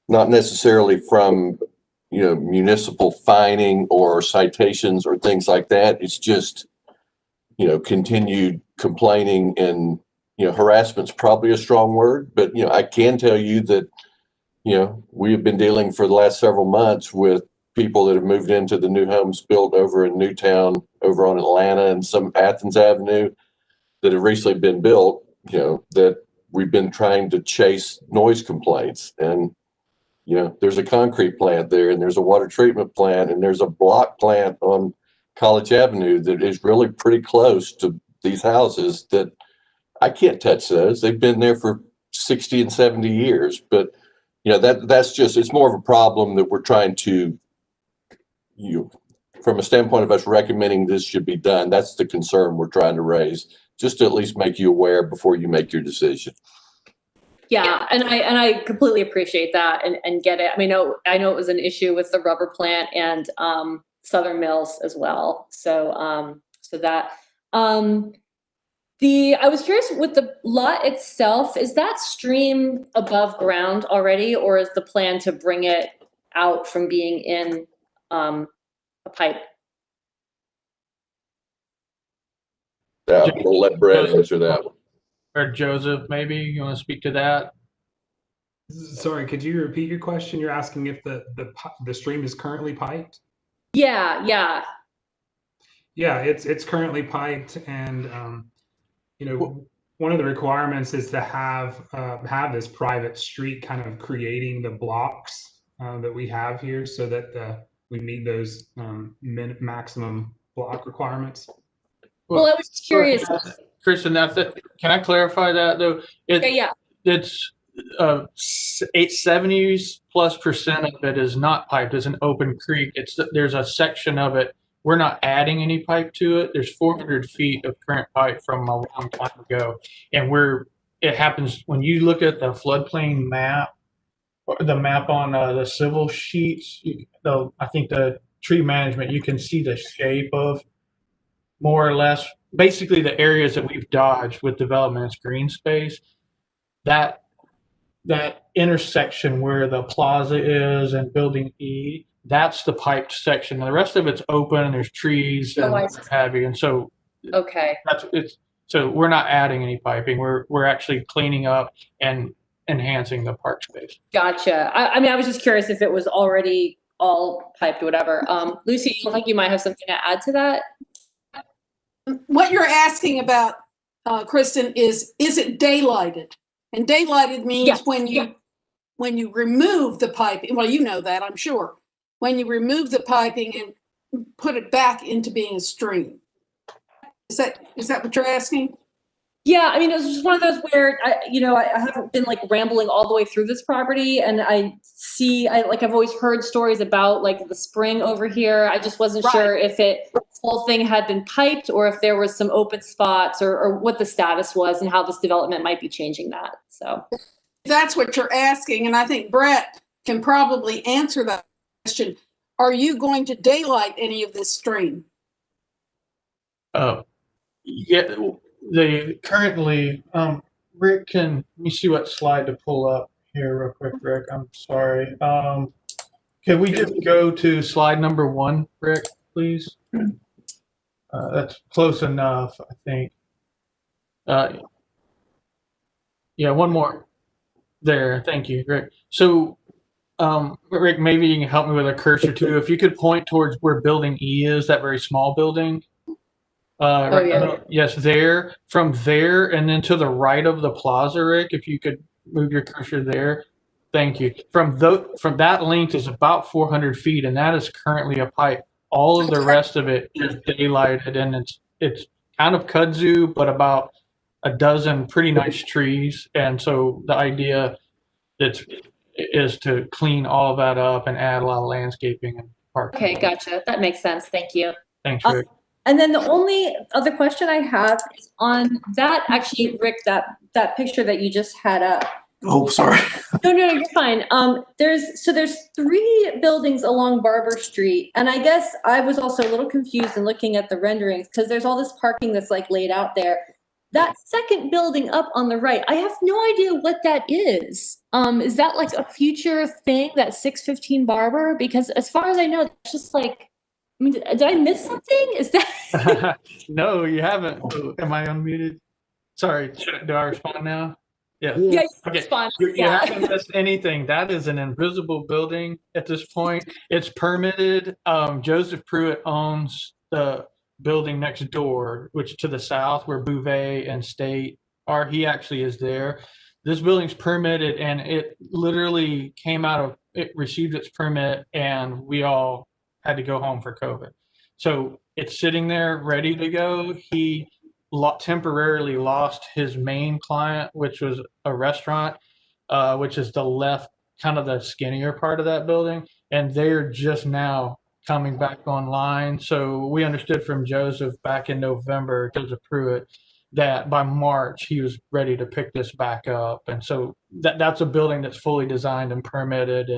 not necessarily from, you know, municipal fining or citations or things like that. It's just, you know, continued complaining, and, you know, harassment's probably a strong word, but, you know, I can tell you that, you know, we have been dealing for the last several months with people that have moved into the new homes built over in Newtown, over on Atlanta and some Athens Avenue that have recently been built, you know, that we've been trying to chase noise complaints. And, you know, there's a concrete plant there, and there's a water treatment plant, and there's a block plant on College Avenue that is really pretty close to these houses that I can't touch those. They've been there for 60 and 70 years. But, you know, that's just, it's more of a problem that we're trying to, you know, from a standpoint of us recommending this should be done. That's the concern we're trying to raise, just to at least make you aware before you make your decision. Yeah, and I completely appreciate that and get it. I mean, I know it was an issue with the rubber plant and Southern Mills as well. So that I was curious with the lot itself, is that stream above ground already, or is the plan to bring it out from being in a pipe? We'll let Brett answer that one. Or Joseph, maybe you want to speak to that? Sorry, could you repeat your question? You're asking if the stream is currently piped? Yeah. Yeah, it's currently piped, and you know, one of the requirements is to have this private street kind of creating the blocks that we have here, so that we meet those maximum block requirements. Well, I was curious. Kristen, can I clarify that though? Yeah. It's 70+% of it is not piped. It's an open creek. There's a section of it. We're not adding any pipe to it. There's 400 feet of current pipe from a long time ago, and it happens when you look at the floodplain map, or the map on the civil sheets. I think the tree management, you can see the shape of more or less basically the areas that we've dodged with development as green space. That intersection where the plaza is and building E, that's the piped section. And the rest of it's open and there's trees and what have you. And so okay, so we're not adding any piping. We're actually cleaning up and enhancing the park space. Gotcha. I mean, I was just curious if it was already all piped or whatever. Lucy, you look like you might have something to add to that. What you're asking about, Kristen, is it daylighted? And daylighted means when you remove the piping. Well, you know that, I'm sure. When you remove the piping and put it back into being a stream. Is that what you're asking? Yeah, I mean, it was just one of those where I haven't been like rambling all the way through this property, and I've always heard stories about like the spring over here. I just wasn't sure if the whole thing had been piped or if there was some open spots or what the status was and how this development might be changing that. So that's what you're asking, and I think Brett can probably answer that question. Are you going to daylight any of this stream? Yeah. They currently, Rick, let me see what slide to pull up here real quick, Rick. I'm sorry. Can we just go to slide number 1, Rick, please? That's close enough, I think. Yeah, one more there. Thank you, Rick. So, Rick, maybe you can help me with a cursor too. If you could point towards where building E is, that very small building. Oh, yeah. Yes, there. From there and then to the right of the plaza, Rick, if you could move your cursor there. Thank you. From that length is about 400 feet, and that is currently a pipe. All of the rest of it is daylighted, and it's kind of kudzu, but about a dozen pretty nice trees. And so the idea is to clean all of that up and add a lot of landscaping and parking. Okay, gotcha. That makes sense. Thank you. Thanks, Rick. And then the only other question I have is on that, actually, Rick, that picture that you just had up. Oh, sorry. No, you're fine. There's 3 buildings along Barber Street, and I guess I was also a little confused in looking at the renderings because there's all this parking that's like laid out there. That second building up on the right, I have no idea what that is. Is that like a future thing, that 615 Barber? Because as far as I know, it's just like, I mean, did I miss something? Is that? No, you haven't. Oh, am I unmuted? Sorry, do I respond now? Yeah. Yeah, Okay. respond. You Yeah. haven't missed anything. That is an invisible building at this point. It's permitted. Joseph Pruitt owns the building next door, which to the south where Bouvet and State are. He actually is there. This building's permitted, and it literally it received its permit, and we all had to go home for COVID. So it's sitting there ready to go. He temporarily lost his main client, which was a restaurant, which is the left, kind of the skinnier part of that building. And they're just now coming back online. So we understood from Joseph back in November, Joseph Pruitt, that by March he was ready to pick this back up. And so that's a building that's fully designed and permitted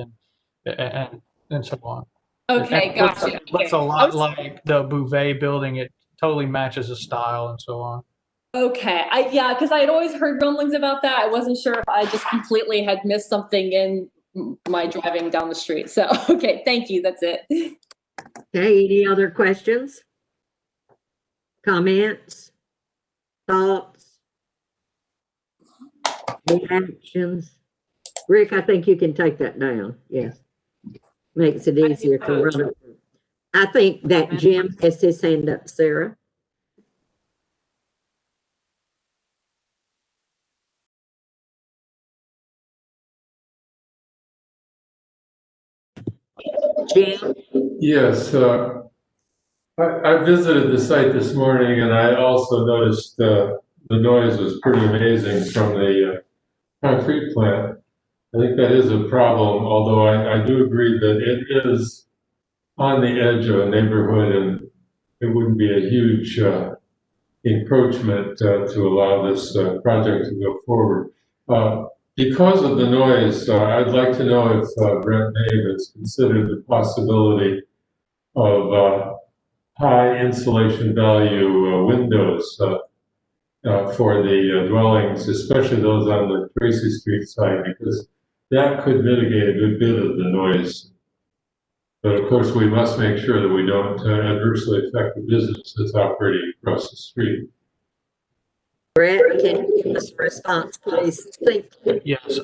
and so on. Okay, gotcha. Looks a lot like the Bouvet building. It totally matches the style and so on. Okay, yeah, because I had always heard rumblings about that. I wasn't sure if I just completely had missed something in my driving down the street. So, okay, thank you. That's it. Okay, any other questions? Comments? Thoughts? Reactions? Rick, I think you can take that down. Yes. Makes it easier to run it. I think that Jim has his hand up, Sarah. Jim? Yes, I visited the site this morning, and I also noticed the noise was pretty amazing from the concrete plant. I think that is a problem, although I do agree that it is on the edge of a neighborhood, and it wouldn't be a huge encroachment to allow this project to go forward. Because of the noise, I'd like to know if Brent Nave has considered the possibility of high insulation value windows for the dwellings, especially those on the Tracy Street side, because that could mitigate a good bit of the noise. But of course, we must make sure that we don't adversely affect the business that's operating across the street. Brett, can you give us a response, please? Yes,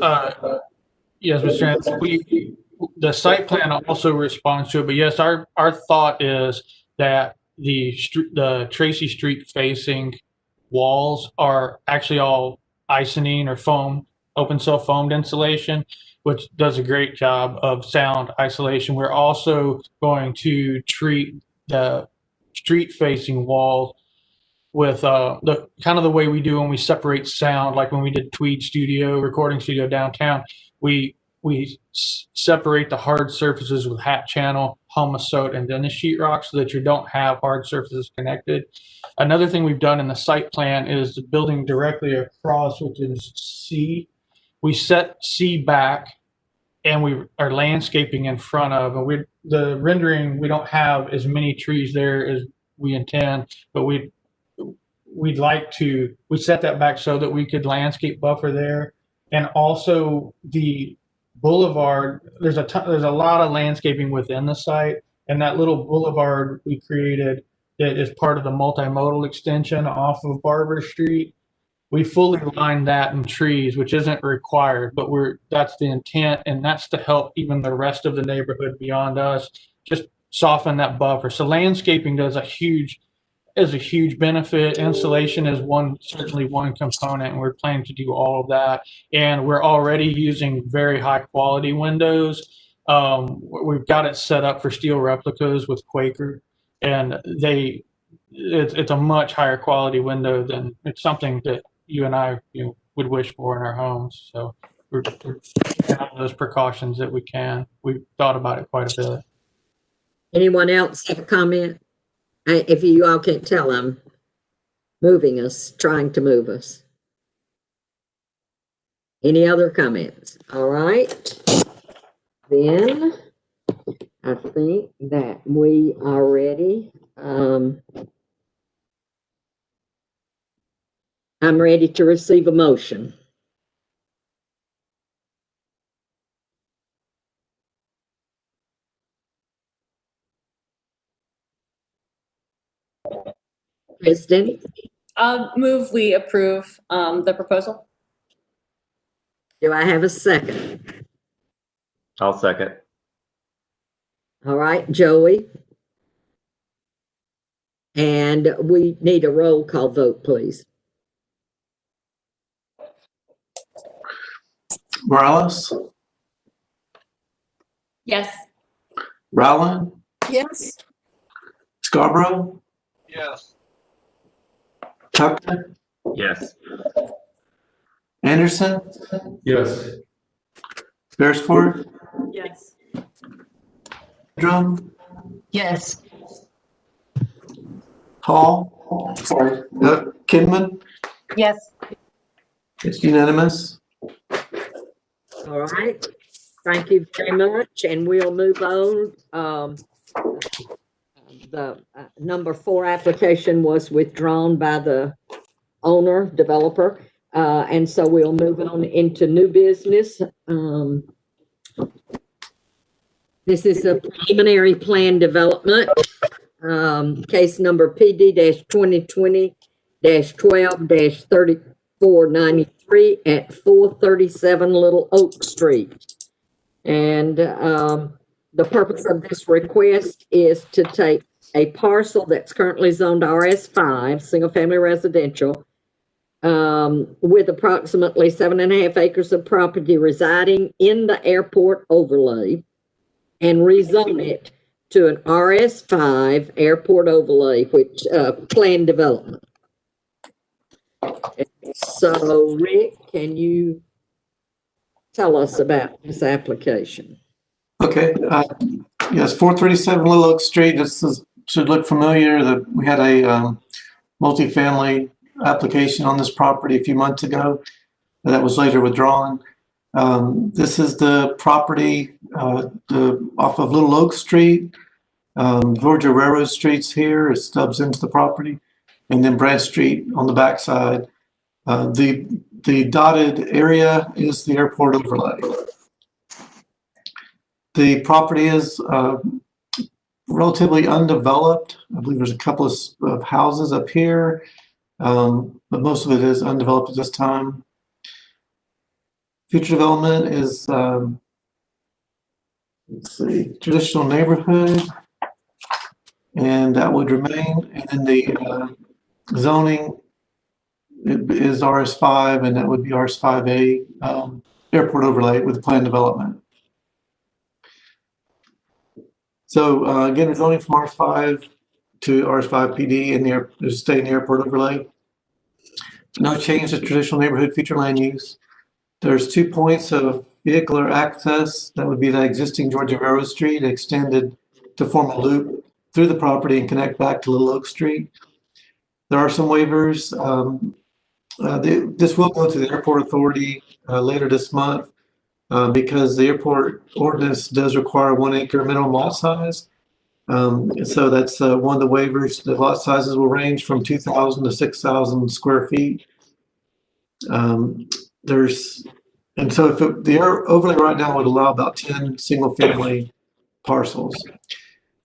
yes, Mr. Anderson, the site plan also responds to it, but yes, our thought is that the Tracy Street facing walls are actually all Icynene or foam, open cell foamed insulation, which does a great job of sound isolation. We're also going to treat the street facing walls with the kind of the way we do when we separate sound, like when we did Tweed recording studio downtown, we separate the hard surfaces with hat channel, humusite, and then the sheetrock so that you don't have hard surfaces connected. Another thing we've done in the site plan is the building directly across, which is C. We set C back, and we are landscaping in front of, and the rendering, we don't have as many trees there as we intend, but we set that back so that we could landscape buffer there. And also the boulevard, there's a lot of landscaping within the site, and that little boulevard we created that is part of the multimodal extension off of Barber Street we fully line that in trees, which isn't required, but that's the intent, and that's to help even the rest of the neighborhood beyond us, just soften that buffer. So landscaping is a huge benefit. Insulation is certainly one component, and we're planning to do all of that. And we're already using very high quality windows. We've got it set up for steel replicas with Quaker, and it's a much higher quality window than it's something that you and I would wish for in our homes. So we're taking all those precautions that we can. We've thought about it quite a bit. Anyone else have a comment? If you all can't tell, I'm trying to move us. Any other comments? All right. Then I think that we are ready. I'm ready to receive a motion. Kristen? Move we approve the proposal. Do I have a second? I'll second. All right, Joey. And we need a roll call vote, please. Morales, Yes. Rowland, Yes. Scarborough, Yes. Tucker, Yes. Anderson, Yes. Beresford, Yes. Drum, Yes. Hall, sorry, Kinman. Yes. It's unanimous. All right. Thank you very much. And we'll move on. The number 4 application was withdrawn by the owner, developer. And so we'll move on into new business. This is a preliminary plan development. Case number PD-2020-12-3493 at 437 Little Oak Street. And the purpose of this request is to take a parcel that's currently zoned RS5, single family residential, with approximately 7.5 acres of property residing in the airport overlay, and rezone it to an RS5 airport overlay, which planned development. So, Rick, can you tell us about this application? Okay. Yes, 437 Little Oak Street. Should look familiar. We had a multifamily application on this property a few months ago that was later withdrawn. This is the property off of Little Oak Street. Georgia Railroad Street's here. It stubs into the property, and then Brad Street on the backside. The dotted area is the airport overlay. The property is relatively undeveloped. I believe there's a couple of houses up here, but most of it is undeveloped at this time. Future development is, let's see, traditional neighborhood, and that would remain. And then the zoning is RS5, and that would be RS5A airport overlay with planned development. So again, we're zoning from R5 to RS5 PD and stay in the airport overlay. No change to traditional neighborhood future land use. There's 2 points of vehicular access. That would be that existing Georgia Railroad Street extended to form a loop through the property and connect back to Little Oak Street. There are some waivers. This will go to the airport authority later this month. Because the airport ordinance does require 1 acre minimum lot size. So that's one of the waivers. The lot sizes will range from 2,000 to 6,000 square feet. And so if the overlay right now would allow about 10 single family parcels.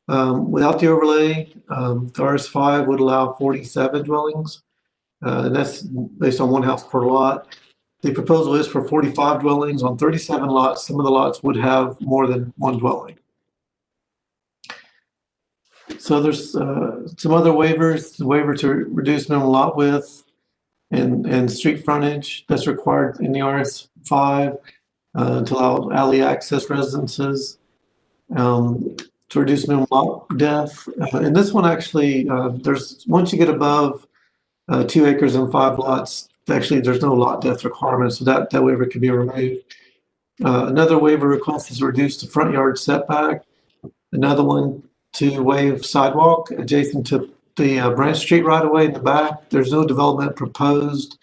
Without the overlay, the RS5 would allow 47 dwellings. and that's based on one house per lot. The proposal is for 45 dwellings on 37 lots. Some of the lots would have more than one dwelling. So there's some other waivers, the waiver to reduce minimum lot width and street frontage that's required in the RS5 to allow alley access residences, to reduce minimum lot depth. And this one actually, there's once you get above 2 acres and 5 lots, actually there's no lot depth requirement, so that waiver can be removed. Another waiver request is to reduce the front yard setback. Another one to waive sidewalk adjacent to the Branch Street right away in the back. There's no development proposed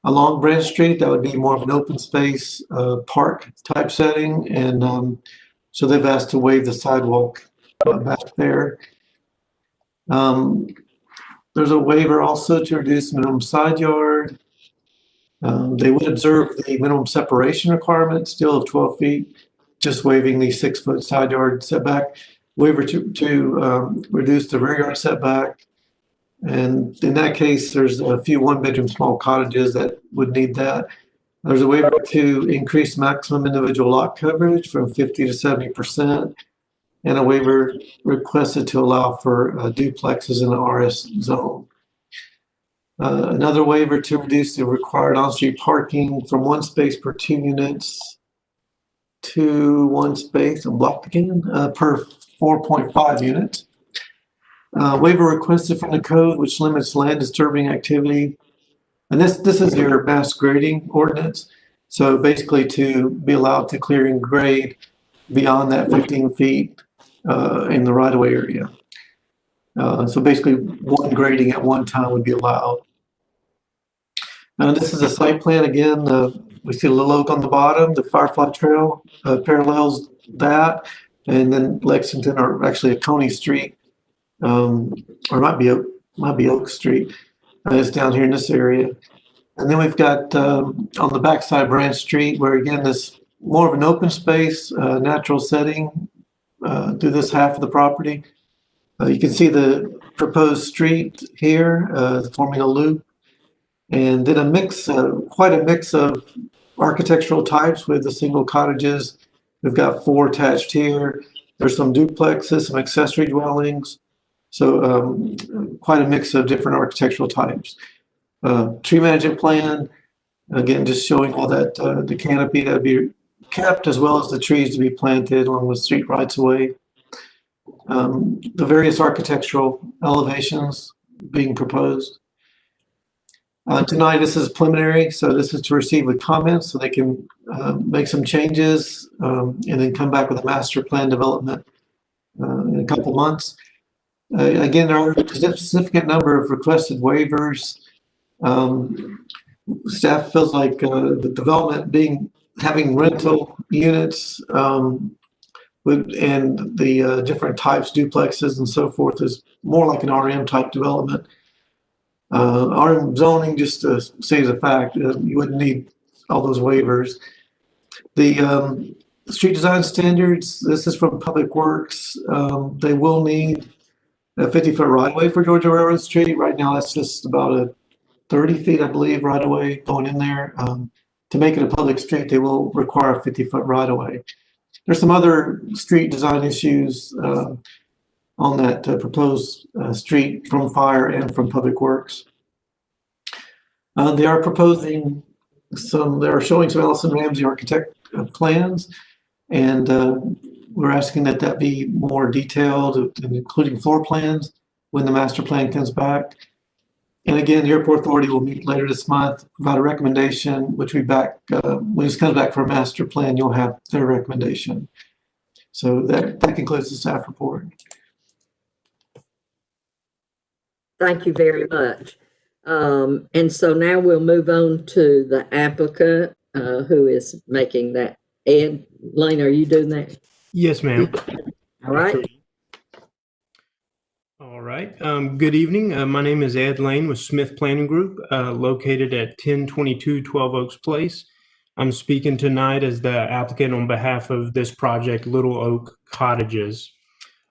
along Branch Street. That would be more of an open space park type setting, and so they've asked to waive the sidewalk back there. There's a waiver also to reduce minimum side yard. They would observe the minimum separation requirement still of 12 feet, just waiving the 6-foot side yard setback. Waiver to reduce the rear yard setback. And in that case, there's a few 1-bedroom small cottages that would need that. There's a waiver to increase maximum individual lot coverage from 50 to 70%, and a waiver requested to allow for duplexes in the RS zone. Another waiver to reduce the required on-street parking from 1 space per 2 units to 1 space, I'm blocked again, per 4.5 units. Waiver requested from the code, which limits land disturbing activity. And this is your mass grading ordinance. So basically to be allowed to clear and grade beyond that 15 feet in the right-of-way area. So basically one grading at one time would be allowed. This is a site plan again. We see a little oak on the bottom. The Firefly Trail parallels that. And then Lexington, or actually a Coney Street, or it might be Oak Street. It's down here in this area. And then we've got on the backside Branch Street, where again, this more of an open space, natural setting through this half of the property. You can see the proposed street here forming a loop, and then a mix, quite a mix of architectural types with the single cottages. We've got 4 attached here. There's some duplexes, some accessory dwellings. So quite a mix of different architectural types. Tree management plan, again, just showing all that, the canopy that would be kept, as well as the trees to be planted along the street rights of way. The various architectural elevations being proposed. Tonight, this is preliminary, so this is to receive the comments so they can make some changes and then come back with a master plan development in a couple months. Again, there are a significant number of requested waivers. Staff feels like the development having rental units and the different types, duplexes and so forth, is more like an RM type development. RM zoning, just to say as a fact, you wouldn't need all those waivers. The street design standards, this is from Public Works. They will need a 50-foot right-of-way for Georgia Railroad Street. Right now, that's just about a 30 feet, I believe, right-of-way going in there. To make it a public street, they will require a 50-foot right-of-way. There's some other street design issues on that proposed street from Fire and from Public Works. They are proposing they are showing some Ellison Ramsey architect plans, and we're asking that be more detailed, including floor plans when the master plan comes back. And again, the Airport Authority will meet later this month, provide a recommendation, which we back, when this comes back for a master plan, you'll have their recommendation. So that concludes the staff report. Thank you very much. And so now we'll move on to the applicant who is making that. Ed, Lane, are you doing that? Yes, ma'am. All right. All right. Good evening. My name is Ed Lane with Smith Planning Group, located at 1022 12 Oaks Place. I'm speaking tonight as the applicant on behalf of this project, Little Oak Cottages.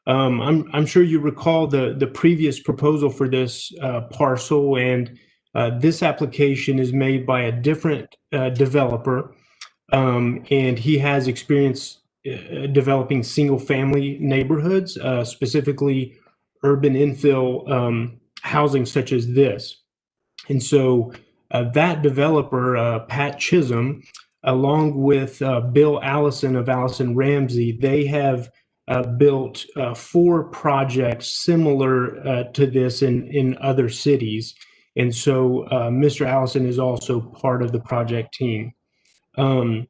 I'm sure you recall the previous proposal for this parcel, and This application is made by a different developer, and he has experience developing single-family neighborhoods, specifically urban infill housing such as this. And so that developer, Pat Chisholm, along with Bill Allison of Allison Ramsey, they have built 4 projects similar to this in other cities. And so Mr. Allison is also part of the project team. And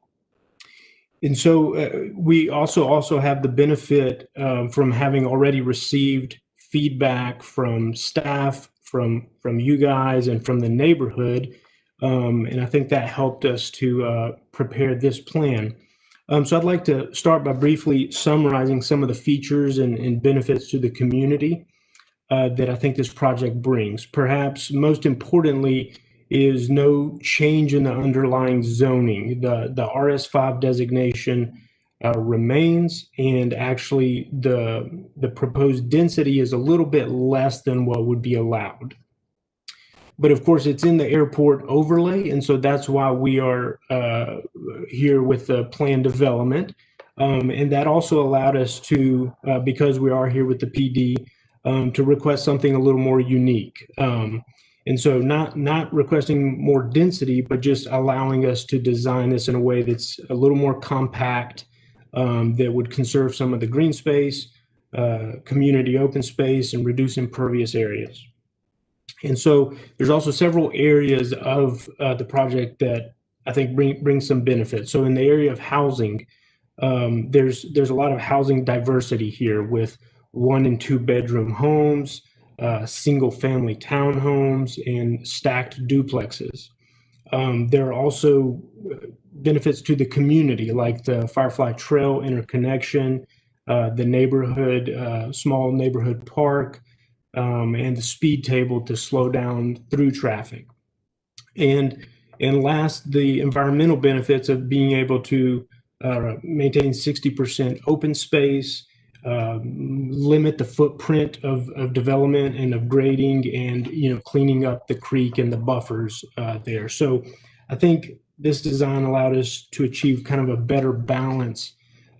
so we also have the benefit from having already received feedback from staff, from you guys, and from the neighborhood. And I think that helped us to prepare this plan. So I'd like to start by briefly summarizing some of the features and benefits to the community that I think this project brings. Perhaps most importantly is no change in the underlying zoning. The RS5 designation remains, and actually the proposed density is a little bit less than what would be allowed. But of course, it's in the airport overlay, and so that's why we are here with the plan development. And that also allowed us to, because we are here with the PD, to request something a little more unique. And so not requesting more density, but just allowing us to design this in a way that's a little more compact, that would conserve some of the green space, community open space, and reduce impervious areas. And so there's also several areas of the project that I think bring some benefits. So in the area of housing, there's a lot of housing diversity here with 1 and 2 bedroom homes, single family townhomes, and stacked duplexes. There are also benefits to the community, like the Firefly Trail interconnection, the neighborhood, small neighborhood park, and the speed table to slow down through traffic. And last, the environmental benefits of being able to maintain 60% open space, limit the footprint of development and of grading, and cleaning up the creek and the buffers there. So I think this design allowed us to achieve kind of a better balance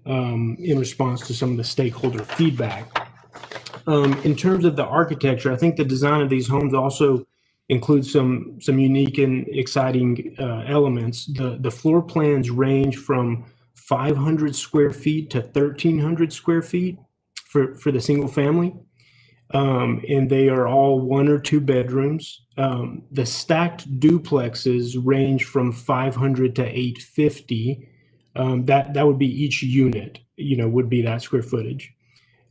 in response to some of the stakeholder feedback. In terms of the architecture, I think the design of these homes also includes some unique and exciting elements. The floor plans range from 500 square feet to 1,300 square feet for the single family. And they are all 1 or 2 bedrooms. The stacked duplexes range from 500 to 850. That would be each unit, would be that square footage.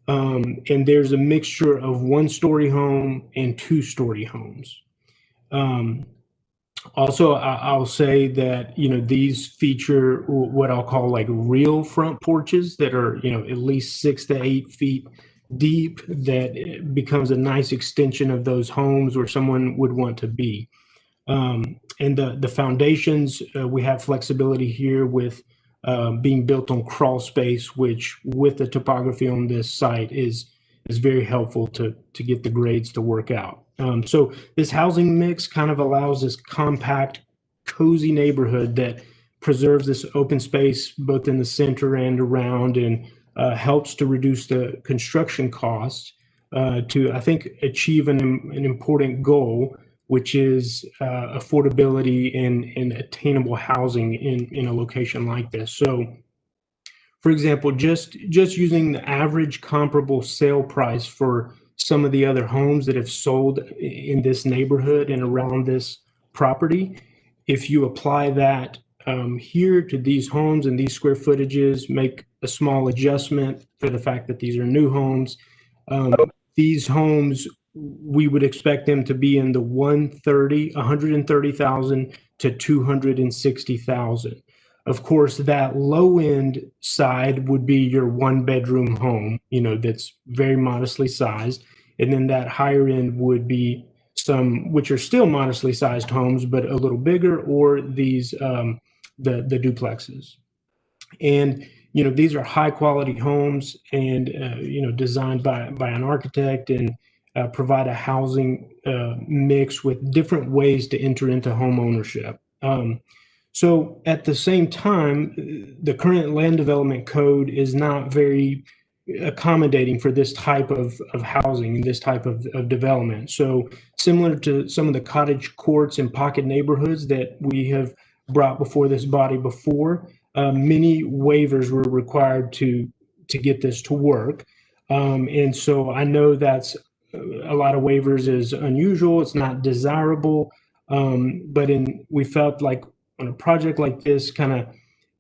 And there's a mixture of 1-story home and 2-story homes. Also, I'll say that, these feature what I'll call like real front porches that are, at least 6 to 8 feet deep, that becomes a nice extension of those homes where someone would want to be. And the foundations, we have flexibility here with being built on crawl space, which with the topography on this site is very helpful to get the grades to work out. So this housing mix kind of allows this compact, cozy neighborhood that preserves this open space both in the center and around, and helps to reduce the construction costs to, I think, achieve an important goal, which is affordability and attainable housing in a location like this. So, for example, just using the average comparable sale price for some of the other homes that have sold in this neighborhood and around this property, if you apply that here to these homes and these square footages, make a small adjustment for the fact that these are new homes, these homes, we would expect them to be in the 130,000 to 260,000. Of course, that low end side would be your 1-bedroom home, that's very modestly sized. And then that higher end would be some, which are still modestly sized homes, but a little bigger, or these, the duplexes. And, these are high quality homes and, designed by an architect, and provide a housing mix with different ways to enter into home ownership. So at the same time, the current land development code is not very accommodating for this type of housing and this type of development. So similar to some of the cottage courts and pocket neighborhoods that we have brought before this body before, many waivers were required to get this to work. And so I know that's a lot of waivers is unusual. It's not desirable. But we felt like on a project like this, kind of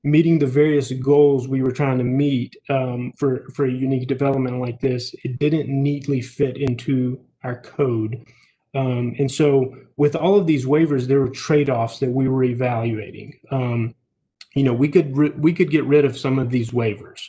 meeting the various goals we were trying to meet for a unique development like this, it didn't neatly fit into our code. And so with all of these waivers, there were trade-offs that we were evaluating. We could get rid of some of these waivers,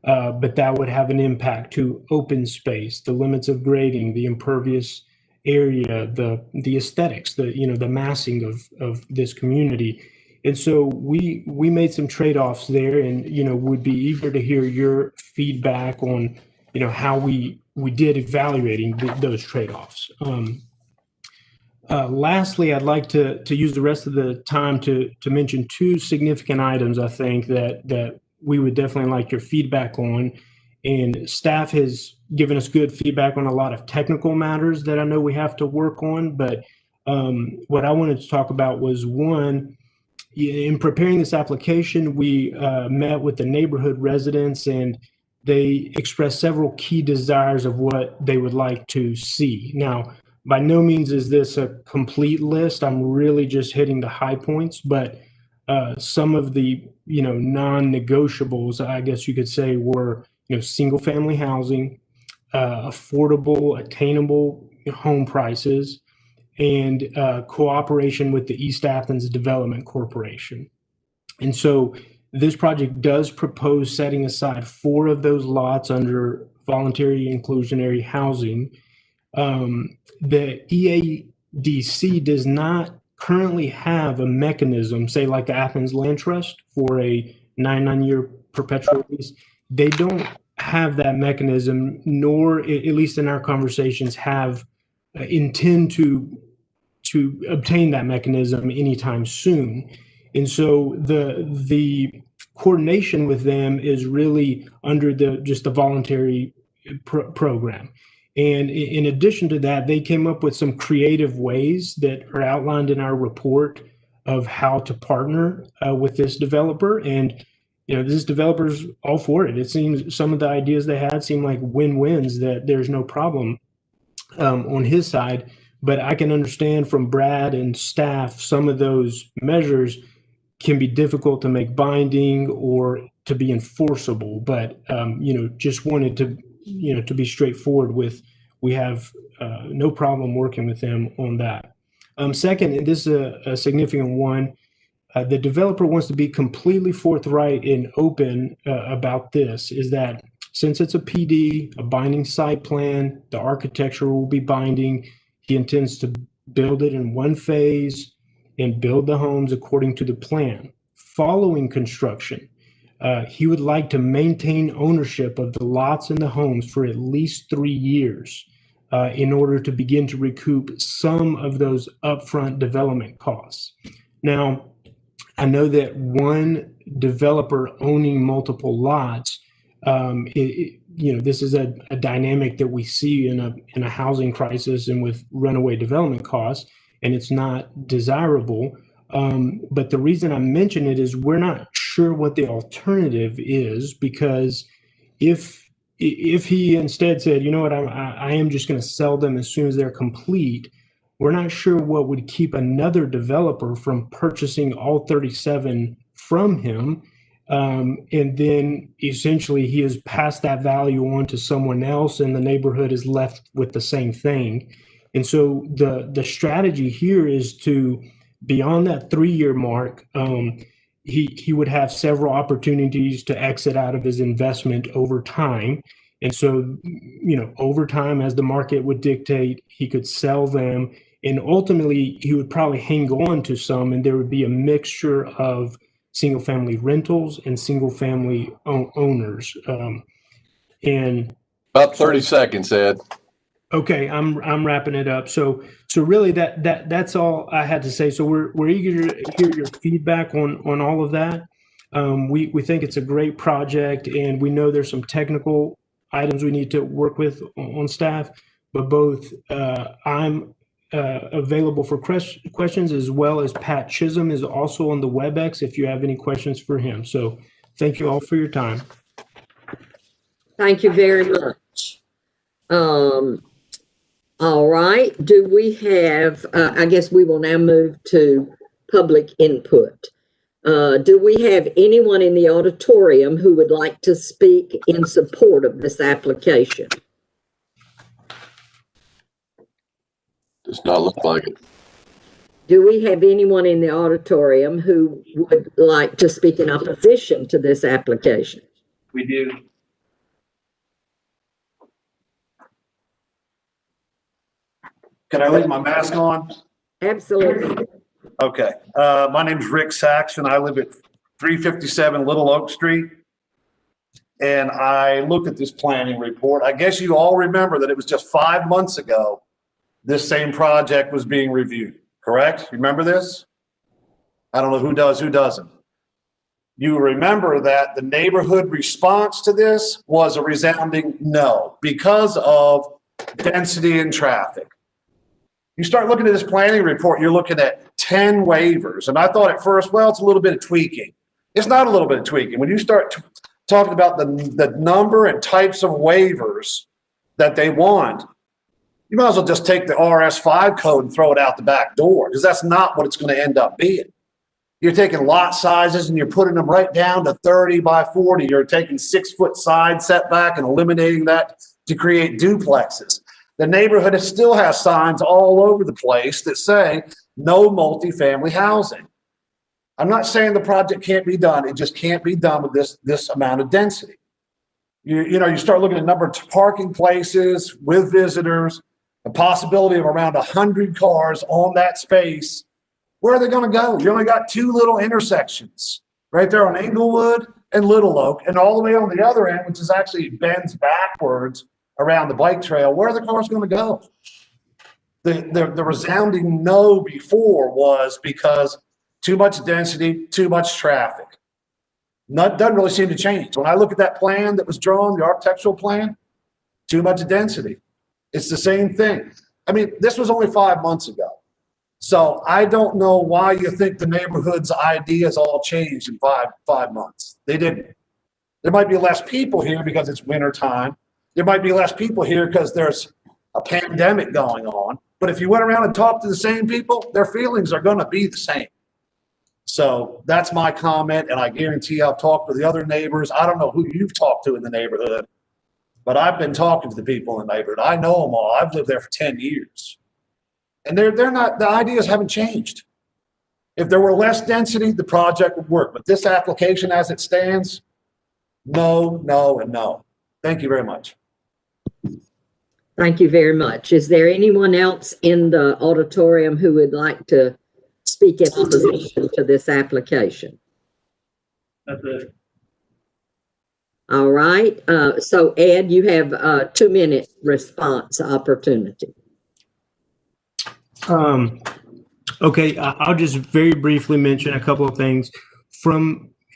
but that would have an impact to open space, the limits of grading, the impervious area, the aesthetics, the massing of this community. And so we made some trade-offs there, and would be eager to hear your feedback on how we did evaluating those trade-offs. Lastly, I'd like to use the rest of the time to mention two significant items I think that we would definitely like your feedback on. And staff has given us good feedback on a lot of technical matters that I know we have to work on. But what I wanted to talk about was, one, in preparing this application, we met with the neighborhood residents, and they expressed several key desires of what they would like to see. Now, by no means is this a complete list. I'm really just hitting the high points, but some of the non-negotiables, I guess you could say, were single-family housing, affordable, attainable home prices, and cooperation with the East Athens Development Corporation. And so this project does propose setting aside 4 of those lots under voluntary inclusionary housing. The EADC does not currently have a mechanism, say like the Athens Land Trust, for a 99-year perpetual lease. They don't have that mechanism, nor, at least in our conversations, intend to obtain that mechanism anytime soon. And so the coordination with them is really under just the voluntary program. And in addition to that, they came up with some creative ways that are outlined in our report of how to partner with this developer. And this developer's all for it. It seems some of the ideas they had seem like win-wins, that there's no problem on his side. But I can understand from Brad and staff, some of those measures can be difficult to make binding or to be enforceable. But just wanted to to be straightforward with, we have no problem working with them on that. Second, and this is a significant one, the developer wants to be completely forthright and open about this, is that since it's a PD, a binding site plan, the architecture will be binding. He intends to build it in one phase and build the homes according to the plan. Following construction, he would like to maintain ownership of the lots and the homes for at least 3 years in order to begin to recoup some of those upfront development costs. Now, I know that one developer owning multiple lots, this is a dynamic that we see in a housing crisis and with runaway development costs, and it's not desirable. But the reason I mention it is we're not sure what the alternative is, because if he instead said, you know what, I am just going to sell them as soon as they're complete, we're not sure what would keep another developer from purchasing all 37 from him. And then essentially he has passed that value on to someone else, and the neighborhood is left with the same thing. And so the strategy here is to, beyond that 3-year mark, he would have several opportunities to exit out of his investment over time. And so, over time, as the market would dictate, he could sell them. And ultimately, he would probably hang on to some, and there would be a mixture of single-family rentals and single-family owners. And about 30 seconds, Ed. Okay, I'm wrapping it up. So really that's all I had to say. So we're eager to hear your feedback on all of that. We think it's a great project, and we know there's some technical items we need to work with on staff. But both I'm available for questions, as well as Pat Chisholm is also on the WebEx if you have any questions for him. So thank you all for your time. Thank you very much. All right. Do we have, I guess we will now move to public input. Do we have anyone in the auditorium who would like to speak in support of this application? Does not look like it. Do we have anyone in the auditorium who would like to speak in opposition to this application? We do. Can I leave my mask on? Absolutely. Okay. My name's Rick Saxon. I live at 357 Little Oak Street. And I looked at this planning report. I guess you all remember that it was just 5 months ago this same project was being reviewed, correct? Remember this? I don't know who does, who doesn't. You remember that the neighborhood response to this was a resounding no because of density and traffic. You start looking at this planning report, you're looking at 10 waivers. And I thought at first, well, it's a little bit of tweaking. It's not a little bit of tweaking. When you start talking about the number and types of waivers that they want, you might as well just take the RS5 code and throw it out the back door, because that's not what it's going to end up being. You're taking lot sizes and you're putting them right down to 30 by 40. You're taking 6-foot side setback and eliminating that to create duplexes. The neighborhood still has signs all over the place that say no multifamily housing. I'm not saying the project can't be done. It just can't be done with this amount of density. You know, you start looking at number of parking places with visitors, a possibility of around 100 cars on that space. Where are they going to go? You only got 2 little intersections right there on Englewood and Little Oak, and all the way on the other end, which is actually bends backwards around the bike trail. Where are the cars going to go? The resounding no before was because too much density, too much traffic. Doesn't really seem to change. When I look at that plan that was drawn, the architectural plan, too much density. It's the same thing. I mean, this was only 5 months ago. So I don't know why you think the neighborhood's ideas all changed in five months. They didn't. There might be less people here because it's winter time. There might be less people here because there's a pandemic going on. But if you went around and talked to the same people, their feelings are going to be the same. So that's my comment, and I guarantee I've talked to the other neighbors. I don't know who you've talked to in the neighborhood, but I've been talking to the people in the neighborhood. I know them all. I've lived there for 10 years. And they're not, the ideas haven't changed. If there were less density, the project would work. But this application as it stands, no, no, and no. Thank you very much. Thank you very much. Is there anyone else in the auditorium who would like to speak in opposition to this application? That's it. All right. So Ed, you have a 2-minute response opportunity. Okay, I'll just very briefly mention a couple of things.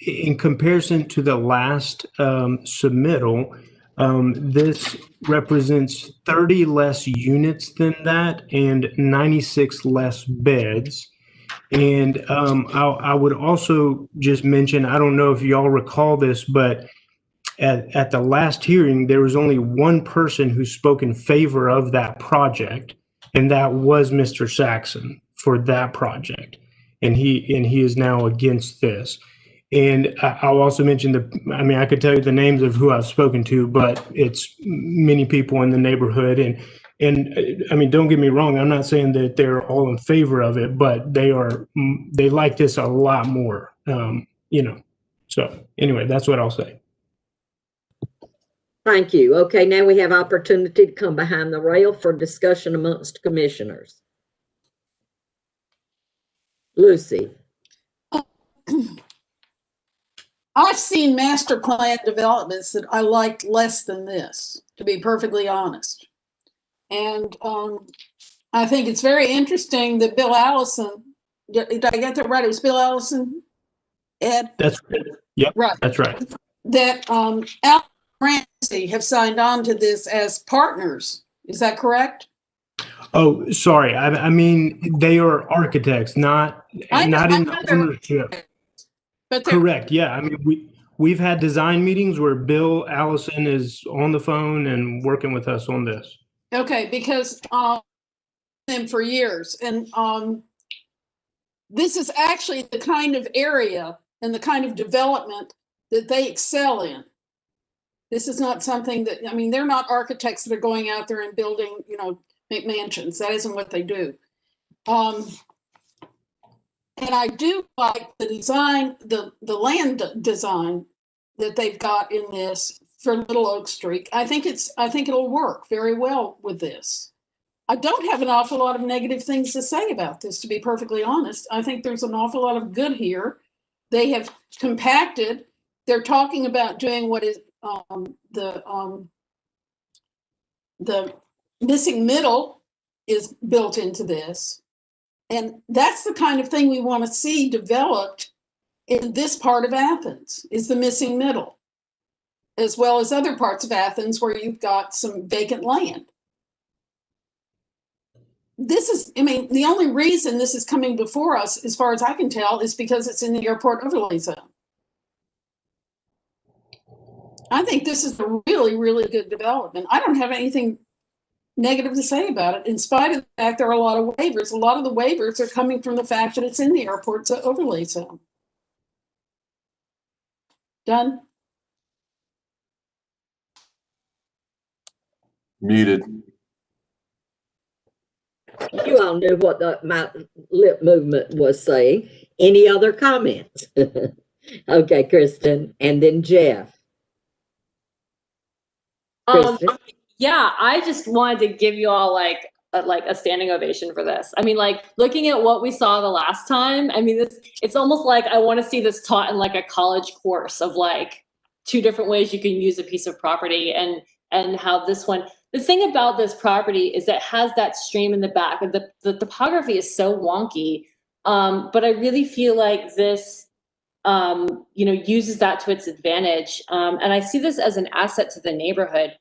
In comparison to the last submittal, this represents 30 less units than that and 96 less beds. And I would also just mention, I don't know if y'all recall this, but at the last hearing, there was only one person who spoke in favor of that project, and that was Mr. Saxon for that project. And he is now against this. And I'll also mention I could tell you the names of who I've spoken to, but it's many people in the neighborhood. And I mean, don't get me wrong, I'm not saying that they're all in favor of it, but they like this a lot more, you know. So anyway, that's what I'll say. Thank you. Okay, now we have opportunity to come behind the rail for discussion amongst commissioners. Lucy. I've seen master plan developments that I liked less than this, to be perfectly honest. And I think it's very interesting that Bill Allison, did I get that right? It was Bill Allison, Ed? That's yep. Right. That's right. That Al and Ramsey have signed on to this as partners. Is that correct? Oh, sorry. I mean, they are architects, not in the ownership. But correct. Yeah. I mean, we've had design meetings where Bill Allison is on the phone and working with us on this. Okay, because them for years, and this is actually the kind of area and the kind of development that they excel in. This is not something that, I mean, they're not architects that are going out there and building, mansions. That isn't what they do. And I do like the design, the land design that they've got in this for Little Oak Street. I think it'll work very well with this. I don't have an awful lot of negative things to say about this, to be perfectly honest. I think there's an awful lot of good here. They have compacted. They're talking about doing what is the missing middle is built into this. And that's the kind of thing we want to see developed in this part of Athens, is the missing middle, as well as other parts of Athens where you've got some vacant land. This is, the only reason this is coming before us, as far as I can tell, is because it's in the airport overlay zone. I think this is a really, really good development. I don't have anything negative to say about it, in spite of the fact there are a lot of waivers. A lot of the waivers are coming from the fact that it's in the airport overlay zone. Done? Muted. You all knew what my lip movement was saying. Any other comments? Okay, Kristen, and then Jeff. Yeah, I just wanted to give you all like a standing ovation for this. I mean, like looking at what we saw the last time, I mean, it's almost like I want to see this taught in like a college course of like 2 different ways you can use a piece of property and how this one. The thing about this property is that it has that stream in the back. The topography is so wonky, but I really feel like this uses that to its advantage. And I see this as an asset to the neighborhood.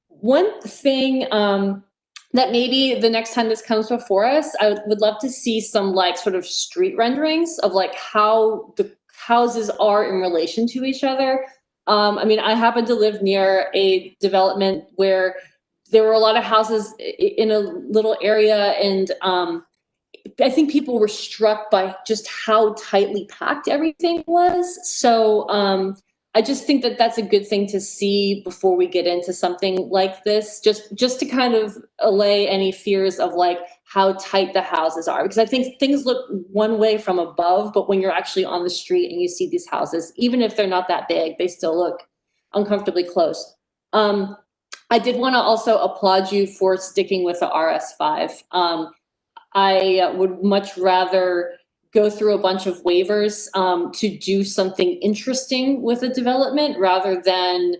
One thing that maybe the next time this comes before us, I would love to see some like sort of street renderings of like how the houses are in relation to each other. I mean, I happen to live near a development where there were a lot of houses in a little area, and I think people were struck by just how tightly packed everything was. So I just think that that's a good thing to see before we get into something like this, just to kind of allay any fears of like how tight the houses are. Because I think things look one way from above, but when you're actually on the street and you see these houses, even if they're not that big, they still look uncomfortably close. I did want to also applaud you for sticking with the RS5. I would much rather go through a bunch of waivers to do something interesting with a development rather than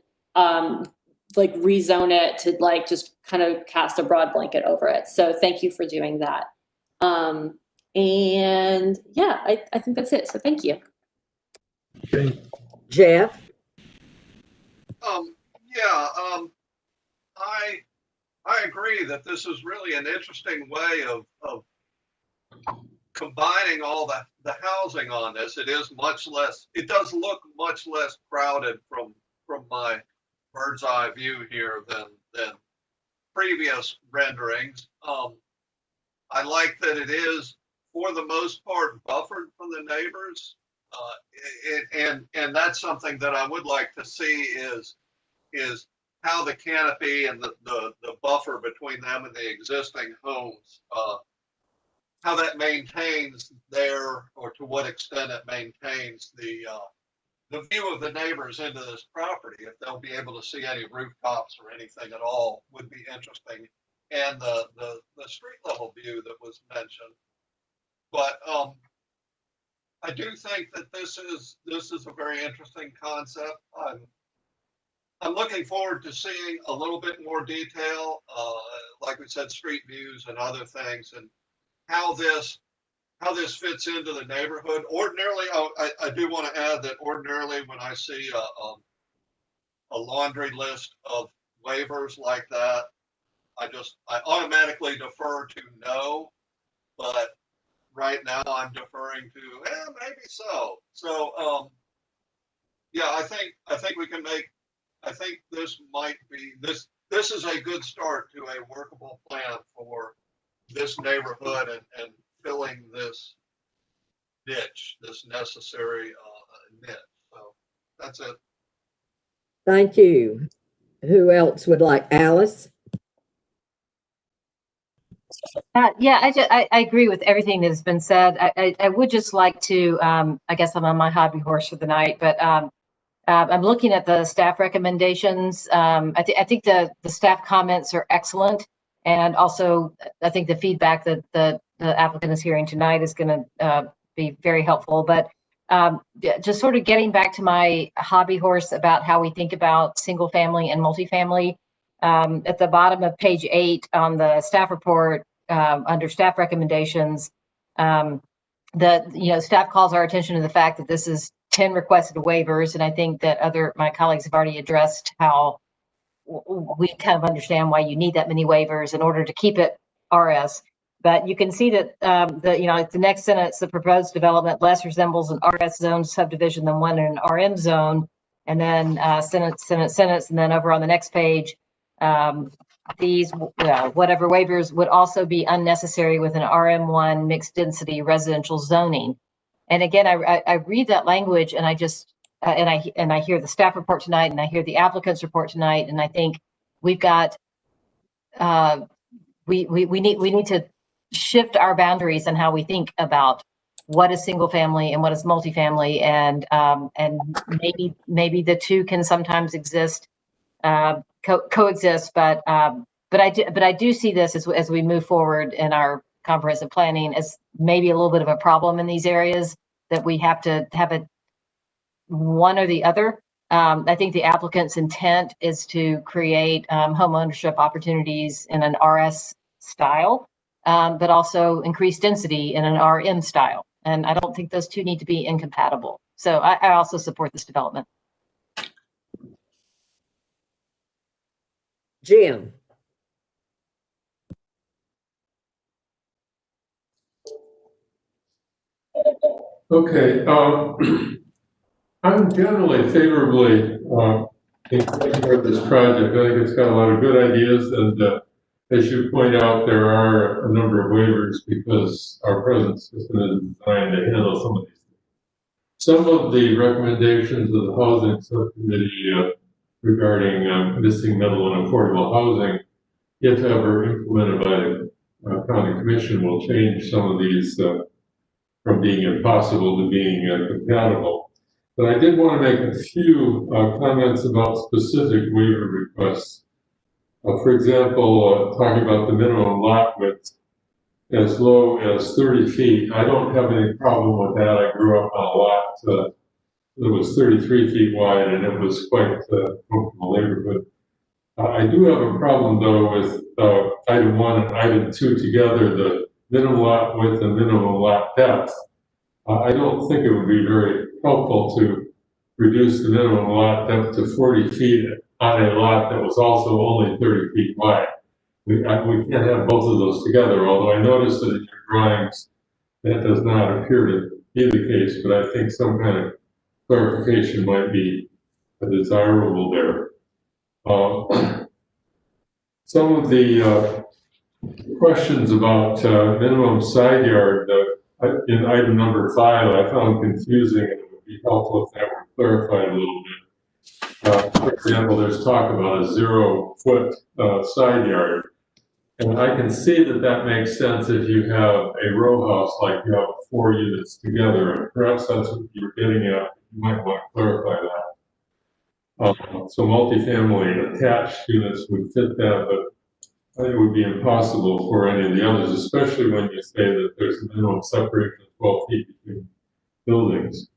like rezone it to like just kind of cast a broad blanket over it. So thank you for doing that. And yeah, I think that's it. So thank you. Okay. Jeff? I agree that this is really an interesting way of combining all the housing on this. It does look much less crowded from my bird's eye view here than previous renderings. I like that it is, for the most part, buffered from the neighbors. And that's something that I would like to see is how the canopy and the buffer between them and the existing homes, how that maintains or to what extent it maintains the view of the neighbors into this property. If they'll be able to see any rooftops or anything at all would be interesting. And the street level view that was mentioned. But I do think that this is a very interesting concept. I'm looking forward to seeing a little bit more detail. like we said, street views and other things, and how this fits into the neighborhood. Ordinarily, I do want to add that ordinarily when I see a laundry list of waivers like that, I automatically defer to no, but right now I'm deferring to maybe so. So yeah, I think we can make. I think this might be this. This is a good start to a workable plan for this neighborhood and filling this niche, this necessary niche. So that's it. Thank you. Who else would like? Alice? Yeah, I agree with everything that has been said. I would just like to, I guess I'm on my hobby horse for the night, but I'm looking at the staff recommendations. I think the staff comments are excellent. And also, I think the feedback that the applicant is hearing tonight is going to be very helpful. But just sort of getting back to my hobby horse about how we think about single family and multifamily. At the bottom of page 8 on the staff report, under staff recommendations, staff calls our attention to the fact that this is 10 requested waivers, and I think that my colleagues have already addressed how we kind of understand why you need that many waivers in order to keep it RS. But you can see that the next sentence, the proposed development less resembles an RS zone subdivision than one in an RM zone, and then sentence, and then over on the next page, these whatever waivers would also be unnecessary with an RM1 mixed density residential zoning. And again, I read that language and I just and I hear the staff report tonight and I hear the applicant's report tonight, and I think we've got we need to shift our boundaries on how we think about what is single family and what is multifamily, and maybe the two can sometimes exist, coexist, but I do see this as we move forward in our comprehensive planning as maybe a little bit of a problem in these areas, that we have to have it one or the other. I think the applicant's intent is to create home ownership opportunities in an RS style, but also increase density in an RM style. And I don't think those two need to be incompatible. So I also support this development. Jim? Okay, I'm generally favorably in favor of this project. I think it's got a lot of good ideas, and as you point out, there are a number of waivers because our present system is designed to handle some of these things. Some of the recommendations of the Housing Subcommittee regarding missing middle and affordable housing, if ever implemented by the County Commission, will change some of these from being impossible to being compatible. But I did want to make a few comments about specific waiver requests. For example, talking about the minimum lot width as low as 30 feet. I don't have any problem with that. I grew up on a lot that was 33 feet wide, and it was quite a comfortable neighborhood. I do have a problem, though, with item 1 and item 2 together, the minimum lot width and minimum lot depth. I don't think it would be very helpful to reduce the minimum lot depth to 40 feet on a lot that was also only 30 feet wide. We can't have both of those together, although I noticed that in your drawings that does not appear to be the case, but I think some kind of clarification might be desirable there. Some of the questions about minimum side yard in item number 5 I found confusing, and it would be helpful if that were clarified a little bit. For example, there's talk about a 0-foot side yard. And I can see that that makes sense if you have a row house, like you have 4 units together, and perhaps that's what you were getting at. You might want to clarify that. So multifamily attached units would fit that, but it would be impossible for any of the others, especially when you say that there's a minimum separation of 12 feet between buildings.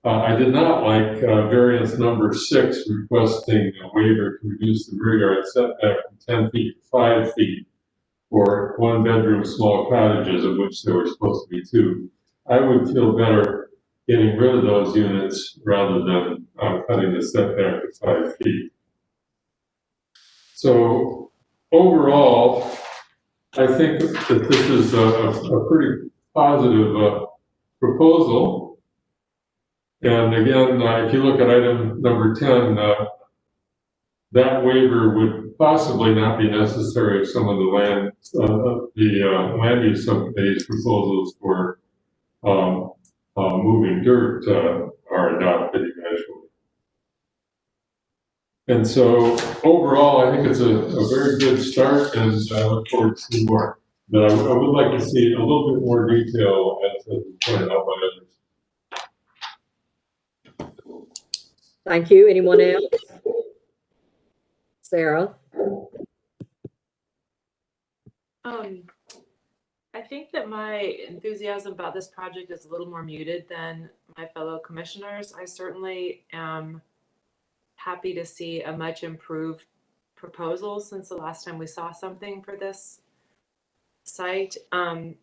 I did not like variance number 6, requesting a waiver to reduce the rear yard setback from 10 feet to 5 feet. for one-bedroom small cottages, of which there were supposed to be 2. I would feel better getting rid of those units rather than cutting the setback to 5 feet. So overall, I think that this is a pretty positive proposal. And again, if you look at item number 10, that waiver would possibly not be necessary if some of the land use subcommittee's proposals for moving dirt are adopted eventually. And so overall, I think it's a very good start, and I look forward to seeing more. But I would like to see a little bit more detail, as pointed out by others. Thank you. Anyone else? Sarah? I think that my enthusiasm about this project is a little more muted than my fellow commissioners. I certainly am happy to see a much improved proposal since the last time we saw something for this site. And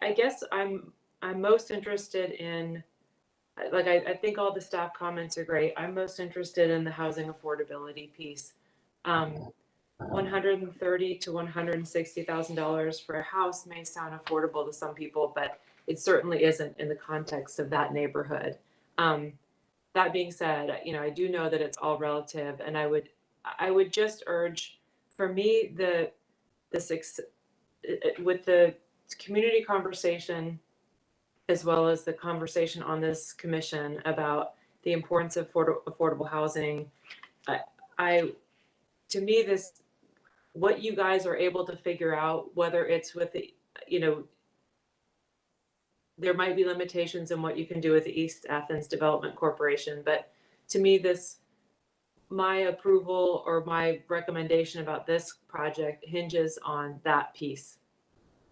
I guess I'm most interested in, like, I think all the staff comments are great. I'm most interested in the housing affordability piece. $130,000 to $160,000 for a house may sound affordable to some people, but it certainly isn't in the context of that neighborhood. That being said, you know, I do know that it's all relative, and I would just urge, for me, with the community conversation, as well as the conversation on this commission about the importance of affordable housing, to me, what you guys are able to figure out, whether it's with the, you know, there might be limitations in what you can do with the East Athens Development Corporation, but to me, my approval or my recommendation about this project hinges on that piece.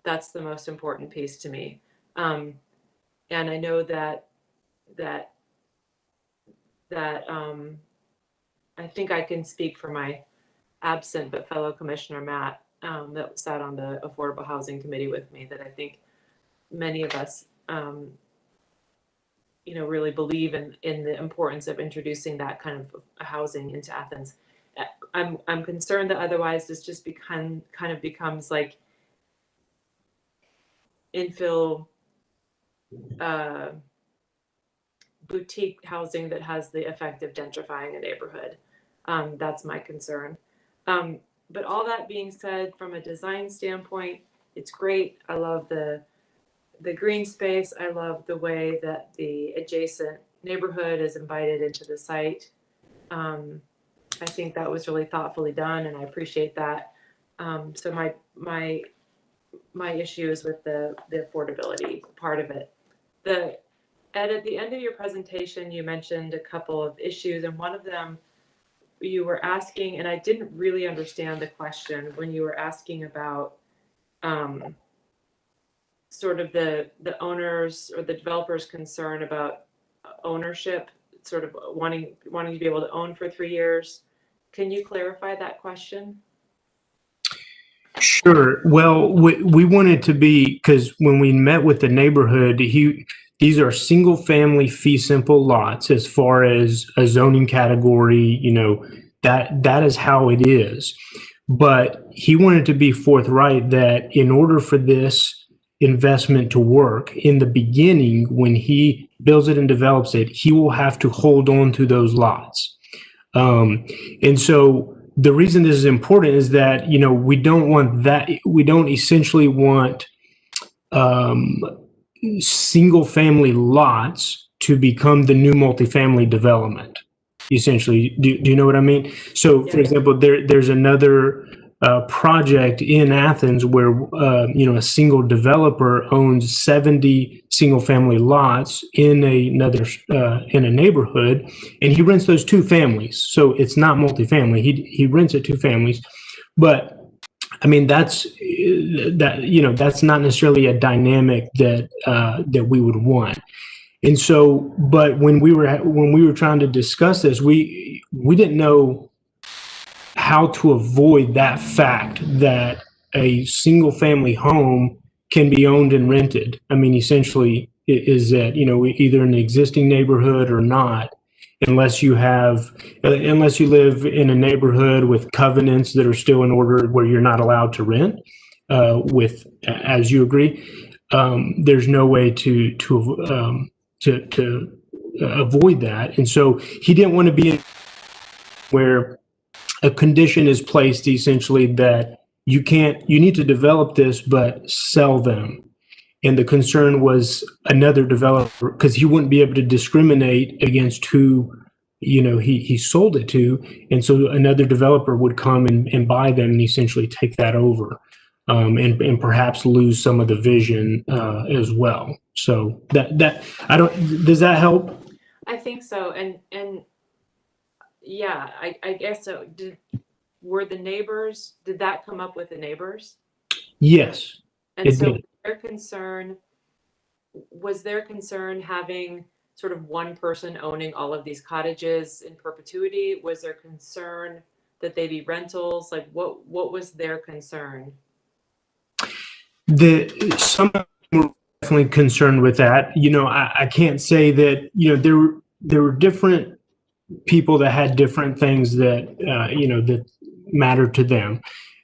That's the most important piece to me. And I know that I think I can speak for my absent but fellow Commissioner Matt, that sat on the Affordable Housing Committee with me, that I think many of us, you know, really believe in the importance of introducing that kind of housing into Athens. I'm concerned that otherwise this just kind of becomes like infill boutique housing that has the effect of gentrifying a neighborhood. That's my concern. But all that being said, from a design standpoint, it's great. I love the green space. I love the way that the adjacent neighborhood is invited into the site. I think that was really thoughtfully done, and I appreciate that. So my issue is with the affordability part of it. Ed, at the end of your presentation, you mentioned a couple of issues, and one of them you were asking, and I didn't really understand the question when you were asking about sort of the owners or the developers' concern about ownership, sort of wanting to be able to own for 3 years. Can you clarify that question? Sure. Well, we wanted to be, because when we met with the neighborhood, these are single family fee simple lots as far as a zoning category, you know, that is how it is. But he wanted to be forthright that in order for this investment to work in the beginning, when he builds it and develops it, he will have to hold on to those lots. And so the reason this is important is that, you know, we don't essentially want single family lots to become the new multifamily development. Essentially, do you know what I mean? So, for example, there's another project in Athens where you know, a single developer owns 70 single family lots in in a neighborhood, and he rents those 2 families. So it's not multifamily. He rents it 2 families, but I mean, that's not necessarily a dynamic that we would want. And so, but when we were trying to discuss this, we didn't know how to avoid that fact that a single family home can be owned and rented. I mean, essentially, is that, either in the existing neighborhood or not, unless you live in a neighborhood with covenants that are still in order where you're not allowed to rent, as you agree, there's no way to avoid that. And so he didn't want to be in where a condition is placed essentially that you need to develop this, but sell them. And the concern was another developer, because he wouldn't be able to discriminate against who, he sold it to. And so another developer would come and buy them and essentially take that over, and perhaps lose some of the vision as well. So does that help? I think so. And yeah, I guess so. Were the neighbors, did that come up with the neighbors? Yes. And so was their concern having sort of one person owning all of these cottages in perpetuity? Was there concern that they be rentals? Like what was their concern? Some were definitely concerned with that. I can't say that, there were different people that had different things that, that mattered to them.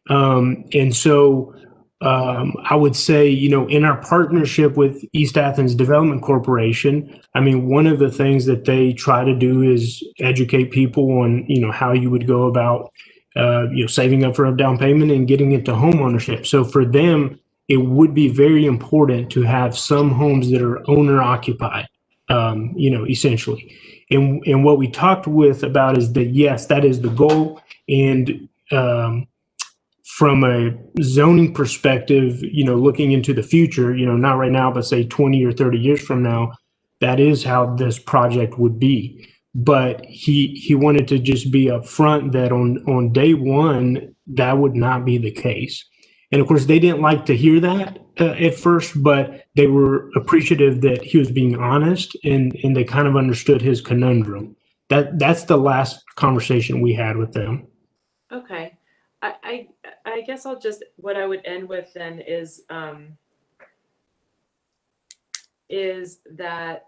And so I would say, in our partnership with East Athens Development Corporation, I mean, one of the things that they try to do is educate people on, how you would go about, saving up for a down payment and getting into home ownership. So for them, it would be very important to have some homes that are owner occupied, essentially. And what we talked about is that, yes, that is the goal. And from a zoning perspective, looking into the future, not right now, but say 20 or 30 years from now, that is how this project would be. But he wanted to just be upfront that on day one, that would not be the case. And of course, they didn't like to hear that at first, but they were appreciative that he was being honest, and they kind of understood his conundrum. That's the last conversation we had with them. Okay. I guess what I would end with then is that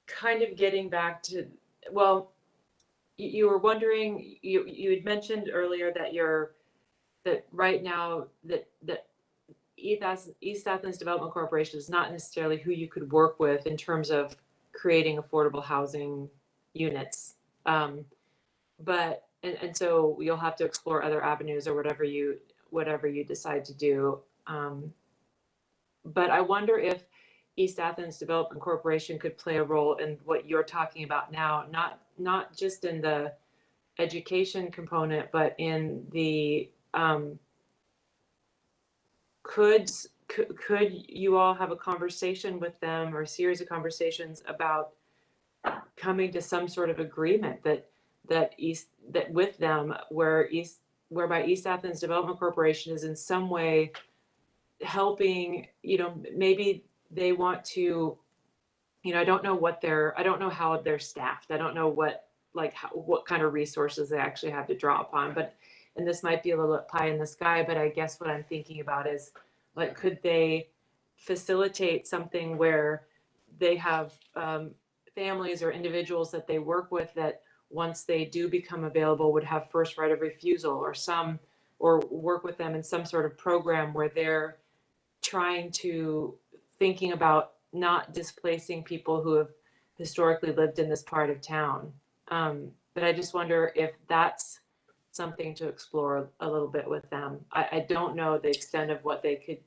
kind of getting back to, well, you were wondering, you had mentioned earlier that right now that East Athens Development Corporation is not necessarily who you could work with in terms of creating affordable housing units. But so you'll have to explore other avenues or whatever you decide to do. But I wonder if East Athens Development Corporation could play a role in what you're talking about now, not just in the education component, but in the could you all have a conversation with them, or a series of conversations about coming to some sort of agreement with them whereby East Athens Development Corporation is in some way helping, maybe they want to, I don't know how they're staffed. I don't know what kind of resources they actually have to draw upon, and this might be a little pie in the sky, but I guess what I'm thinking about is, could they facilitate something where they have families or individuals that they work with that once they do become available would have first right of refusal, or work with them in some sort of program where they're thinking about not displacing people who have historically lived in this part of town. But I just wonder if that's something to explore a little bit with them. I don't know the extent of what they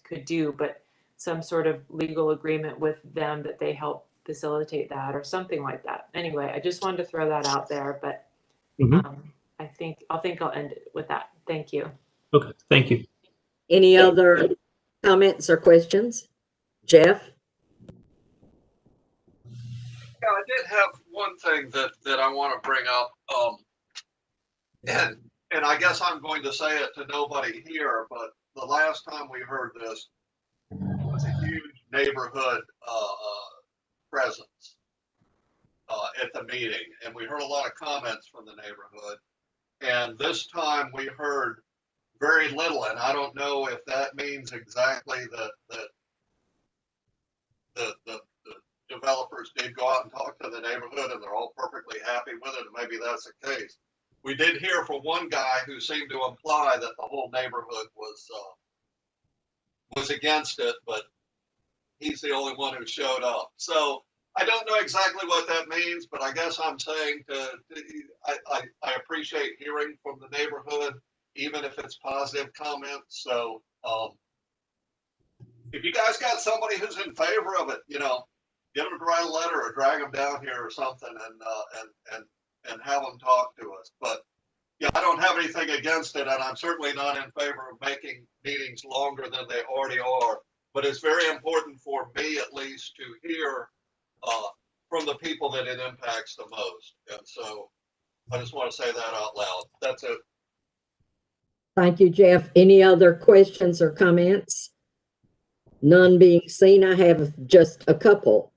could do, but some sort of legal agreement with them that they help facilitate that or something like that. Anyway, I just wanted to throw that out there, but I think I'll end it with that. Thank you. Okay, thank you. Any other comments or questions? Jeff? Yeah, I did have one thing that I want to bring up, and I guess I'm going to say it to nobody here, but the last time we heard this was a huge neighborhood presence. at the meeting, and we heard a lot of comments from the neighborhood. And this time we heard very little, and I don't know if that means exactly that the developers did go out and talk to the neighborhood and they're all perfectly happy with it, and maybe that's the case. We did hear from one guy who seemed to imply that the whole neighborhood was against it, but he's the only one who showed up. So I don't know exactly what that means, but I guess I'm saying I appreciate hearing from the neighborhood, even if it's positive comments. So if you guys got somebody who's in favor of it, you know, get them to write a letter or drag them down here or something, and have them talk to us. But yeah, I don't have anything against it, and I'm certainly not in favor of making meetings longer than they already are. But it's very important for me, at least, to hear from the people that it impacts the most. And so I just want to say that out loud. That's it. Thank you, Jeff. Any other questions or comments? None being seen. I have just a couple.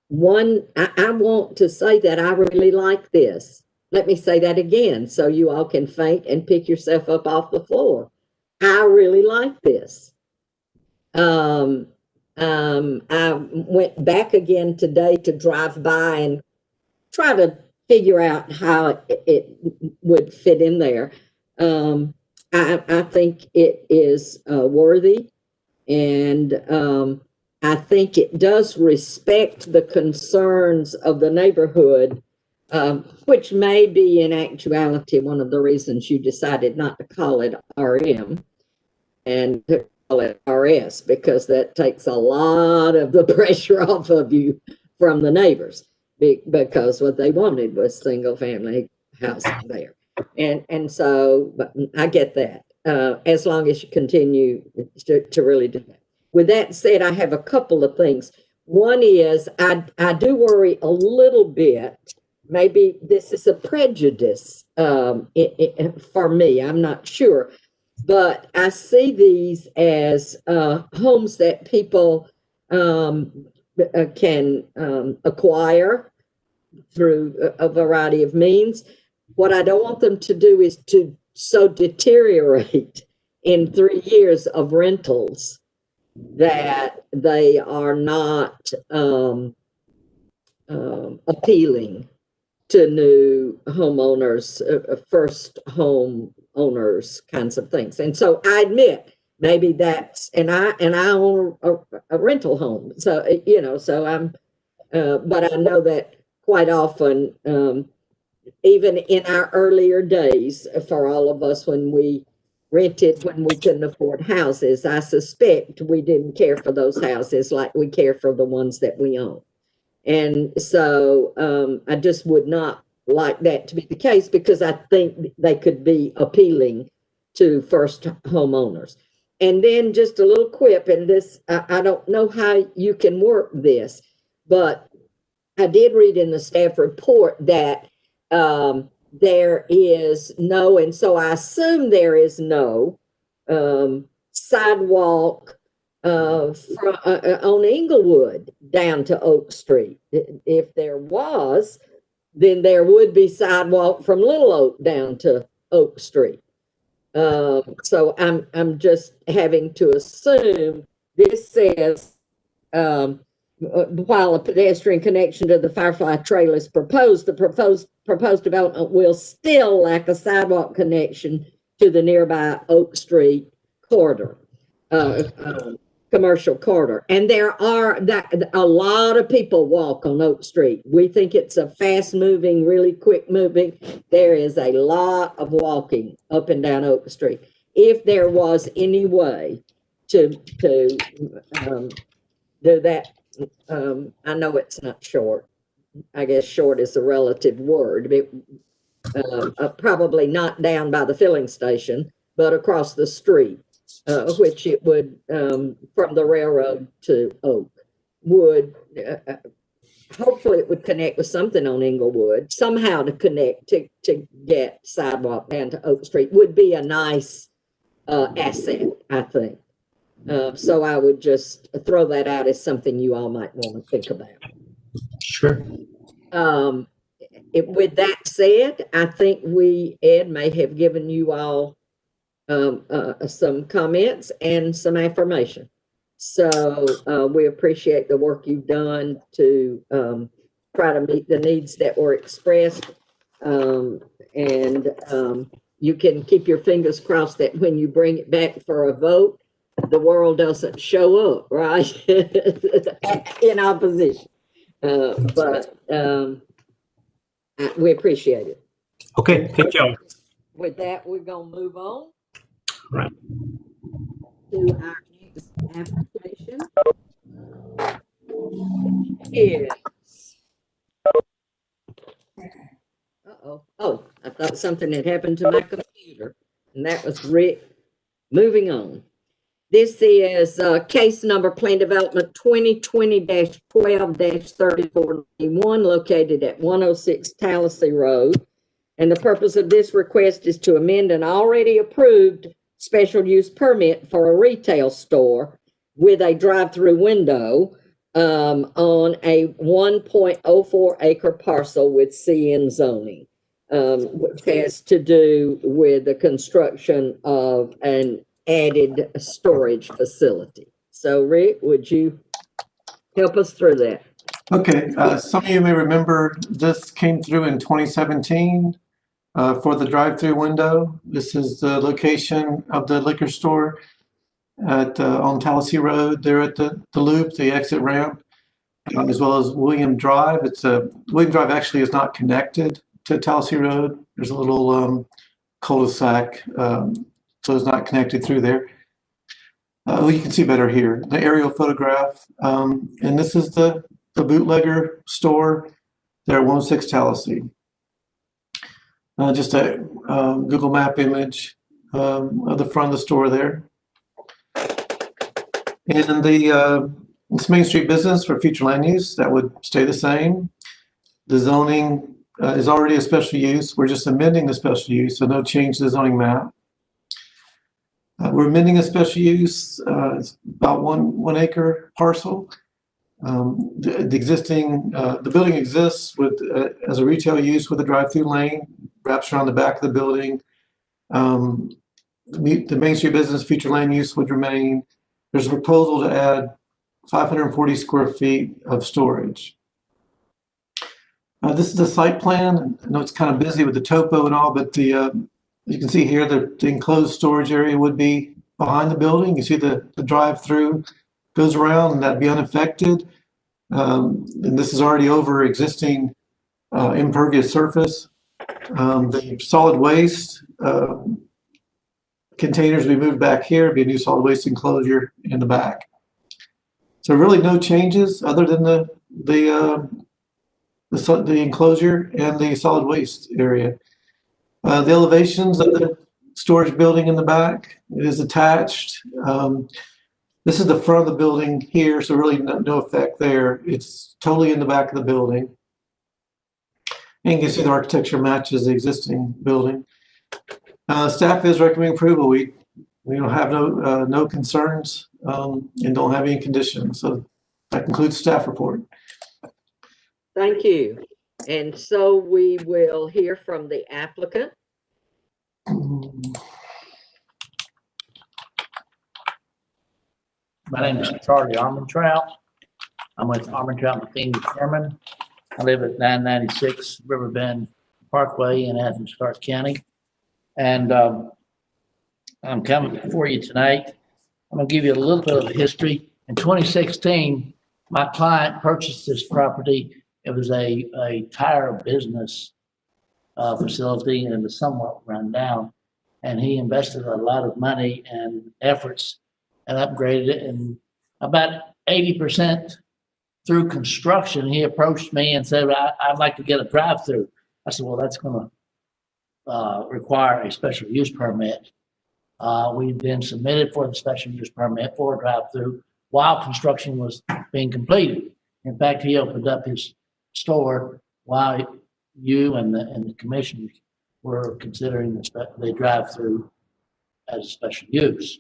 One, I want to say that I really like this. Let me say that again so you all can faint and pick yourself up off the floor. I really like this. I went back again today to drive by and try to figure out how it would fit in there. I think it is worthy, and I think it does respect the concerns of the neighborhood, which may be in actuality one of the reasons you decided not to call it RM and to call it RS, because that takes a lot of the pressure off of you from the neighbors, because what they wanted was single family housing there. And so but I get that, as long as you continue to really do that. With that said, I have a couple of things. One is I do worry a little bit. Maybe this is a prejudice for me. I'm not sure. But I see these as homes that people can acquire through a variety of means. What I don't want them to do is to so deteriorate in 3 years of rentals that they are not appealing to new homeowners, first home owners, kinds of things. And so I admit maybe that's, and I own a rental home. So, you know, so I'm, but I know that quite often, even in our earlier days, for all of us, when we rented, when we couldn't afford houses, I suspect we didn't care for those houses like we care for the ones that we own. And so I just would not like that to be the case, because I think they could be appealing to first homeowners. And then just a little quip, and this, I don't know how you can work this, but I did read in the staff report that there is no, and so I assume there is no sidewalk on Inglewood down to Oak Street. If there was, then there would be sidewalk from Little Oak down to Oak Street. So I'm just having to assume this says while a pedestrian connection to the Firefly Trail is proposed, the proposed development will still lack a sidewalk connection to the nearby Oak Street corridor, commercial corridor. And there are a lot of people walk on Oak Street. We think it's a fast moving, really quick moving. There is a lot of walking up and down Oak Street. If there was any way to do that, I know it's not short. I guess short is a relative word, but probably not down by the filling station, but across the street, which it would, from the railroad to Oak, would, hopefully it would connect with something on Inglewood, somehow to connect, to get sidewalk down to Oak Street would be a nice asset, I think. So I would just throw that out as something you all might want to think about. Sure. With that said, I think Ed may have given you all some comments and some affirmation. So we appreciate the work you've done to try to meet the needs that were expressed. You can keep your fingers crossed that when you bring it back for a vote, the world doesn't show up, right? In opposition. We appreciate it. Okay, thank y'all. With that, we're gonna move on Right. to our next application. Yes. Uh-oh. Oh, I thought something had happened to my computer, and that was Rick. Moving on. This is case number Plan Development 2020-12-3491, located at 106 Tallahassee Road. And the purpose of this request is to amend an already approved special use permit for a retail store with a drive-through window on a 1.04 acre parcel with CN zoning, which has to do with the construction of an added storage facility. So Rick, would you help us through that? Okay, some of you may remember this came through in 2017 for the drive-through window. This is the location of the liquor store at on Tallahassee Road. They're at the loop, the exit ramp, as well as William Drive. William Drive actually is not connected to Tallahassee Road. There's a little cul-de-sac, so it's not connected through there. You can see better here, the aerial photograph. And this is the bootlegger store there at 106 Tallahassee. Just a Google Map image of the front of the store there. And it's Main Street business for future land use. That would stay the same. The zoning is already a special use. We're just amending the special use, so no change to the zoning map. We're amending a special use. It's about one acre parcel. The building exists as a retail use with a drive-through lane, wraps around the back of the building. The Main Street business future land use would remain. There's a proposal to add 540 square feet of storage. This is a site plan. I know it's kind of busy with the topo and all, but you can see here the enclosed storage area would be behind the building. You see the drive-through goes around, and that'd be unaffected. And this is already over existing impervious surface. The solid waste containers will be moved back here. It'd be a new solid waste enclosure in the back. So really no changes other than the enclosure and the solid waste area. The elevations of the storage building in the back, it is attached. This is the front of the building here, so really no effect there. It's totally in the back of the building. And you can see the architecture matches the existing building. Staff is recommending approval. We don't have no concerns and don't have any conditions. So that concludes staff report. Thank you. And so we will hear from the applicant. My name is Charlie Armentrout. I'm with Armentrout McLean Chairman. I live at 996 Riverbend Parkway in Athens-Clarke County. And I'm coming before you tonight. I'm going to give you a little bit of history. In 2016, my client purchased this property. It was a tire business facility, and it was somewhat run down. And he invested a lot of money and efforts and upgraded it. And about 80% through construction, he approached me and said, I'd like to get a drive-through. I said, well, that's going to require a special use permit. We then submitted for the special use permit for a drive-through while construction was being completed. In fact, he opened up his store while you and the commission were considering the drive-through as a special use.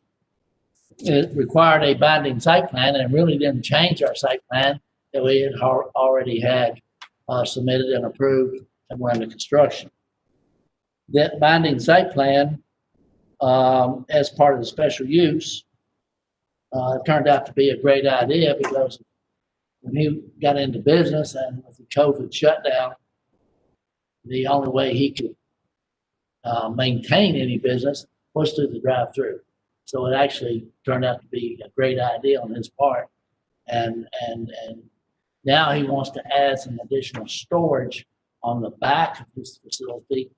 It required a binding site plan, and it really didn't change our site plan that we had already had submitted and approved, and we're under construction. That binding site plan, as part of the special use, turned out to be a great idea because when he got into business and with the COVID shutdown, the only way he could maintain any business was through the drive-through. So it actually turned out to be a great idea on his part. And now he wants to add some additional storage on the back of his facility.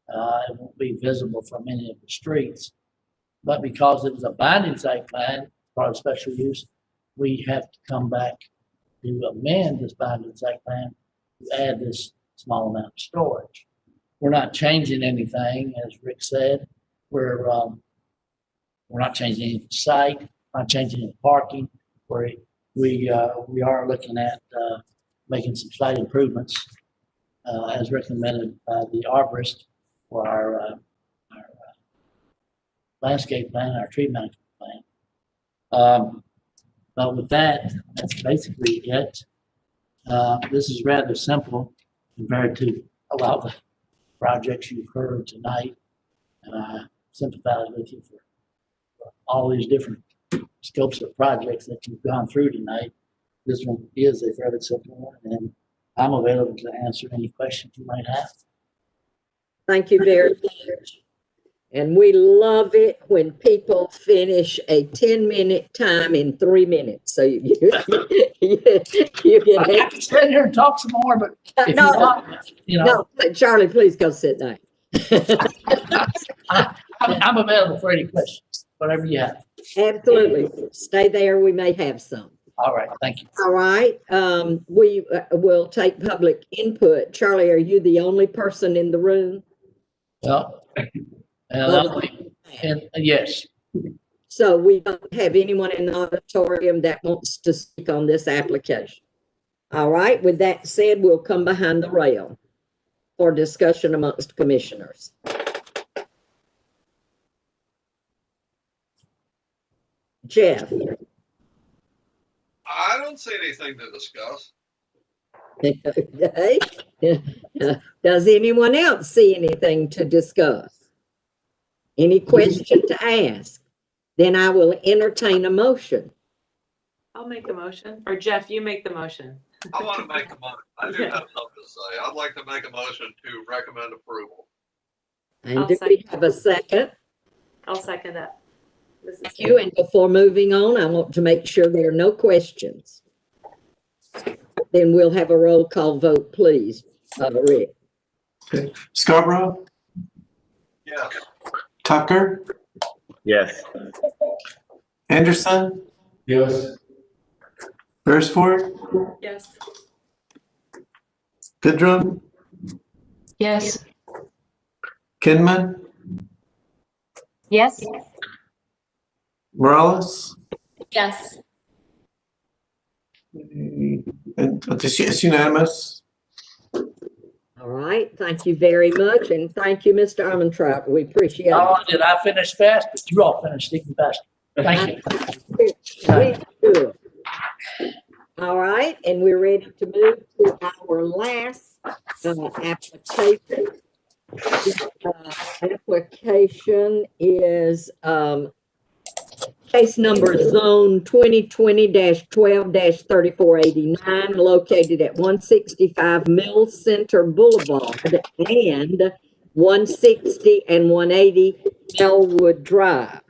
It won't be visible from any of the streets. But because it was a binding site plan, part of special use, we have to come back to amend this binding site plan to add this small amount of storage. We're not changing anything, as Rick said. We're not changing any site, not changing any parking. We are looking at making some slight improvements as recommended by the arborist for our landscape plan, our tree management plan. But with that, that's basically it. This is rather simple compared to a lot of the projects you've heard tonight. And I sympathize with you for all these different scopes of projects that you've gone through tonight. This one is a fairly simple one, and I'm available to answer any questions you might have. Thank you very much. And we love it when people finish a 10-minute time in 3 minutes. So you get I can sit here and talk some more, but if no, you want, you know. No, Charlie, please go sit down. I'm available for any questions, whatever you have. Absolutely. Stay there. We may have some. All right. Thank you. All right. We will take public input. Charlie, are you the only person in the room? Well, yes. So we don't have anyone in the auditorium that wants to speak on this application. All right. With that said, we'll come behind the rail for discussion amongst commissioners. Jeff. I don't see anything to discuss. Okay. Does anyone else see anything to discuss? Any question to ask? Then I will entertain a motion. I'll make the motion. Or Jeff, you make the motion. I want to make a motion. I do have something to say. I'd like to make a motion to recommend approval. And do we have a second? I'll second that. Thank you. And before moving on, I want to make sure there are no questions. Then we'll have a roll call vote, please. Rick. Okay. Scarborough? Yes. Tucker? Yes. Anderson? Yes. Beresford? Yes. Goodrum? Yes. Kinman? Yes. Morales? Yes. And it's unanimous. All right. Thank you very much. And thank you, Mr. Armentrout. We appreciate Not it. only did I finish fast, but you all finished even faster. Thank you. We do. All right. And we're ready to move to our last application. Application is case number zone 2020-12-3489, located at 165 Mill Center Boulevard and 160 and 180 Melwood Drive.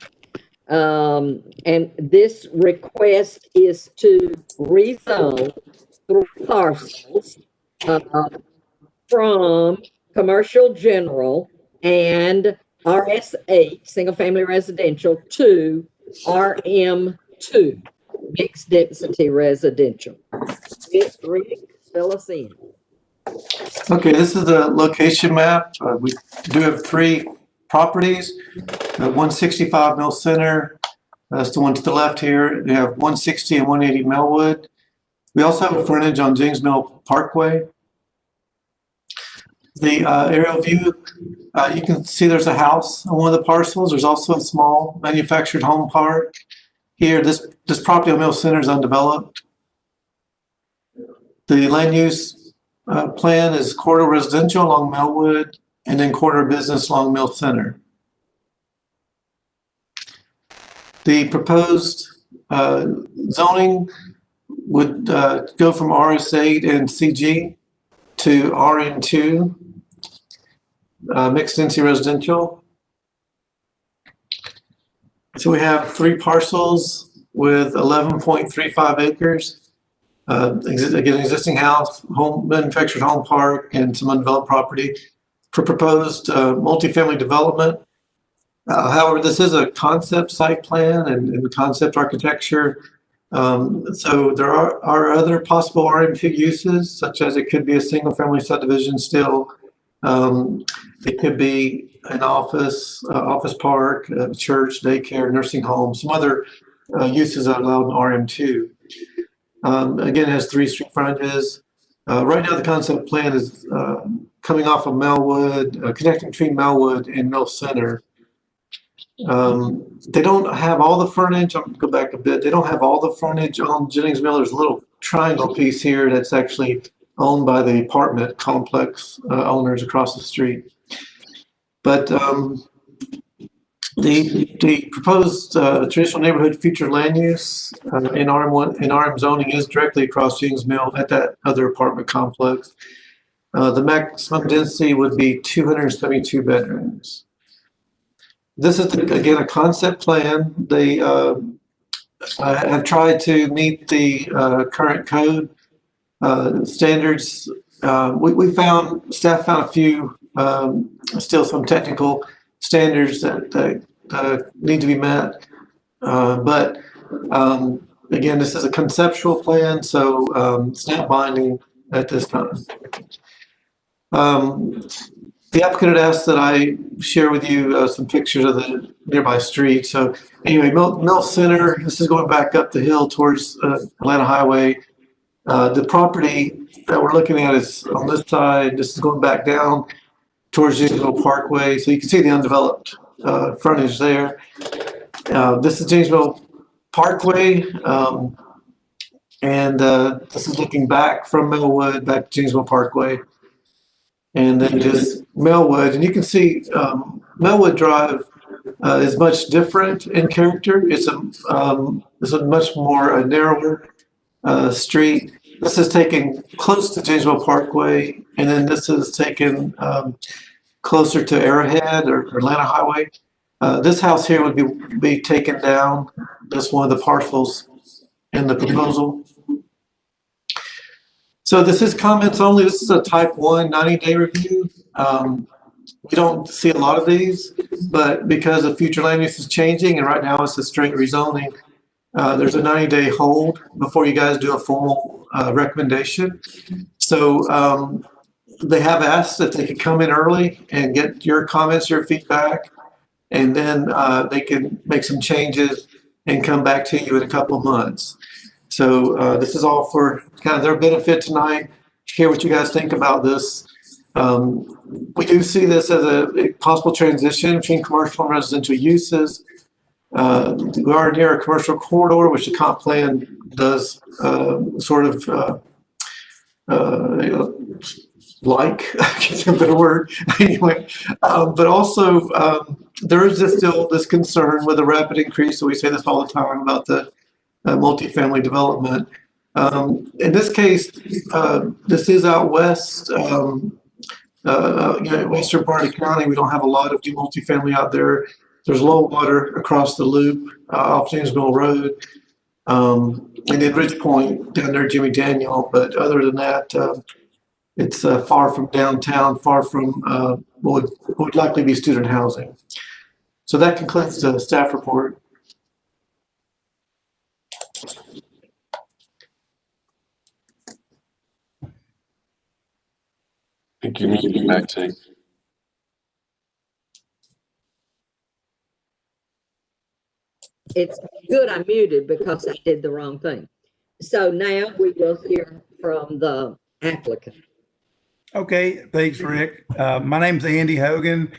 And this request is to rezone 3 parcels from commercial general and RS8, single family residential, to RM2, mixed density residential. Rick, fill us in. Okay, this is the location map. We do have 3 properties. 165 Mill Center, that's the one to the left here. We have 160 and 180 Melwood. We also have a frontage on James Mill Parkway. The aerial view, you can see there's a house on one of the parcels. There's also a small manufactured home park. Here, this property on Mill Center is undeveloped. The land use plan is corridor residential along Melwood and then corridor business along Mill Center. The proposed zoning would go from RS8 and CG to RN2, mixed density residential. So we have 3 parcels with 11.35 acres. Again, existing house, home, manufactured home park, and some undeveloped property for proposed multifamily development. However, this is a concept site plan and concept architecture. So there are other possible RMP uses, such as it could be a single family subdivision still. It could be an office park, church, daycare, nursing home, some other uses that are allowed in RM2. Again, it has 3 street frontages. Right now, the concept plan is coming off of Melwood, connecting between Melwood and Mill Center. They don't have all the frontage. I'm going to go back a bit. They don't have all the frontage on Jennings Mill. There's a little triangle piece here that's actually owned by the apartment complex owners across the street. But the proposed traditional neighborhood future land use in RM1 in RM zoning is directly across Jennings Mill at that other apartment complex. The maximum density would be 272 bedrooms. This is, again, a concept plan. They have tried to meet the current code standards. Staff found a few, still some technical standards that need to be met. But again, this is a conceptual plan, so it's not binding at this time. The applicant had asked that I share with you some pictures of the nearby street. So anyway, Mill Center, this is going back up the hill towards Atlanta Highway. The property that we're looking at is on this side. This is going back down towards Janesville Parkway. So you can see the undeveloped frontage there. This is Janesville Parkway. And this is looking back from Melwood back to Janesville Parkway. And then just Melwood, and you can see Melwood Drive is much different in character. It's a much more narrower street. This is taken close to Janesville Parkway, and then this is taken closer to Arrowhead or Atlanta Highway. This house here would be taken down. That's one of the parcels in the proposal. So this is comments only. This is a type 1 90-day review. We don't see a lot of these, but because the future land use is changing, and right now it's a straight rezoning, there's a 90-day hold before you guys do a formal recommendation. So they have asked if they could come in early and get your comments, your feedback, and then they can make some changes and come back to you in a couple of months. So this is all for kind of their benefit tonight. Hear what you guys think about this. We do see this as a possible transition between commercial and residential uses. We are near a commercial corridor, which the comp plan does sort of like, I can't think of a better word anyway. But also there is still this concern with the rapid increase. So we say this all the time about the multifamily development. In this case, this is out west, western part of the county. We don't have a lot of multifamily out there. There's low water across the loop off Janesville Road, and then Ridge Point down there, Jimmy Daniel. But other than that, it's far from downtown, far from what would likely be student housing. So that concludes the staff report. Thank you, Mr. Maxey. It's good I muted because I did the wrong thing. So now we will hear from the applicant. Okay, thanks, Rick. My name's Andy Hogan.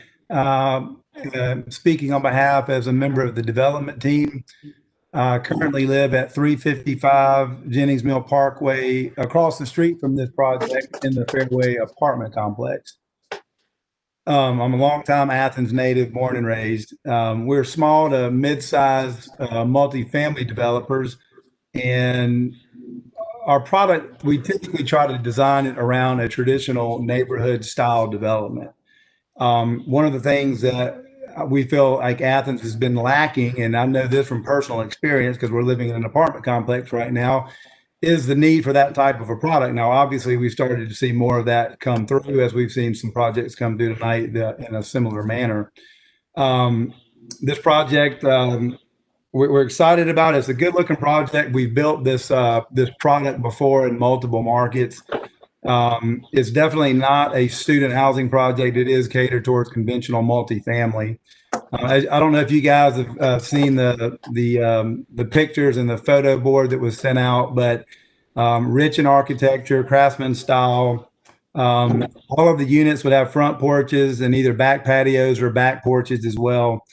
Speaking on behalf as a member of the development team. I currently live at 355 Jennings Mill Parkway, across the street from this project in the Fairway apartment complex. I'm a longtime Athens native, born and raised. We're small to mid-sized multifamily developers, and our product, we typically try to design it around a traditional neighborhood style development. One of the things that we feel like Athens has been lacking, and I know this from personal experience because we're living in an apartment complex right now, is the need for that type of a product. Now, obviously, we've started to see more of that come through as we've seen some projects come through tonight in a similar manner. This project, we're excited about it. It's a good looking project. We've built this product before in multiple markets. It's definitely not a student housing project. It is catered towards conventional multifamily. I don't know if you guys have seen the pictures and the photo board that was sent out, but rich in architecture, craftsman style. All of the units would have front porches and either back patios or back porches as well.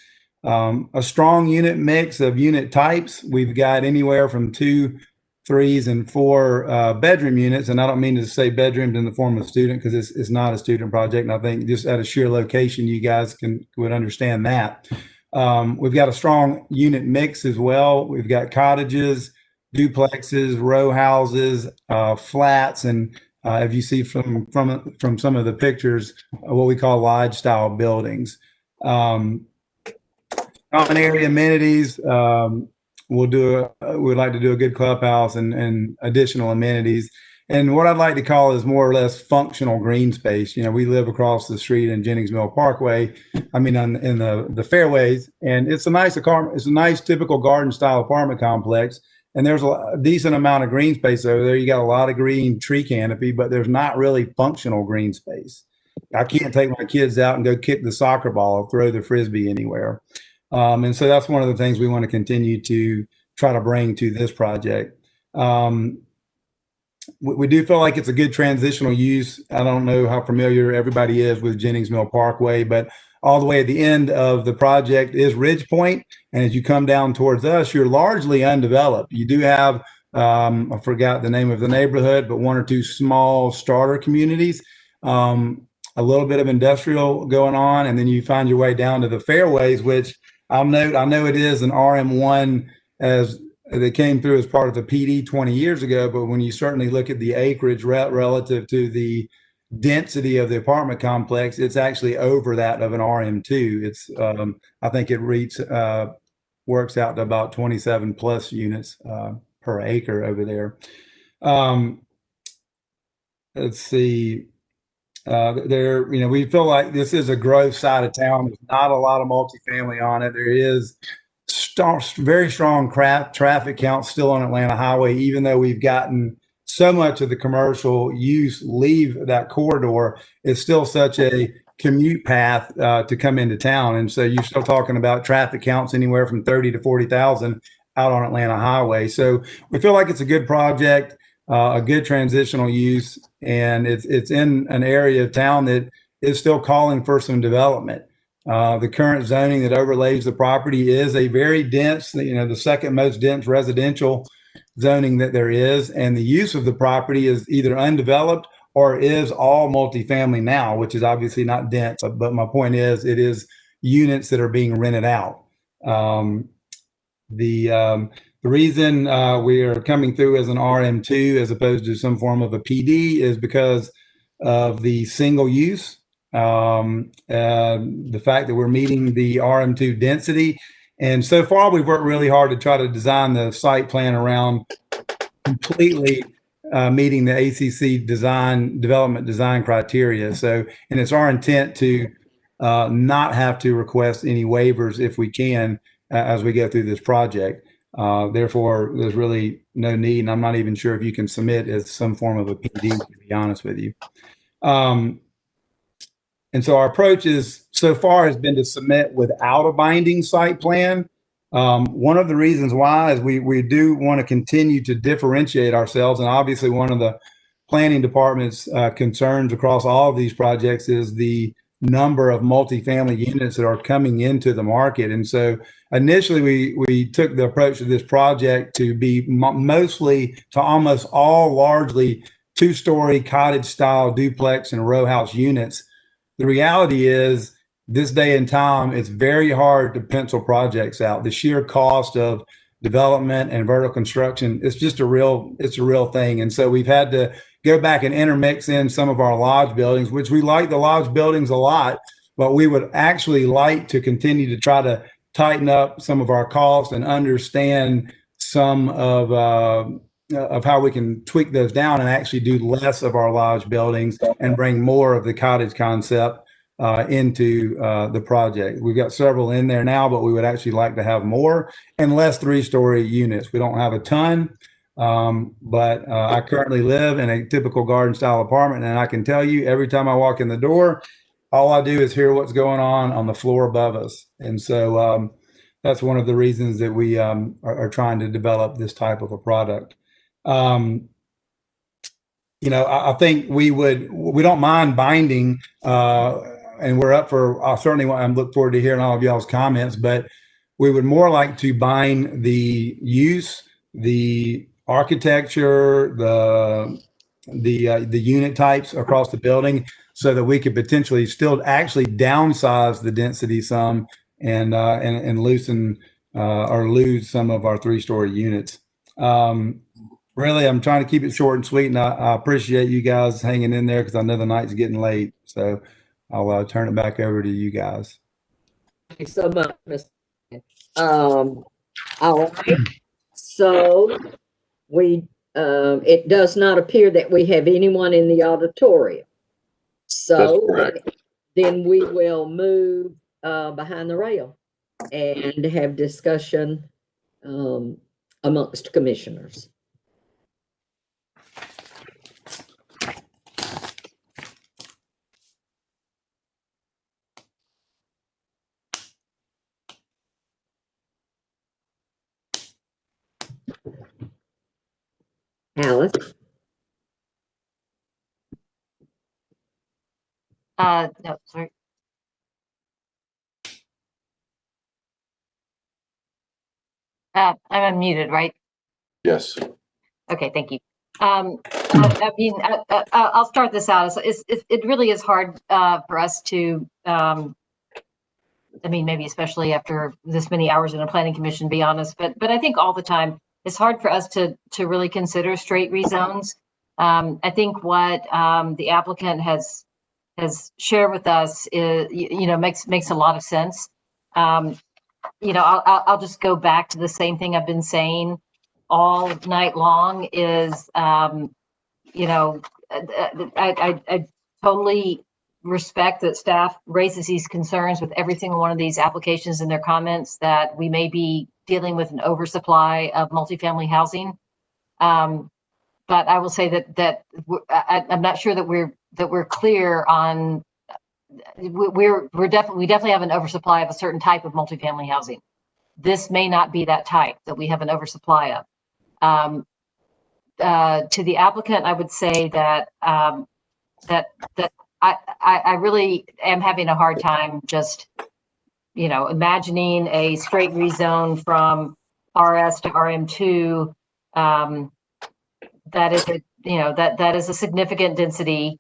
A strong unit mix of unit types. We've got anywhere from 2, 3s, and 4 bedroom units. And I don't mean to say bedrooms in the form of student because it's not a student project. And I think just at a sheer location, you guys would understand that. We've got a strong unit mix as well. We've got cottages, duplexes, row houses, flats, and if you see from some of the pictures, what we call lodge style buildings. Common area amenities. We'd like to do a good clubhouse and additional amenities. And what I'd like to call is more or less functional green space. You know, we live across the street in Jennings Mill Parkway. I mean, in the fairways, and it's a nice typical garden style apartment complex. And there's a decent amount of green space over there. You got a lot of green tree canopy, but there's not really functional green space. I can't take my kids out and go kick the soccer ball or throw the Frisbee anywhere. And so that's one of the things we want to continue to try to bring to this project. We do feel like it's a good transitional use. I don't know how familiar everybody is with Jennings Mill Parkway, but all the way at the end of the project is Ridge Point. And as you come down towards us, you're largely undeveloped. You do have, I forgot the name of the neighborhood, but 1 or 2 small starter communities. A little bit of industrial going on, and then you find your way down to the fairways, which I know it is an RM1 as they came through as part of the PD 20 years ago, but when you certainly look at the acreage relative to the density of the apartment complex, it's actually over that of an RM2. It's I think it works out to about 27 plus units per acre over there. Let's see. We feel like this is a growth side of town. There's not a lot of multifamily on it. There is very strong traffic count still on Atlanta Highway, even though we've gotten so much of the commercial use leave that corridor. It's still such a commute path to come into town. And so you're still talking about traffic counts anywhere from 30 to 40,000 out on Atlanta Highway. So we feel like it's a good project. A good transitional use, and it's in an area of town that is still calling for some development. The current zoning that overlays the property is a very dense, the second most dense residential zoning that there is, and the use of the property is either undeveloped or is all multifamily now, which is obviously not dense. But my point is, it is units that are being rented out. The reason we are coming through as an RM2 as opposed to some form of a PD is because of the single use, the fact that we're meeting the RM2 density. And so far, we've worked really hard to try to design the site plan around completely meeting the ACC development design criteria. So, and it's our intent to not have to request any waivers if we can as we go through this project. Therefore, there's really no need, and I'm not even sure if you can submit as some form of a PD, to be honest with you. And so our approach so far has been to submit without a binding site plan. One of the reasons why is we do want to continue to differentiate ourselves, and obviously one of the planning department's concerns across all of these projects is the number of multifamily units that are coming into the market. And so initially we took the approach to this project to be mostly to almost all largely 2-story cottage style duplex and row house units. The reality is this day and time, it's very hard to pencil projects out. The sheer cost of development and vertical construction, it's a real thing. And so we've had to go back and intermix in some of our lodge buildings, which we like the lodge buildings a lot, but we would actually like to continue to try to tighten up some of our costs and understand some of how we can tweak those down and actually do less of our lodge buildings and bring more of the cottage concept into the project. We've got several in there now, but we would actually like to have more and less 3-story units. We don't have a ton, but I currently live in a typical garden style apartment, and I can tell you every time I walk in the door, all I do is hear what's going on the floor above us. And so that's one of the reasons that we are trying to develop this type of a product. You know, I think we don't mind binding, and we're up for, I certainly look forward to hearing all of y'all's comments, but we would more like to bind the use, the architecture, the unit types across the building so that we could potentially still actually downsize the density some and loosen or lose some of our 3-story units. Really, I'm trying to keep it short and sweet, and I appreciate you guys hanging in there because I know the night's getting late. So I'll turn it back over to you guys. Thank you so much, Mr. All right. So it does not appear that we have anyone in the auditorium. So then we will move behind the rail and have discussion amongst commissioners. Alice? No, sorry. I'm unmuted, right? Yes. Okay, thank you. I mean, I'll start this out. It really is hard for us to, I mean, maybe especially after this many hours in a planning commission, be honest, but I think all the time it's hard for us to really consider straight rezones. I think what the applicant has shared with us is, makes a lot of sense. I'll just go back to the same thing I've been saying all night long is, I totally respect that staff raises these concerns with every single one of these applications in their comments that we may be dealing with an oversupply of multifamily housing. But I will say that I'm not sure that we're clear on. We definitely have an oversupply of a certain type of multifamily housing. This may not be that type that we have an oversupply of. To the applicant, I would say that I really am having a hard time just, imagining a straight rezone from RS to RM2. That is that is a significant density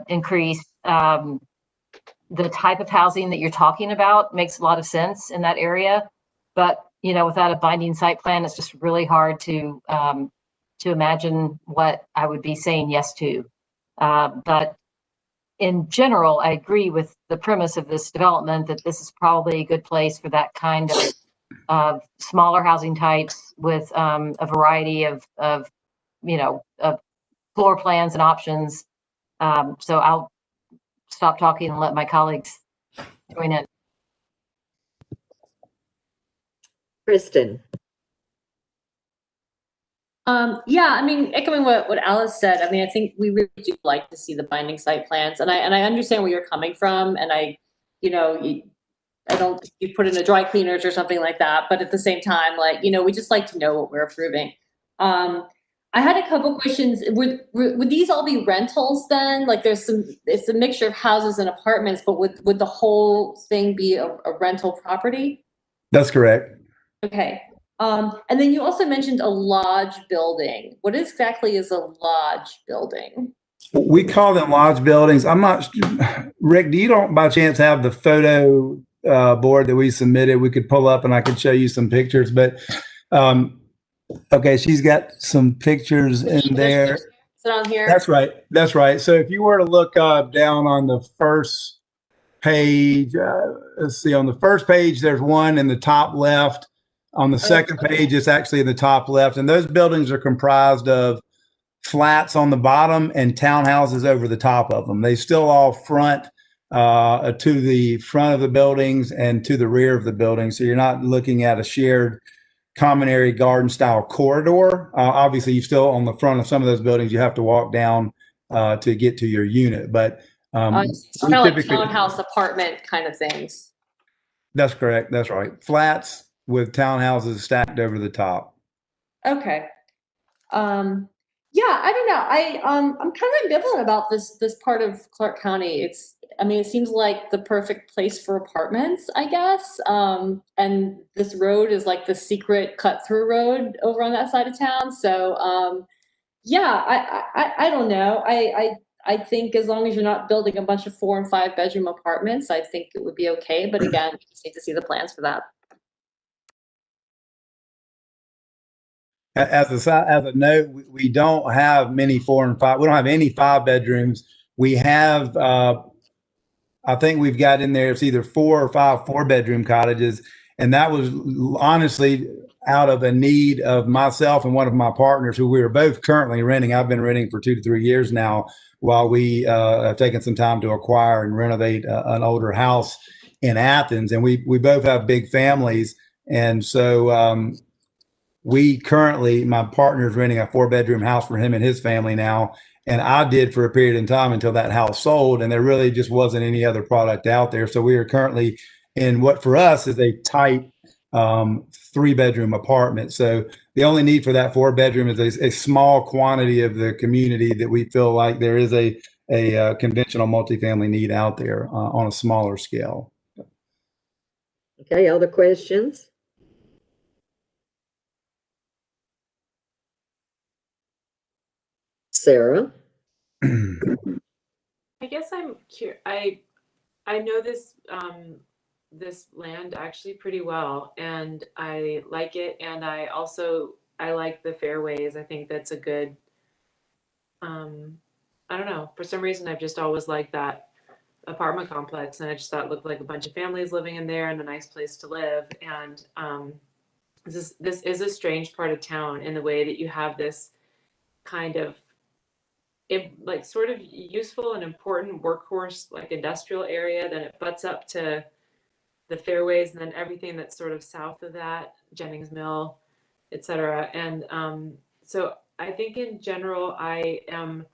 increase. The type of housing that you're talking about makes a lot of sense in that area, but without a binding site plan, it's just really hard to imagine what I would be saying yes to. But in general, I agree with the premise of this development that this is probably a good place for that kind of smaller housing types with a variety of floor plans and options. So I'll stop talking and let my colleagues join in. Kristen? Yeah, I mean, echoing what Alice said, I mean, I think we really do like to see the binding site plans, and I understand where you're coming from, and I don't think you put in a dry cleaners or something like that, but at the same time, we just like to know what we're approving. I had a couple questions. Would these all be rentals then? Like it's a mixture of houses and apartments, but would the whole thing be a rental property? That's correct. Okay. And then you also mentioned a lodge building. What exactly is a lodge building? We call them lodge buildings. I'm not, Rick, do you don't by chance have the photo board that we submitted? We could pull up and I could show you some pictures, but okay, she's got some pictures in there. Is it on here? That's right. That's right. So if you were to look down on the first page, let's see, on the first page, there's one in the top left. On the second page, it's actually in the top left. And those buildings are comprised of flats on the bottom and townhouses over the top of them. They still all front to the front of the buildings and to the rear of the building. So you're not looking at a shared common area garden style corridor. Obviously, you still on the front of some of those buildings, you have to walk down to get to your unit. But it's kind of like townhouse apartment kind of things. That's correct. That's right. Flats with townhouses stacked over the top. Okay. Yeah, I don't know. I'm kind of ambivalent about this part of Clarke County. I mean, it seems like the perfect place for apartments, I guess. And this road is like the secret cut-through road over on that side of town. So, yeah, I don't know. I think as long as you're not building a bunch of 4 and 5 bedroom apartments, I think it would be okay. But again, we just need to see the plans for that. As a note, we don't have many 4 and 5. We don't have any 5 bedrooms. We have, I think we've got in there, it's either 4 or 5 4-bedroom cottages. And that was honestly out of a need of myself and one of my partners who we are both currently renting. I've been renting for 2 to 3 years now while we have taken some time to acquire and renovate an older house in Athens. And we both have big families. And so, we currently, my partner is renting a 4-bedroom house for him and his family now. And I did for a period of time until that house sold. And there really just wasn't any other product out there. So we are currently in what for us is a tight 3-bedroom apartment. So the only need for that 4-bedroom is a small quantity of the community that we feel like there is a conventional multifamily need out there on a smaller scale. Okay, other questions? Sarah? I guess I'm curious. I know this this land actually pretty well, and I like it, and I like the fairways. I think that's a good. I don't know. For some reason, I've just always liked that apartment complex, and I just thought it looked like a bunch of families living in there and a nice place to live. And this is a strange part of town in the way that you have this kind of like sort of useful and important workhorse like industrial area, then it butts up to the fairways, and then everything that's sort of south of that, Jennings Mill, etc. And so I think in general I am,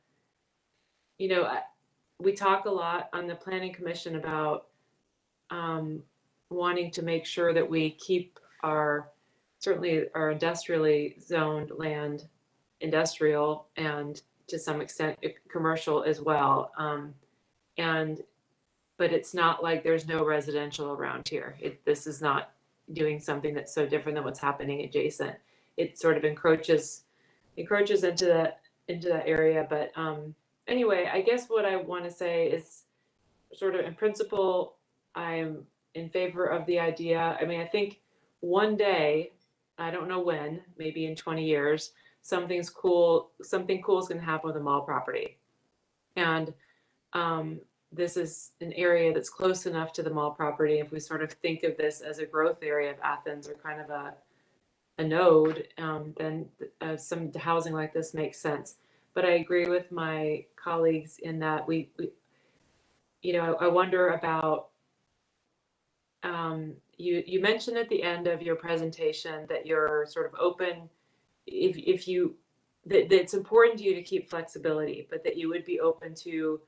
we talk a lot on the planning commission about wanting to make sure that we keep certainly our industrially zoned land industrial, and to some extent commercial as well. But it's not like there's no residential around here. This is not doing something that's so different than what's happening adjacent. It sort of encroaches into that area. But anyway, I guess what I want to say is sort of in principle, I'm in favor of the idea. I mean, I think one day, I don't know when, maybe in 20 years, something cool is going to happen with a mall property. And this is an area that's close enough to the mall property. If we sort of think of this as a growth area of Athens or kind of a node, then some housing like this makes sense. But I agree with my colleagues in that we I wonder about, you mentioned at the end of your presentation that you're sort of open, that it's important to you to keep flexibility, but that you would be open to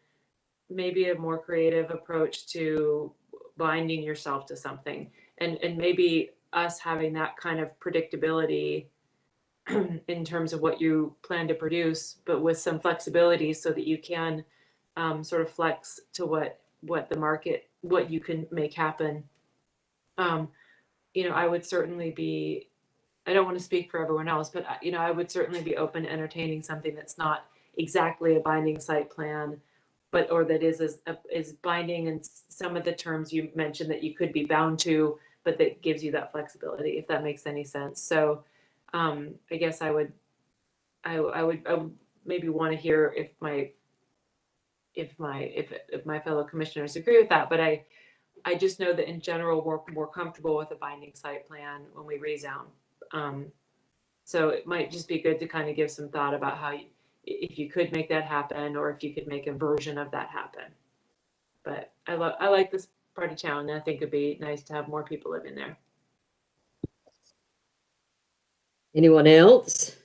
maybe a more creative approach to binding yourself to something, and maybe us having that kind of predictability in terms of what you plan to produce, but with some flexibility so that you can sort of flex to what the market, what you can make happen. You know, I would certainly be, I don't want to speak for everyone else, but you know, I would certainly be open to entertaining something that's not exactly a binding site plan, but or that is binding in some of the terms you mentioned that you could be bound to, but that gives you that flexibility, if that makes any sense. So I guess I would maybe want to hear if my fellow commissioners agree with that, but I just know that in general we're more comfortable with a binding site plan when we rezone. So it might just be good to kind of give some thought about how if you could make that happen, or if you could make a version of that happen. But I like this part of town, and I think it'd be nice to have more people living there. Anyone else?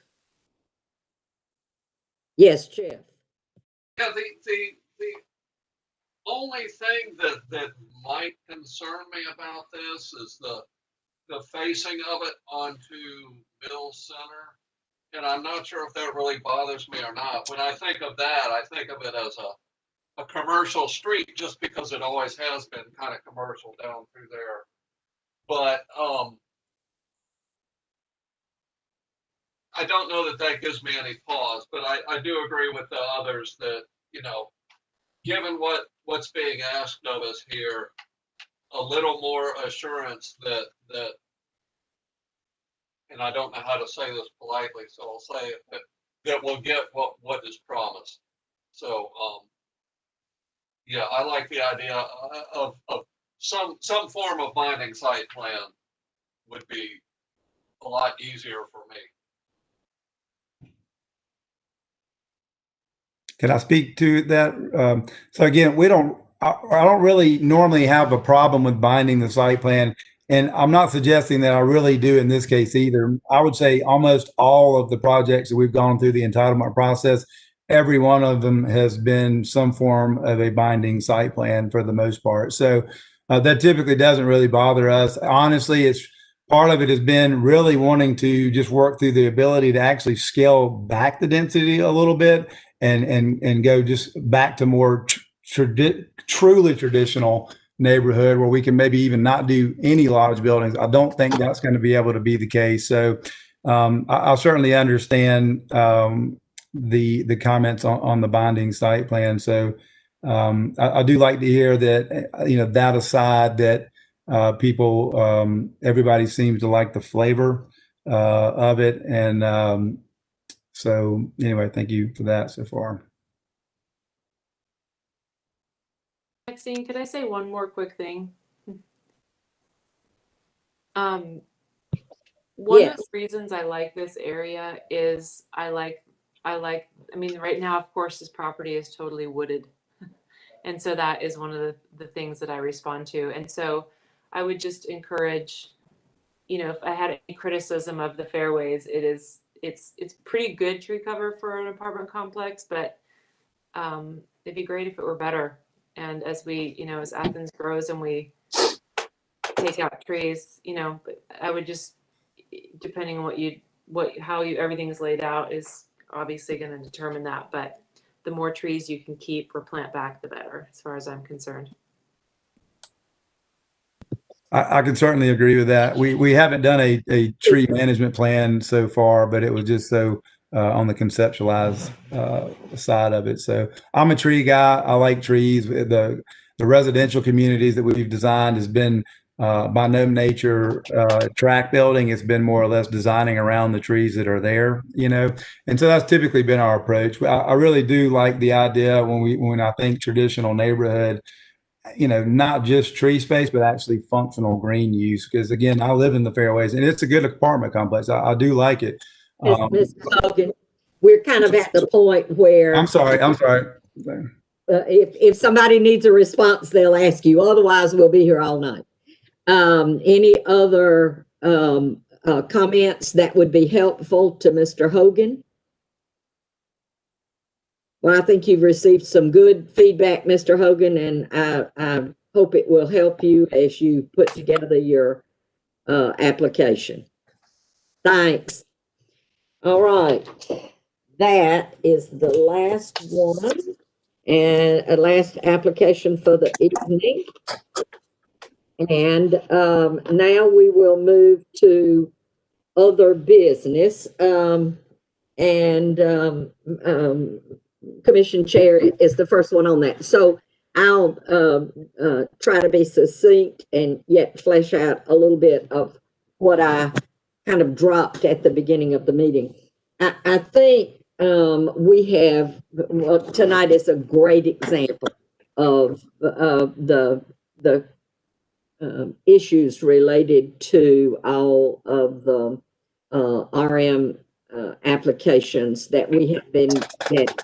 Yes, Jeff. Yeah, the only thing that might concern me about this is the facing of it onto Mill Center. And I'm not sure if that really bothers me or not. When I think of that, I think of it as a commercial street, just because it always has been kind of commercial down through there. But I don't know that gives me any pause, but I do agree with the others that, you know, given what's being asked of us here, a little more assurance that and I don't know how to say this politely, so I'll say it, that we'll get what is promised. So yeah, I like the idea of some form of binding site plan would be a lot easier for me. Can I speak to that? So again, I don't really normally have a problem with binding the site plan. And I'm not suggesting that I really do in this case either. I would say almost all of the projects that we've gone through the entitlement process, every one of them has been some form of a binding site plan for the most part. So that typically doesn't really bother us. Honestly, it's part of it has been really wanting to just work through the ability to actually scale back the density a little bit and go just back to more truly traditional neighborhood where we can maybe even not do any large buildings. I don't think that's going to be able to be the case. So I'll certainly understand the comments on the binding site plan. So I do like to hear that, you know, that aside, that people, everybody seems to like the flavor of it. And so anyway, thank you for that so far. Maxine, could I say one more quick thing? One of the reasons I like this area is I mean, right now, of course, this property is totally wooded. And so that is one of the things that I respond to. And so I would just encourage, you know, if I had any criticism of the fairways, it's pretty good tree cover for an apartment complex, but it'd be great if it were better. And as we, you know, as Athens grows and we take out trees, you know, but I would just, depending on how everything's laid out is obviously going to determine that. But the more trees you can keep or plant back, the better, as far as I'm concerned. I can certainly agree with that. We haven't done a tree management plan so far, but it was just so on the conceptualized side of it. So I'm a tree guy. I like trees. The residential communities that we've designed has been by no nature track building. It's been more or less designing around the trees that are there, you know. And so that's typically been our approach. I really do like the idea when I think traditional neighborhood, you know, not just tree space, but actually functional green use. Because again, I live in the fairways and it's a good apartment complex. I do like it. Mr. Hogan, we're kind of at the point where I'm sorry. if somebody needs a response, they'll ask you. Otherwise, we'll be here all night. Any other comments that would be helpful to Mr. Hogan? Well, I think you've received some good feedback, Mr. Hogan, and I hope it will help you as you put together your application. Thanks. All right. That is the last one and a last application for the evening. And now we will move to other business. Commission Chair is the first one on that. So I'll try to be succinct and yet flesh out a little bit of what I kind of dropped at the beginning of the meeting. I think we have, well, tonight is a great example of the issues related to all of the RM applications that we have been getting.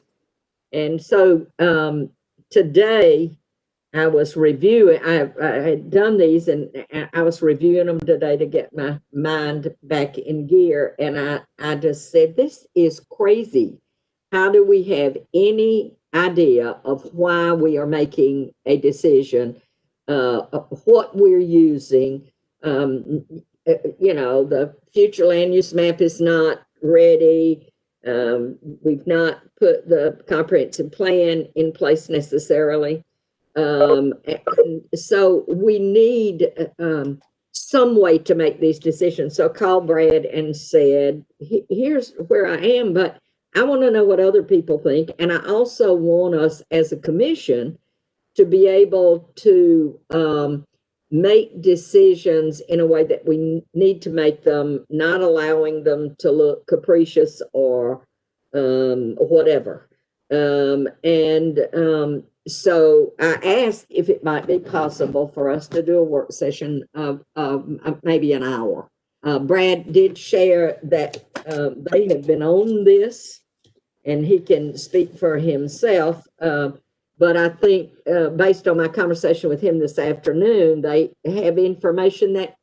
And so today I was reviewing, I had done these and I was reviewing them today to get my mind back in gear. And I just said, this is crazy. How do we have any idea of why we are making a decision, what we're using? You know, the future land use map is not ready. We've not put the comprehensive plan in place necessarily. And so we need some way to make these decisions. So I called Brad and said, here's where I am, but I want to know what other people think. And I also want us as a commission to be able to make decisions in a way that we need to make them, not allowing them to look capricious or whatever. So I asked if it might be possible for us to do a work session of maybe an hour. Brad did share that they have been on this and he can speak for himself. But I think based on my conversation with him this afternoon, they have information that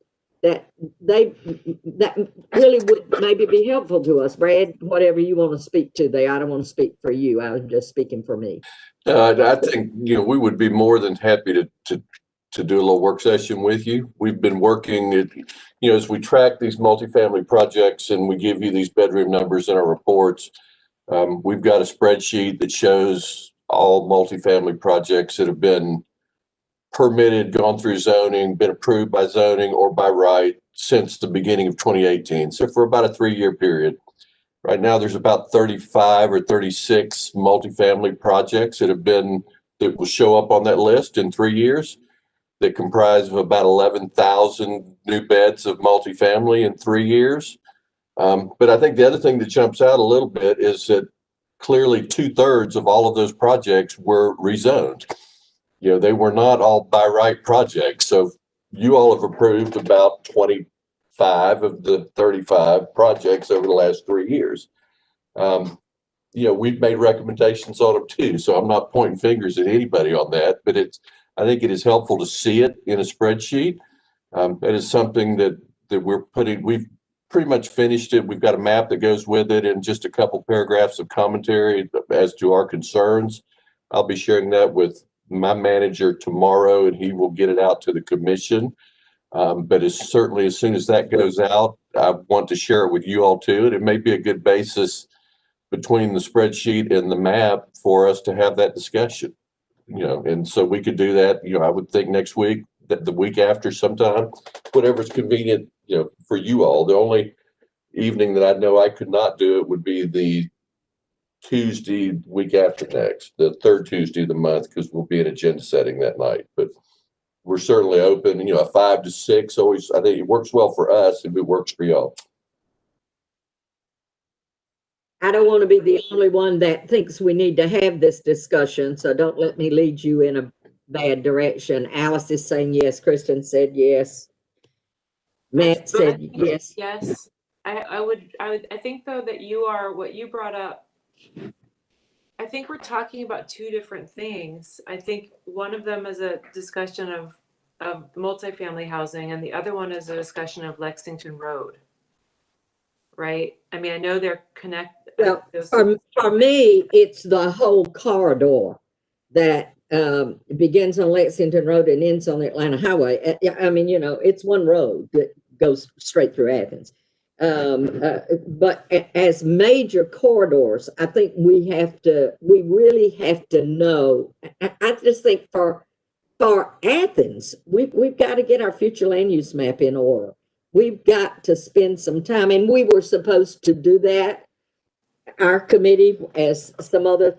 really would maybe be helpful to us. Brad, whatever you want to speak to there, I don't want to speak for you. I was just speaking for me. I think, you know, we would be more than happy to do a little work session with you. We've been working, you know, as we track these multifamily projects and we give you these bedroom numbers in our reports. We've got a spreadsheet that shows all multifamily projects that have been permitted, gone through zoning, been approved by zoning or by right since the beginning of 2018. So for about a 3-year period. Right now, there's about 35 or 36 multifamily projects that will show up on that list in 3 years, that comprise of about 11,000 new beds of multifamily in 3 years. But I think the other thing that jumps out a little bit is that clearly 2/3 of all of those projects were rezoned. You know, they were not all by right projects. So you all have approved about 25 of the 35 projects over the last 3 years. You know, we've made recommendations on them too. So I'm not pointing fingers at anybody on that, but I think it is helpful to see it in a spreadsheet. It is something that we've pretty much finished it. We've got a map that goes with it and just a couple paragraphs of commentary as to our concerns. I'll be sharing that with my manager tomorrow and he will get it out to the commission. But as soon as that goes out, I want to share it with you all too. And it may be a good basis between the spreadsheet and the map for us to have that discussion, you know, and so we could do that, you know, I would think next week, the week after sometime, whatever's convenient, you know, for you all. The only evening that I know I could not do it would be the Tuesday week after next, the third Tuesday of the month, because we'll be in agenda setting that night. But we're certainly open, you know, a 5 to 6 always, I think it works well for us if it works for y'all. I don't want to be the only one that thinks we need to have this discussion, so don't let me lead you in a bad direction. Alice is saying yes. Kristen said yes. Matt said yes. Yes. I think though that what you brought up, I think we're talking about two different things. I think one of them is a discussion of multifamily housing and the other one is a discussion of Lexington Road. Right? I mean, I know they're connected. Well, for me, it's the whole corridor that begins on Lexington Road and ends on the Atlanta Highway. I mean, you know, it's one road that goes straight through Athens. But as major corridors, I think we really have to know. I just think for Athens, we've got to get our future land use map in order. We've got to spend some time, and we were supposed to do that. Our committee, as some other,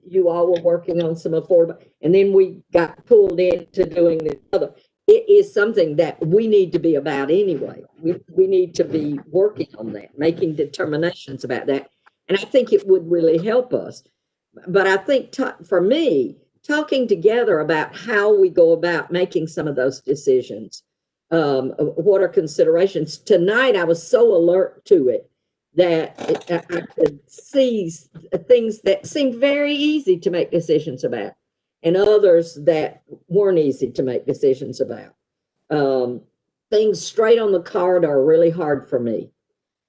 you all were working on some affordable, and then we got pulled into doing the other. It is something that we need to be about anyway. We need to be working on that, making determinations about that. And I think it would really help us. But I think for me, talking together about how we go about making some of those decisions, what are considerations. Tonight, I was so alert to it that I could see things that seemed very easy to make decisions about, and others that weren't easy to make decisions about. Things straight on the card are really hard for me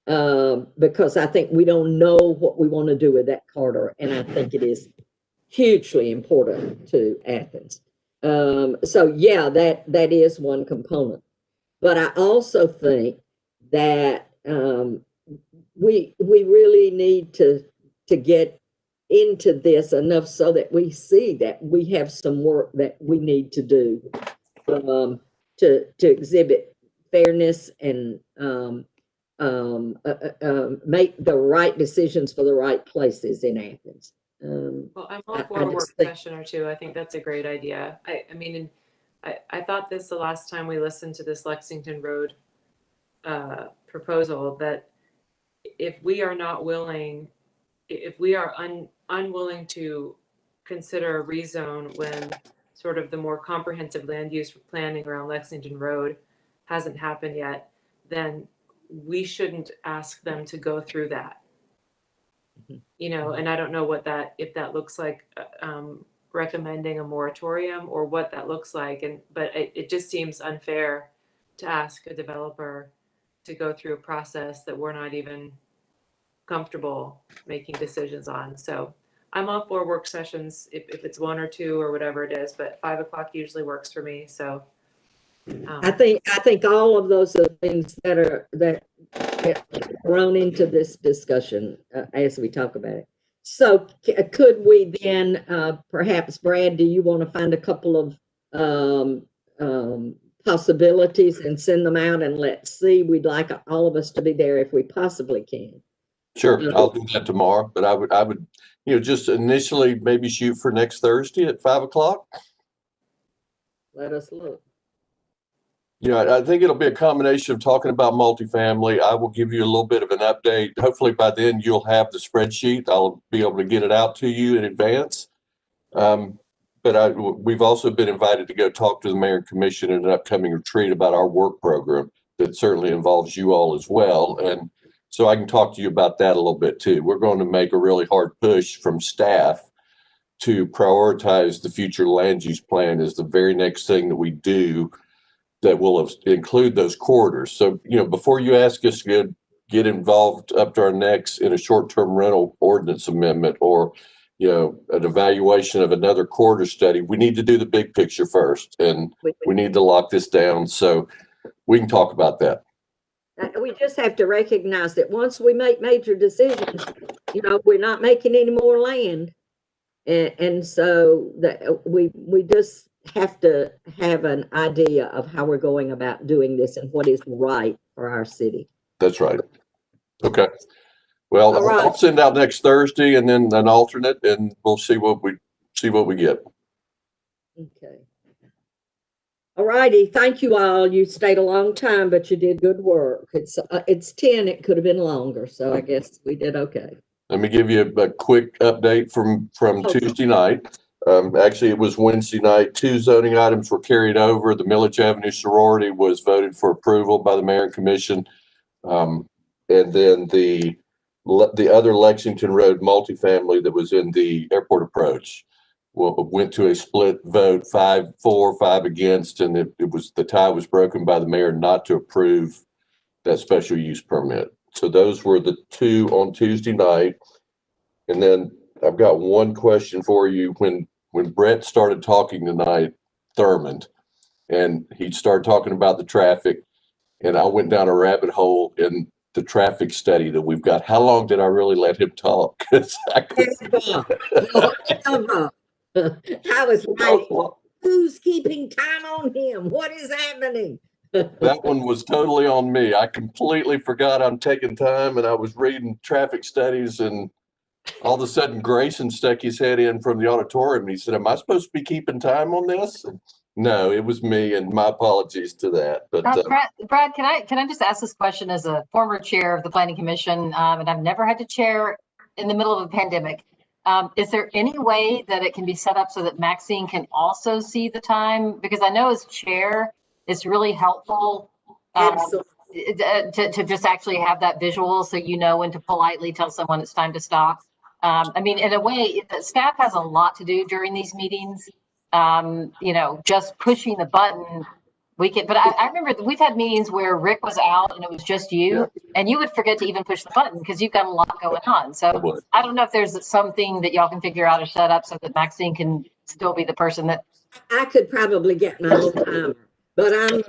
because I think we don't know what we want to do with that corridor, and I think it is hugely important to Athens. So yeah, that is one component. But I also think that we really need to get into this enough so that we see that we have some work that we need to do to exhibit fairness and make the right decisions for the right places in Athens. Well, I'm all for a work session or two. I think that's a great idea. I mean, I thought this the last time we listened to this Lexington Road proposal, that if we are not willing, if we are unwilling to consider a rezone when sort of the more comprehensive land use planning around Lexington Road hasn't happened yet, then we shouldn't ask them to go through that. You know, and I don't know what if that looks like recommending a moratorium or what that looks like. But it just seems unfair to ask a developer to go through a process that we're not even comfortable making decisions on. So I'm all for work sessions if it's one or two or whatever it is, but 5 o'clock usually works for me. So I think all of those are things that get thrown into this discussion as we talk about it. So could we then perhaps, Brad, do you want to find a couple of possibilities and send them out, and let's see? We'd like all of us to be there if we possibly can. Sure, I'll do that tomorrow, but I would, just initially maybe shoot for next Thursday at 5 o'clock. Let us look. I think it'll be a combination of talking about multifamily. I will give you a little bit of an update. Hopefully by then you'll have the spreadsheet. I'll be able to get it out to you in advance. But we've also been invited to go talk to the mayor and commission in an upcoming retreat about our work program that certainly involves you all as well. And so I can talk to you about that a little bit too. We're going to make a really hard push from staff to prioritize the future land use plan as the very next thing that we do that will include those corridors. So, before you ask us to get involved up to our necks in a short-term rental ordinance amendment or, an evaluation of another corridor study, we need to do the big picture first, and we need to lock this down so we can talk about that. We just have to recognize that once we make major decisions, we're not making any more land. And so that we just have to have an idea of how we're going about doing this and what is right for our city. That's right. Okay. Well, I'll send out next Thursday and then an alternate, and we'll see what we get. Okay. All righty. Thank you all. You stayed a long time, but you did good work. It's 10. It could have been longer, so I guess we did okay. Let me give you a quick update from Tuesday night. Actually, it was Wednesday night. 2 zoning items were carried over. The Millage Avenue sorority was voted for approval by the mayor and commission. And then the other Lexington Road multifamily that was in the airport approach went to a split vote, 5 for, 5 against, and the tie was broken by the mayor not to approve that special use permit. So those were the 2 on Tuesday night. And then I've got one question for you. When Brett started talking tonight, Thurmond, and he started talking about the traffic, and I went down a rabbit hole, and the traffic study that we've got. How long did I really let him talk? 'Cause I I was like, who's keeping time on him? What is happening? That one was totally on me. I completely forgot I'm taking time, and I was reading traffic studies, and all of a sudden Grayson stuck his head in from the auditorium. And he said, "Am I supposed to be keeping time on this?" And no, it was me, and my apologies to that. But Brad, can I just ask this question as a former chair of the Planning Commission, and I've never had to chair in the middle of a pandemic. Is there any way that it can be set up so that Maxine can also see the time? Because I know as chair, it's really helpful to just actually have that visual so you know when to politely tell someone it's time to stop. I mean, in a way, the staff has a lot to do during these meetings. You know, just pushing the button, we can, but I remember we've had meetings where Rick was out and it was just you, and you would forget to even push the button because you've got a lot going on. So I don't know if there's something that y'all can figure out or set up so that Maxine can still be the person that. I could probably get my own timer, but I'm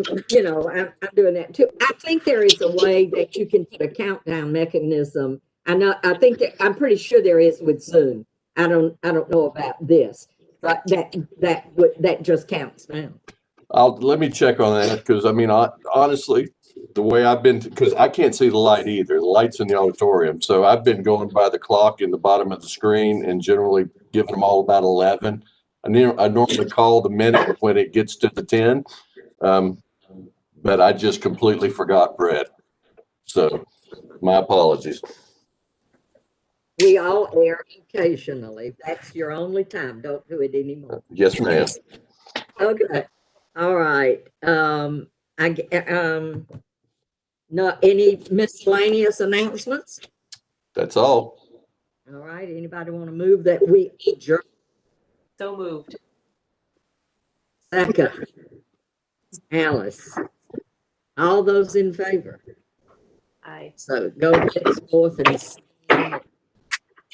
doing that too. I think there is a way that you can put a countdown mechanism. I'm pretty sure there is with Zoom. I don't know about this, but that just counts now. let me check on that, because I mean, honestly, the way I've been, because I can't see the light either. The light's in the auditorium, so I've been going by the clock in the bottom of the screen and generally giving them all about 11. I normally call the minute when it gets to the 10, but I just completely forgot, Brett. So my apologies. We all err occasionally. That's your only time. Don't do it anymore. Yes, ma'am. Okay. All right. Not any miscellaneous announcements? That's all. All right. Anybody want to move that we adjourn? So moved. Second. Alice. All those in favor? Aye. So go forth and